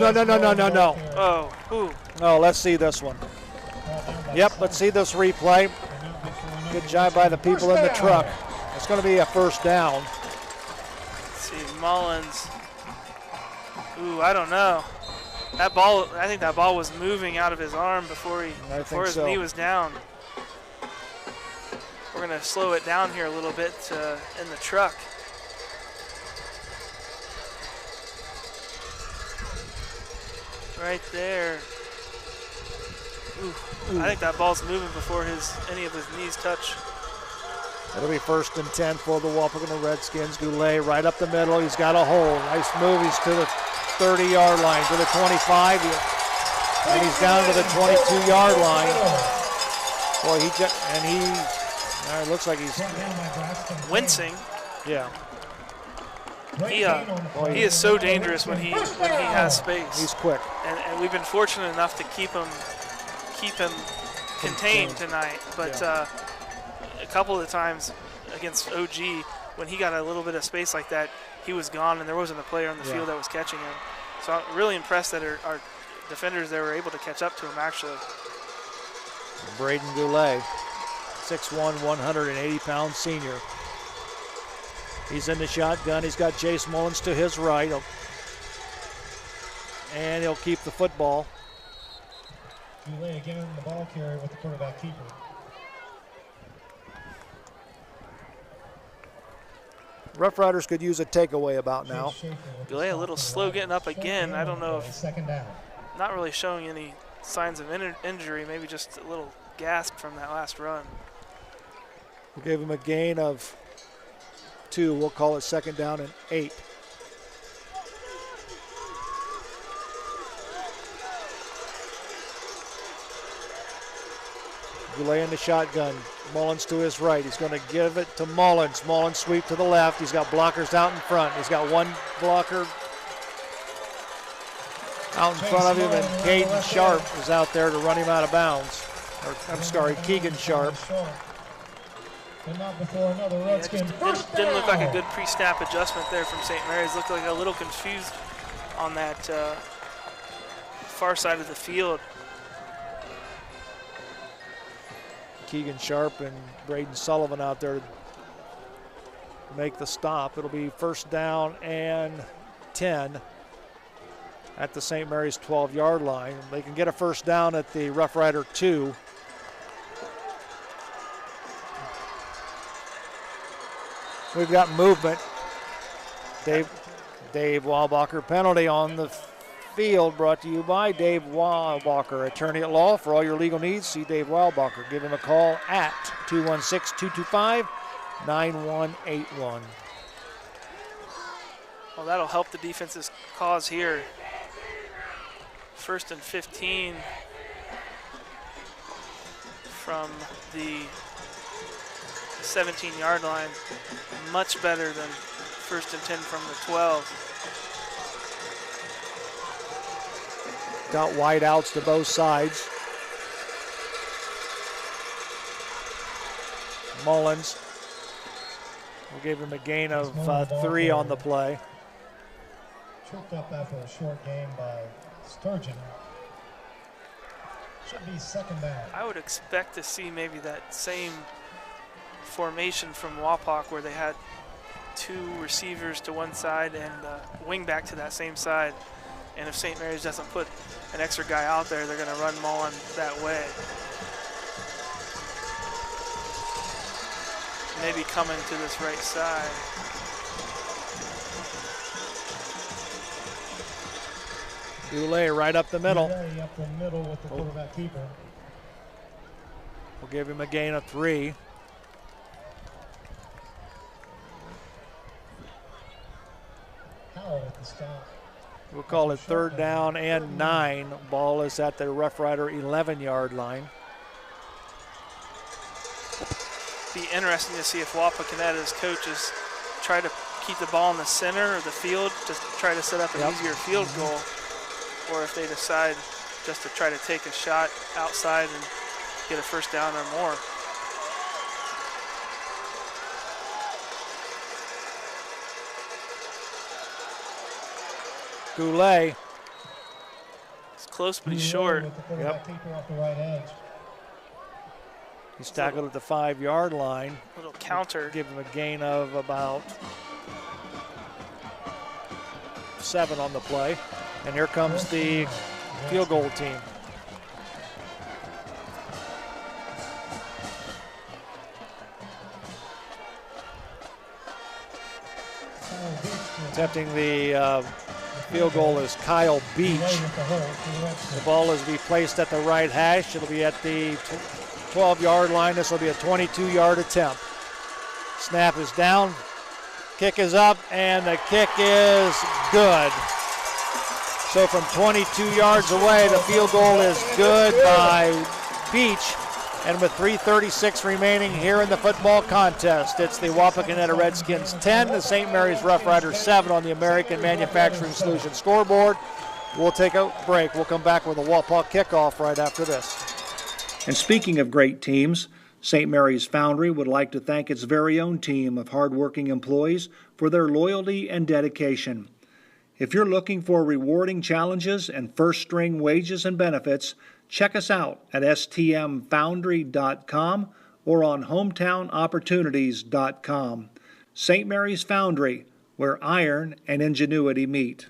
Oh, who? Oh, let's see this one. Yep, let's see this replay. Good job by the people in the truck. It's going to be a first down. Let's see, Mullins. Ooh, I don't know. That ball, I think that ball was moving out of his arm before his knee was down. We're going to slow it down here a little bit in the truck. Right there. Ooh, I think that ball's moving before any of his knees touch. It'll be 1st and 10 for the Wapak Redskins. Goulet right up the middle. He's got a hole. Nice move. He's to the 30-yard line, to the 25, and he's down to the 22-yard line. Boy, it looks like he's wincing. Yeah. He is so dangerous when he has space. He's quick. And we've been fortunate enough to keep him contained tonight. But a couple of the times against OG, when he got a little bit of space like that, he was gone, and there wasn't a player on the field that was catching him. So I'm really impressed that our defenders there were able to catch up to him, actually. Braden Goulet, 6'1", 180-pound senior. He's in the shotgun. He's got Jace Mullins to his right. And he'll keep the football. Goulet again the ball carrier with the quarterback keeper. Rough Riders could use a takeaway about now. Goulet a little slow getting up again. I don't know if, second down. Not really showing any signs of injury, maybe just a little gasp from that last run. We'll give him a gain of 2. We'll call it 2nd down and 8. Goulet in the shotgun. Mullins to his right. He's going to give it to Mullins. Mullins sweep to the left. He's got blockers out in front. He's got one blocker out in front of him, and Caden Sharp is out there to run him out of bounds. Keegan Sharp. Didn't look like a good pre-snap adjustment there from St. Mary's. Looked like a little confused on that far side of the field. Keegan Sharp and Braden Sullivan out there to make the stop. It'll be 1st down and 10 at the St. Mary's 12-yard line. They can get a 1st down at the Rough Rider 2. We've got movement. Dave Weilbacher penalty on the field, brought to you by Dave Weilbacher, attorney at law. For all your legal needs, see Dave Weilbacher. Give him a call at 216-225-9181. Well, that'll help the defense's cause here. 1st and 15 from the 17-yard line. Much better than 1st and 10 from the 12. Got wide outs to both sides. Mullins will give him a gain of 3 on the play. Tripped up after a short game by Sturgeon. Should be 2nd down. I would expect to see maybe that same formation from Wapak where they had 2 receivers to one side and wing back to that same side. And if St. Mary's doesn't put an extra guy out there, they're going to run Mullen that way. Maybe coming to this right side. Goulet right up the middle. Goulet up the middle with the quarterback keeper. We'll give him a gain of 3. Howell with the stop. We'll call it 3rd down and 9. Ball is at the Rough Rider 11-yard line. Be interesting to see if Wapakoneta's coaches try to keep the ball in the center of the field to try to set up an easier field goal, or if they decide just to try to take a shot outside and get a 1st down or more. Goulet. It's close, but he's short. Yep. Off the right edge. He's tackled at the 5-yard line. Little counter. Give him a gain of about 7 on the play. And here comes the field goal team. Attempting the field goal is Kyle Beach. The ball is to be placed at the right hash. It'll be at the 12-yard line. This will be a 22-yard attempt. Snap is down. Kick is up, and the kick is good. So from 22 yards away, the field goal is good by Beach. And with 3:36 remaining here in the football contest, it's the Wapakoneta Redskins 10, the St. Mary's Rough Riders 7 on the American Manufacturing Solutions scoreboard. We'll take a break. We'll come back with a Wapak kickoff right after this. And speaking of great teams, St. Mary's Foundry would like to thank its very own team of hardworking employees for their loyalty and dedication. If you're looking for rewarding challenges and first-string wages and benefits, check us out at stmfoundry.com or on hometownopportunities.com. St. Mary's Foundry, where iron and ingenuity meet.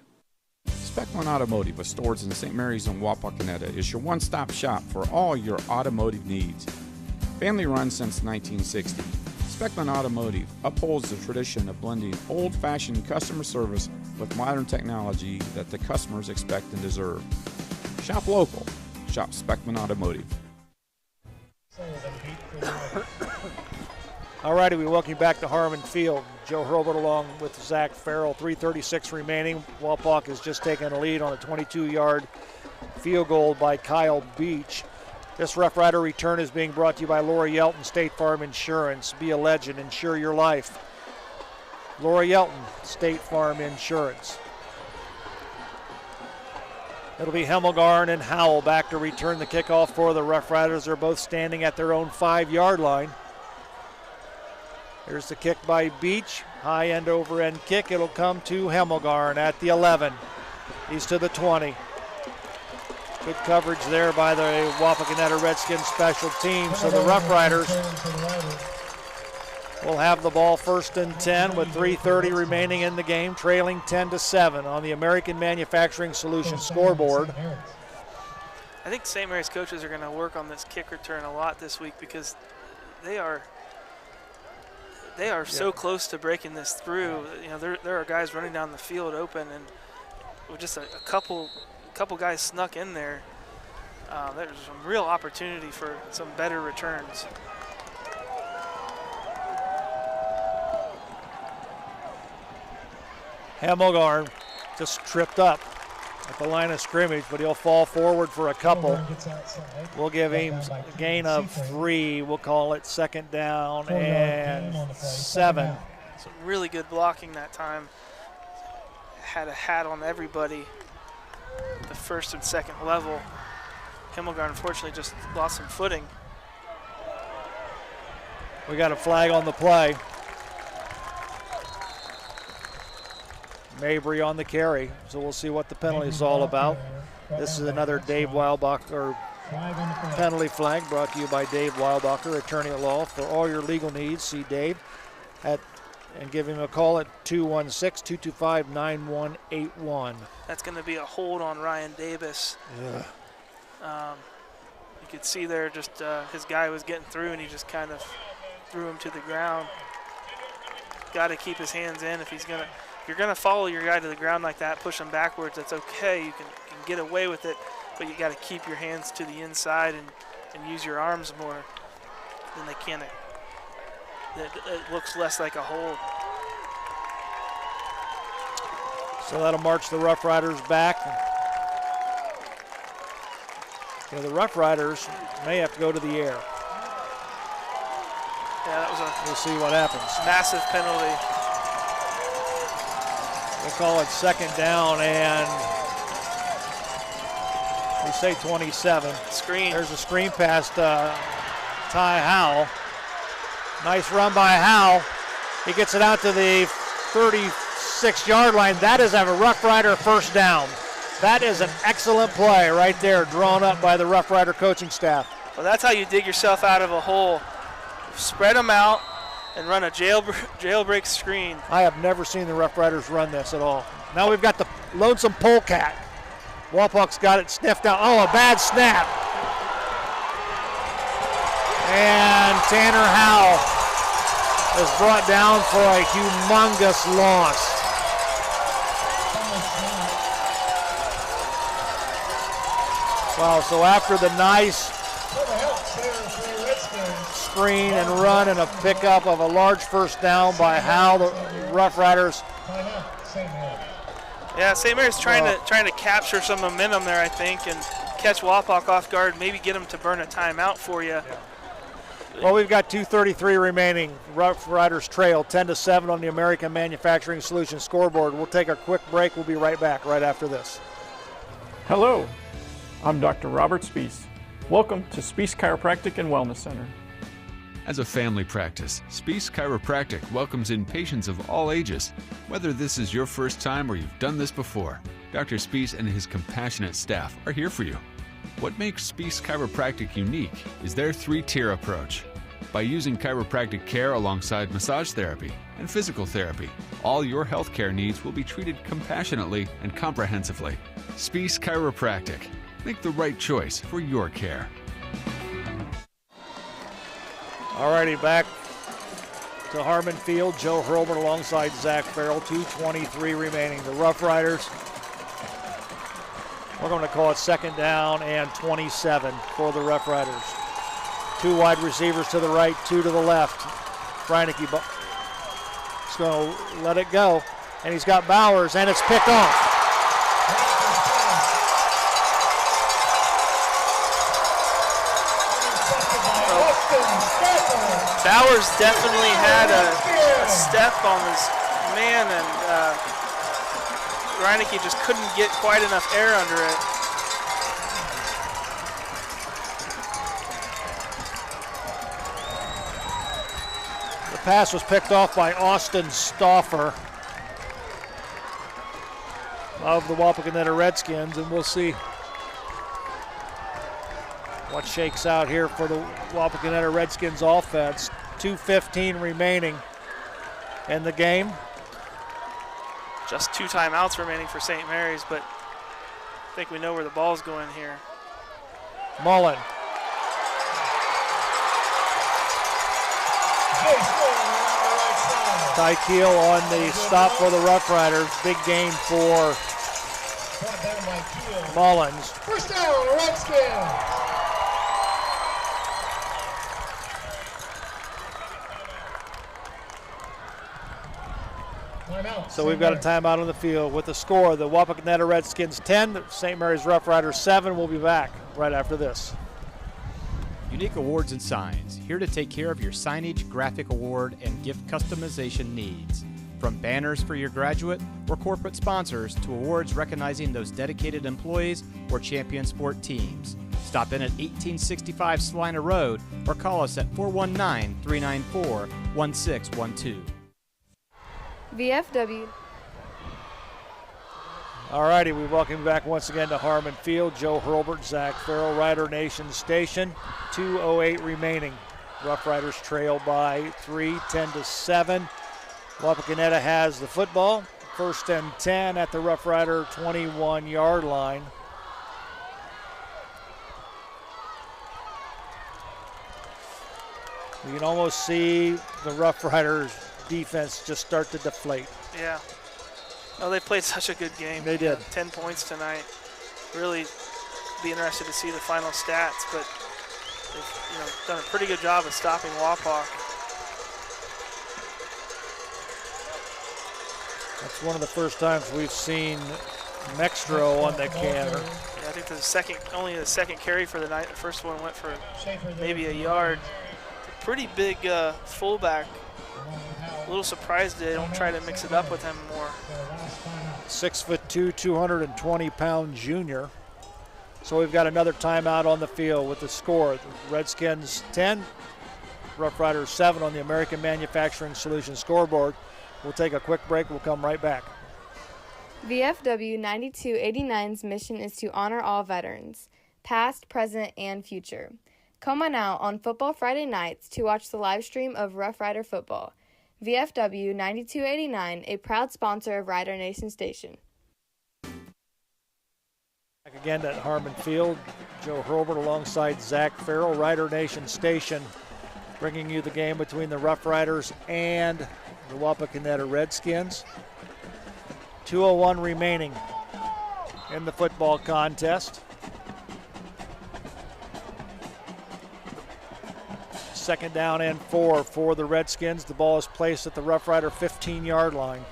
Speckman Automotive, with stores in St. Mary's and Wapakoneta, is your one-stop shop for all your automotive needs. Family run since 1960, Speckman Automotive upholds the tradition of blending old-fashioned customer service with modern technology that the customers expect and deserve. Shop local. Shop Speckman Automotive. All righty, we welcome you back to Harmon Field. Joe Hurlbut along with Zach Farrell. 3:36 remaining. Wapak has just taken a lead on a 22-yard field goal by Kyle Beach. This Rough Rider return is being brought to you by Laura Yelton, State Farm Insurance. Be a legend, insure your life. Laura Yelton, State Farm Insurance. It'll be Hemmelgarn and Howell back to return the kickoff for the Rough Riders. They're both standing at their own 5-yard line. Here's the kick by Beach. High end over end kick. It'll come to Hemmelgarn at the 11. He's to the 20. Good coverage there by the Wapakoneta Redskins special team. So the Rough Riders will have the ball 1st and 10 with 3:30 remaining in the game, trailing 10-7 on the American Manufacturing Solutions scoreboard. I think St. Mary's coaches are going to work on this kick return a lot this week because they are so close to breaking this through. You know, there are guys running down the field open, and with just a couple guys snuck in there, there's some real opportunity for some better returns. Hemmelgarn just tripped up. at the line of scrimmage, but he'll fall forward for a couple. We'll give him a gain of 3. We'll call it second down and 7. Some really good blocking that time. Had a hat on everybody, the first and second level. Himmelgarn unfortunately just lost some footing. We got a flag on the play. Mabry on the carry, so we'll see what the penalty is all about. This is another Dave Weilbacher penalty flag brought to you by Dave Weilbacher, attorney at law. For all your legal needs, see Dave and give him a call at 216-225-9181. That's going to be a hold on Ryan Davis. Yeah. You could see there just his guy was getting through and he just kind of threw him to the ground. Got to keep his hands in if he's going to. If you're going to follow your guy to the ground like that, push him backwards, that's okay. You can get away with it, but you got to keep your hands to the inside and use your arms more. Then they can't. It looks less like a hold. So that'll march the Rough Riders back. You know, the Rough Riders may have to go to the air. Yeah, that was we'll see what happens. Massive penalty. We'll call it second down and we say 27. Screen. There's a screen past Ty Howell. Nice run by Howell. He gets it out to the 36-yard line. That is a Rough Rider first down. That is an excellent play right there, drawn up by the Rough Rider coaching staff. Well, that's how you dig yourself out of a hole. Spread them out and run a jailbreak screen. I have never seen the Rough Riders run this at all. Now we've got the lonesome polecat. Wapak's got it sniffed out. Oh, a bad snap. And Tanner Howell is brought down for a humongous loss. Wow, so after the nice screen and run and a pickup of a large first down by Howell, the Rough Riders. Yeah, St. Mary's trying to capture some momentum there, I think, and catch Wapak off guard, maybe get him to burn a timeout for you. Yeah. Well, we've got 2:33 remaining. Rough Riders trail 10-7 on the American Manufacturing Solutions scoreboard. We'll take a quick break. We'll be right back right after this. Hello, I'm Dr. Robert Spees. Welcome to Spees Chiropractic and Wellness Center. As a family practice, Spees Chiropractic welcomes in patients of all ages. Whether this is your first time or you've done this before, Dr. Spees and his compassionate staff are here for you. What makes Spees Chiropractic unique is their 3-tier approach. By using chiropractic care alongside massage therapy and physical therapy, all your healthcare needs will be treated compassionately and comprehensively. Spees Chiropractic. Make the right choice for your care. Alrighty, back to Harmon Field. Joe Hurlbert alongside Zach Farrell. 2:23 remaining. The Rough Riders, we're going to call it second down and 27 for the Rough Riders. 2 wide receivers to the right, 2 to the left. Freineke is going to let it go, and he's got Bowers, and it's picked off. Bowers definitely had a step on his man, and Reineke just couldn't get quite enough air under it. The pass was picked off by Austin Stauffer of the Wapakoneta Redskins, and we'll see what shakes out here for the Wapakoneta Redskins offense. 2:15 remaining in the game. Just 2 timeouts remaining for St. Mary's, but I think we know where the ball's going here. Mullen. Ty Keel on the stop for the Rough Riders. Big game for Mullins. First down, Redskins. So we've got a timeout on the field with the score. The Wapakoneta Redskins 10, the St. Mary's Rough Riders 7. We'll be back right after this. Unique Awards and Signs, here to take care of your signage, graphic award, and gift customization needs. From banners for your graduate or corporate sponsors to awards recognizing those dedicated employees or champion sport teams. Stop in at 1865 Salina Road or call us at 419-394-1612. VFW. All righty, we welcome you back once again to Harmon Field. Joe Hurlbert, Zach Farrell, Rider Nation Station. 2:08 remaining. Rough Riders trail by 3, 10-7. Wapakoneta has the football. 1st and 10 at the Rough Rider 21-yard line. You can almost see the Rough Riders defense just start to deflate. Yeah. Oh, they played such a good game. They did. 10 points tonight. Really be interested to see the final stats, but they've done a pretty good job of stopping Wapak. That's one of the first times we've seen Mextro on the canter. Yeah, I think only the second carry for the night. The first one went for maybe a yard. Pretty big fullback. A little surprised they don't try to mix it up with him more. 6'2", 220-pound junior. So we've got another timeout on the field with the score. The Redskins 10, Rough Riders 7 on the American Manufacturing Solutions scoreboard. We'll take a quick break. We'll come right back. VFW 9289's mission is to honor all veterans, past, present, and future. Come on out on Football Friday nights to watch the live stream of Rough Rider football. VFW 9289, a proud sponsor of Rider Nation Station. Back again at Harmon Field. Joe Hurlbert alongside Zach Farrell, Rider Nation Station, bringing you the game between the Rough Riders and the Wapakoneta Redskins. 2:01 remaining in the football contest. Second down and 4 for the Redskins. The ball is placed at the Rough Rider 15-yard line.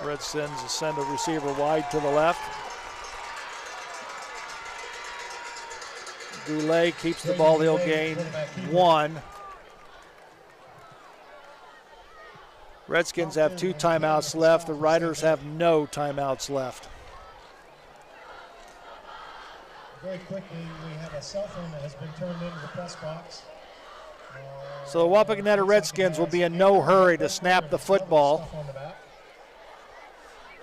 Redskins send a receiver wide to the left. Goulet keeps the ball. He'll gain 1. Redskins have 2 timeouts left. The Riders have no timeouts left. Very quickly, we have a cell phone that has been turned into the press box. So the Wapakoneta Redskins will be in no hurry to snap the football.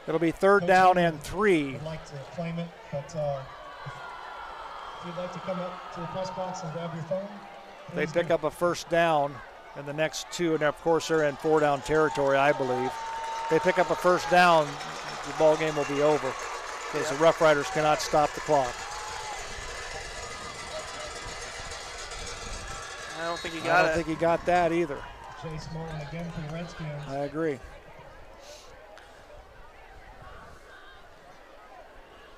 It'll be 3rd down and 3. I'd like to claim it, but if you'd like to come up to the press box and grab your phone. They pick up a 1st down in the next 2, and of course they're in 4-down territory, I believe. They pick up a 1st down, the ball game will be over because the Rough Riders cannot stop the clock. I don't think he I don't think he got that either. Chase Martin again for the Redskins. I agree.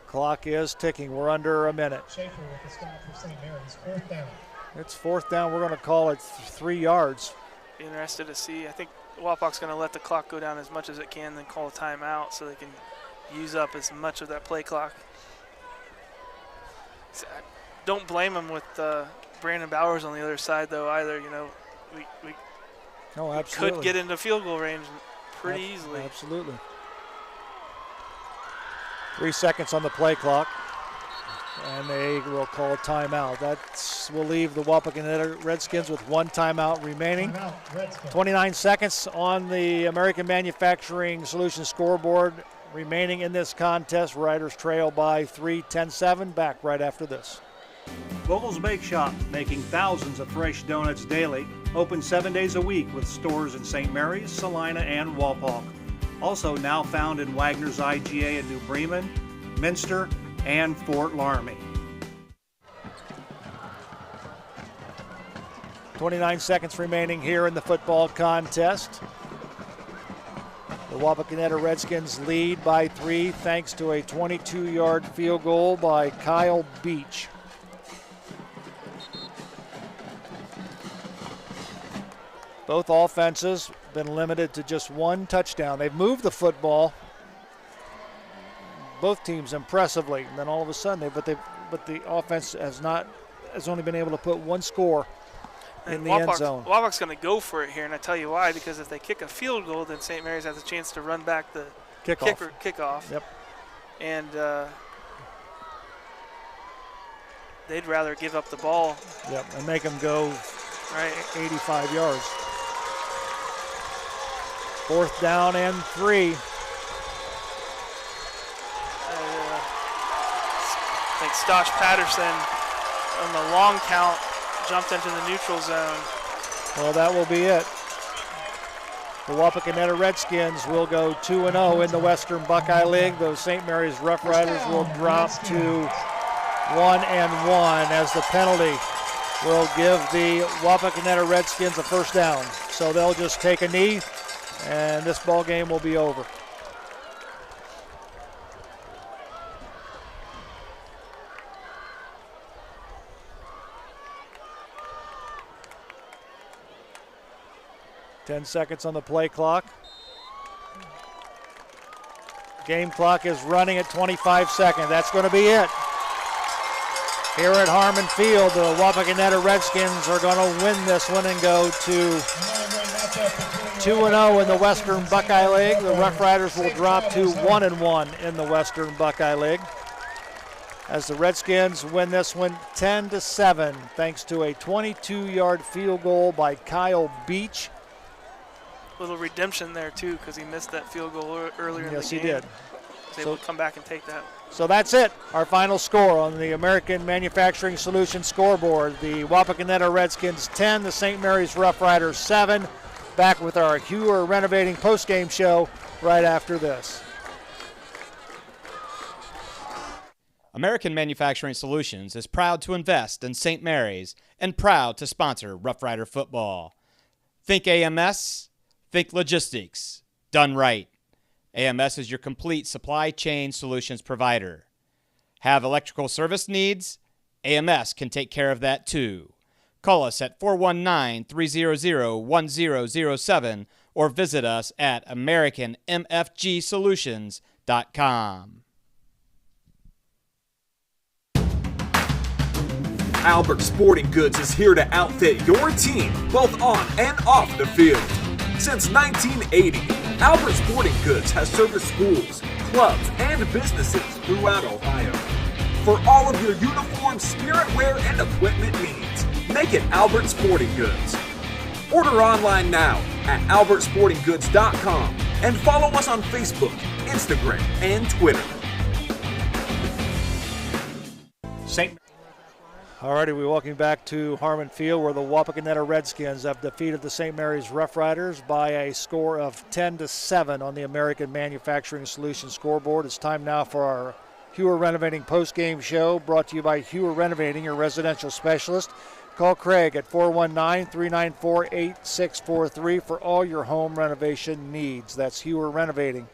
Clock is ticking. We're under a minute. Schaefer with the stop for St. Mary's. 4th down. It's 4th down. We're going to call it 3 yards. Be interested to see. I think Wapak's going to let the clock go down as much as it can, then call a timeout so they can use up as much of that play clock. So don't blame him with Brandon Bowers on the other side, though, either. We absolutely could get into field goal range pretty easily. Absolutely. 3 seconds on the play clock, and they will call a timeout. That will leave the Wapakoneta Redskins with 1 timeout remaining. 29 seconds on the American Manufacturing Solutions scoreboard remaining in this contest. Riders trail by 3, 10-7. Back right after this. Vogel's Bake Shop, making thousands of fresh donuts daily. Open 7 days a week with stores in St. Mary's, Salina, and Wapak. Also now found in Wagner's IGA in New Bremen, Minster, and Fort Laramie. 29 seconds remaining here in the football contest. The Wapakoneta Redskins lead by 3 thanks to a 22-yard field goal by Kyle Beach. Both offenses been limited to just 1 touchdown. They've moved the football, both teams impressively, and then all of a sudden, but the offense has only been able to put 1 score in the end zone. Wapak's going to go for it here, and I tell you why, because if they kick a field goal, then St. Mary's has a chance to run back the kickoff. Yep. And they'd rather give up the ball. Yep, and make them go 85 yards. 4th down and 3. I think Stosh Patterson on the long count jumped into the neutral zone. Well, that will be it. The Wapakoneta Redskins will go 2-0 in the Western Buckeye League. Those St. Mary's Rough Riders will drop to 1-1 as the penalty will give the Wapakoneta Redskins a first down. So they'll just take a knee, and this ball game will be over. Ten seconds on the play clock. Game clock is running at 25 seconds. That's going to be it. Here at Harmon Field, the Wapakoneta Redskins are going to win this one and go to 2-0 in the Western Buckeye League. The Rough Riders will drop to 1-1 in the Western Buckeye League, as the Redskins win this one 10-7 thanks to a 22-yard field goal by Kyle Beach. Little redemption there too, because he missed that field goal earlier in the game. Yes, he did. He was able to come back and take that. So that's it. Our final score on the American Manufacturing Solutions scoreboard. The Wapakoneta Redskins 10, the St. Mary's Rough Riders 7. Back with our Hewer Renovating postgame show right after this. American Manufacturing Solutions is proud to invest in St. Mary's and proud to sponsor Rough Rider football. Think AMS, think logistics, done right. AMS is your complete supply chain solutions provider. Have electrical service needs? AMS can take care of that too. Call us at 419-300-1007 or visit us at AmericanMFGSolutions.com. Albert Sporting Goods is here to outfit your team, both on and off the field. Since 1980, Albert Sporting Goods has serviced schools, clubs, and businesses throughout Ohio. For all of your uniform, spirit wear, and equipment needs, make it Albert Sporting Goods. Order online now at albertsportinggoods.com and follow us on Facebook, Instagram, and Twitter. Alrighty, we welcome you back to Harmon Field, where the Wapakoneta Redskins have defeated the St. Mary's Rough Riders by a score of 10-7 on the American Manufacturing Solutions scoreboard. It's time now for our Hewer Renovating postgame show, brought to you by Hewer Renovating, your residential specialist. Call Craig at 419-394-8643 for all your home renovation needs. That's Hewer Renovating,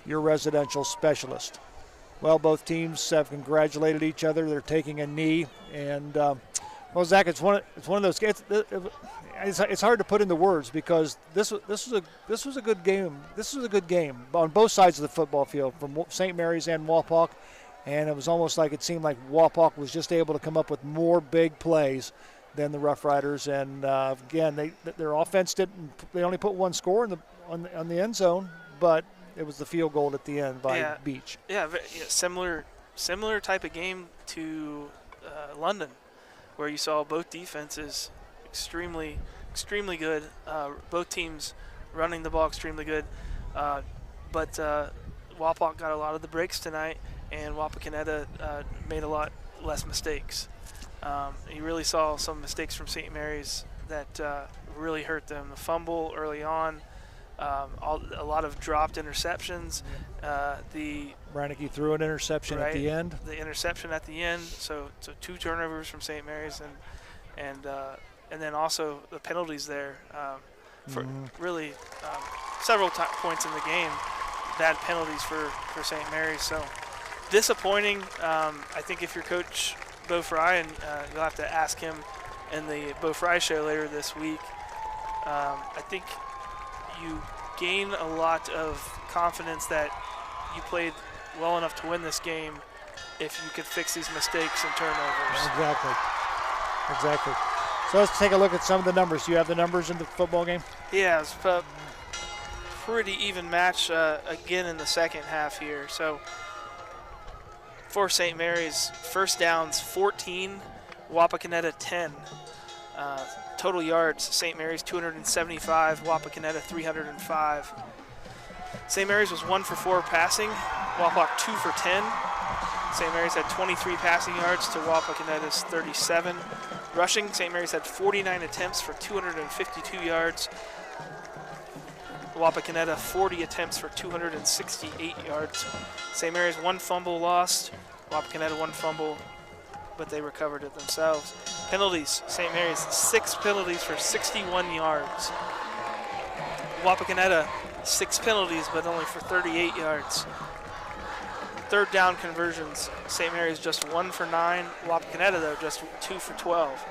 your residential specialist. Well, both teams have congratulated each other. They're taking a knee, and well, Zach, it's one of those. It's hard to put into words, because this was a good game. This was a good game on both sides of the football field, from St. Mary's and Wapak, and it was almost like it seemed like Wapak was just able to come up with more big plays than the Rough Riders. And again, their offense didn't. They only put 1 score on the end zone, but it was the field goal at the end by Beach. Yeah, similar type of game to London, where you saw both defenses extremely good. Both teams running the ball extremely good. But Wapak got a lot of the breaks tonight, and Wapakoneta made a lot less mistakes. You really saw some mistakes from St. Mary's that really hurt them. The fumble early on. A lot of dropped interceptions. Brannicky threw an interception at the end. The interception at the end. So 2 turnovers from St. Mary's, and then also the penalties there. For really, several points in the game, bad penalties for St. Mary's. So disappointing. I think if you're Coach Bo Fry, and you'll have to ask him in the Bo Fry show later this week, I think you gain a lot of confidence that you played well enough to win this game if you could fix these mistakes and turnovers. Exactly. So let's take a look at some of the numbers. Do you have the numbers in the football game? Yeah, it was a pretty even match again in the second half here. So for St. Mary's, first downs 14, Wapakoneta 10. Total yards, St. Mary's 275, Wapakoneta 305. St. Mary's was 1 for 4 passing, Wapak 2 for 10. St. Mary's had 23 passing yards to Wapakoneta's 37. Rushing, St. Mary's had 49 attempts for 252 yards. Wapakoneta 40 attempts for 268 yards. St. Mary's 1 fumble lost, Wapakoneta 1 fumble, but they recovered it themselves. Penalties, St. Mary's 6 penalties for 61 yards. Wapakoneta 6 penalties, but only for 38 yards. Third down conversions, St. Mary's just 1 for 9. Wapakoneta, though, just 2 for 12.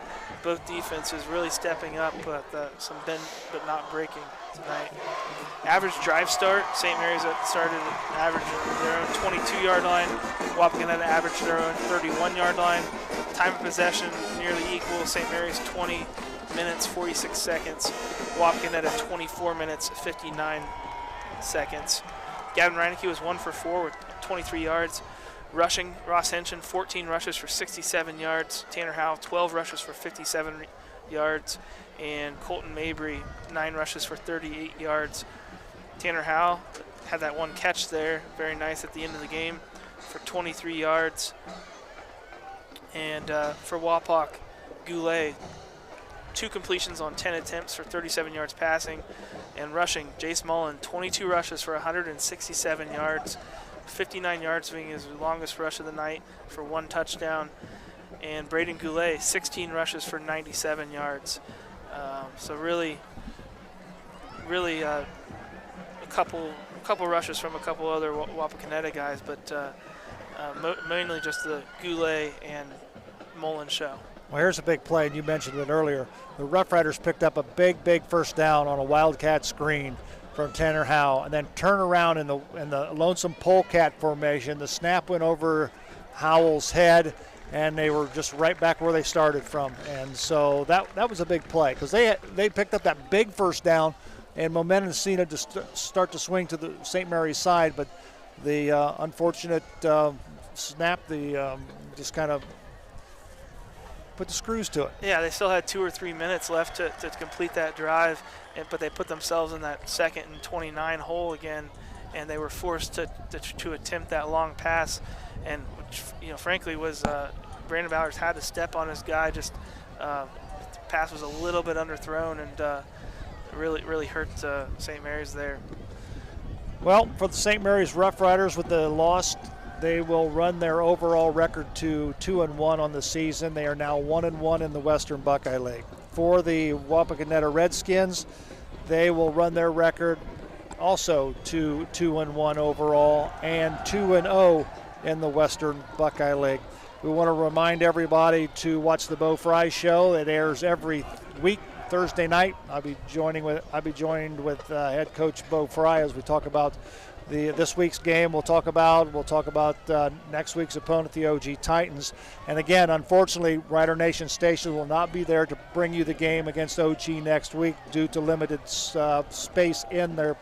Both defenses really stepping up, but some bend but not breaking tonight. Average drive start, St. Mary's started average their own 22-yard line. Wapakoneta averaged their own 31-yard line. Time of possession nearly equal. St. Mary's 20 minutes, 46 seconds. Wapakoneta 24 minutes, 59 seconds. Gavin Reineke was 1 for 4 with 23 yards. Rushing, Ross Henshin, 14 rushes for 67 yards. Tanner Howell, 12 rushes for 57 yards. And Colton Mabry, 9 rushes for 38 yards. Tanner Howell had that one catch there, very nice at the end of the game, for 23 yards. And for Wapak, Goulet, 2 completions on 10 attempts for 37 yards passing. And rushing, Jace Mullen, 22 rushes for 167 yards. 59 yards being his longest rush of the night for 1 touchdown. And Braden Goulet, 16 rushes for 97 yards. So really a couple rushes from a couple other Wapakoneta guys, but mainly just the Goulet and Mullen show. Well, here's a big play, and you mentioned it earlier. The Rough Riders picked up a big first down on a Wildcat screen from Tanner Howe, and then turn around in the lonesome polecat formation. The snap went over Howell's head, and they were just right back where they started from. And so that was a big play because they picked up that big first down, and momentum seemed to start to swing to the St. Mary's side, but the unfortunate snap, just kind of put the screws to it. Yeah, they still had 2 or 3 minutes left to complete that drive, but they put themselves in that 2nd and 29 hole again, and they were forced to attempt that long pass, and which, frankly, was Brandon Bowers had to step on his guy. Just the pass was a little bit underthrown, and really hurt St. Mary's there. Well, for the St. Mary's Rough Riders, with the loss, they will run their overall record to 2-1 on the season. They are now 1-1 in the Western Buckeye League. For the Wapakoneta Redskins, they will run their record also to 2-1 overall and 2-0 in the Western Buckeye League. We want to remind everybody to watch the Bo Fry Show. It airs every week, Thursday night. I'll be joined with head coach Bo Fry as we talk about this week's game. We'll talk about next week's opponent, the OG Titans. And again, unfortunately, Rider Nation Station will not be there to bring you the game against OG next week due to limited space in their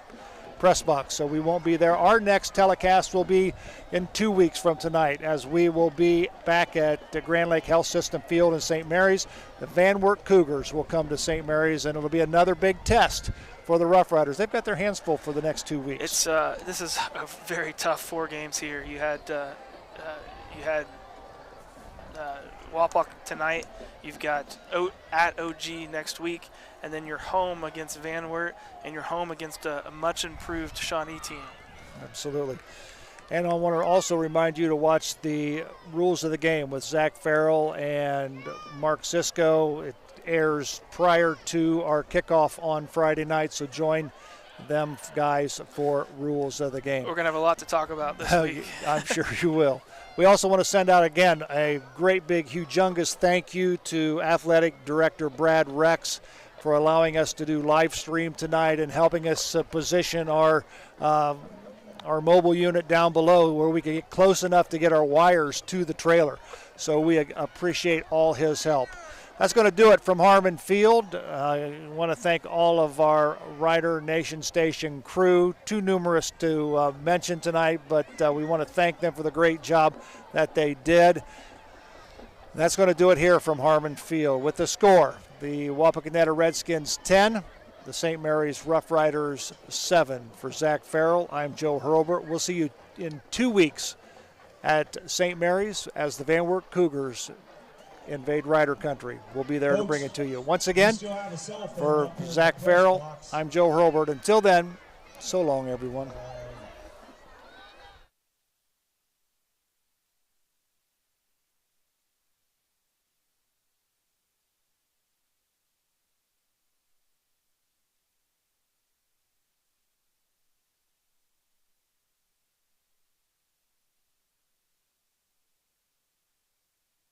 press box. So we won't be there. Our next telecast will be in 2 weeks from tonight, as we will be back at the Grand Lake Health System Field in St. Mary's. The Van Wert Cougars will come to St. Mary's, and it'll be another big test for the Rough Riders. They've got their hands full for the next 2 weeks. This is a very tough 4 games here. You had Wapak tonight. You've got at OG next week, and then you're home against Van Wert, and you're home against a much improved Shawnee team. Absolutely. And I want to also remind you to watch the Rules of the Game with Zach Farrell and Mark Sisko. It airs prior to our kickoff on Friday night, so join them guys for rules of the game. We're going to have a lot to talk about this week. I'm sure you will. We also want to send out, again, a great big humongous thank you to Athletic Director Brad Rex for allowing us to do live stream tonight and helping us position our mobile unit down below where we can get close enough to get our wires to the trailer. So we appreciate all his help. That's going to do it from Harmon Field. I want to thank all of our Rider Nation Station crew, too numerous to mention tonight, but we want to thank them for the great job that they did. That's going to do it here from Harmon Field. With the score, the Wapakoneta Redskins 10, the St. Mary's Rough Riders 7. For Zach Farrell, I'm Joe Hurlbert. We'll see you in 2 weeks at St. Mary's as the Van Wert Cougars invade Rider Country. We'll be there to bring it to you. Once again, for Zach Farrell, I'm Joe Hurlbert. Until then, so long, everyone.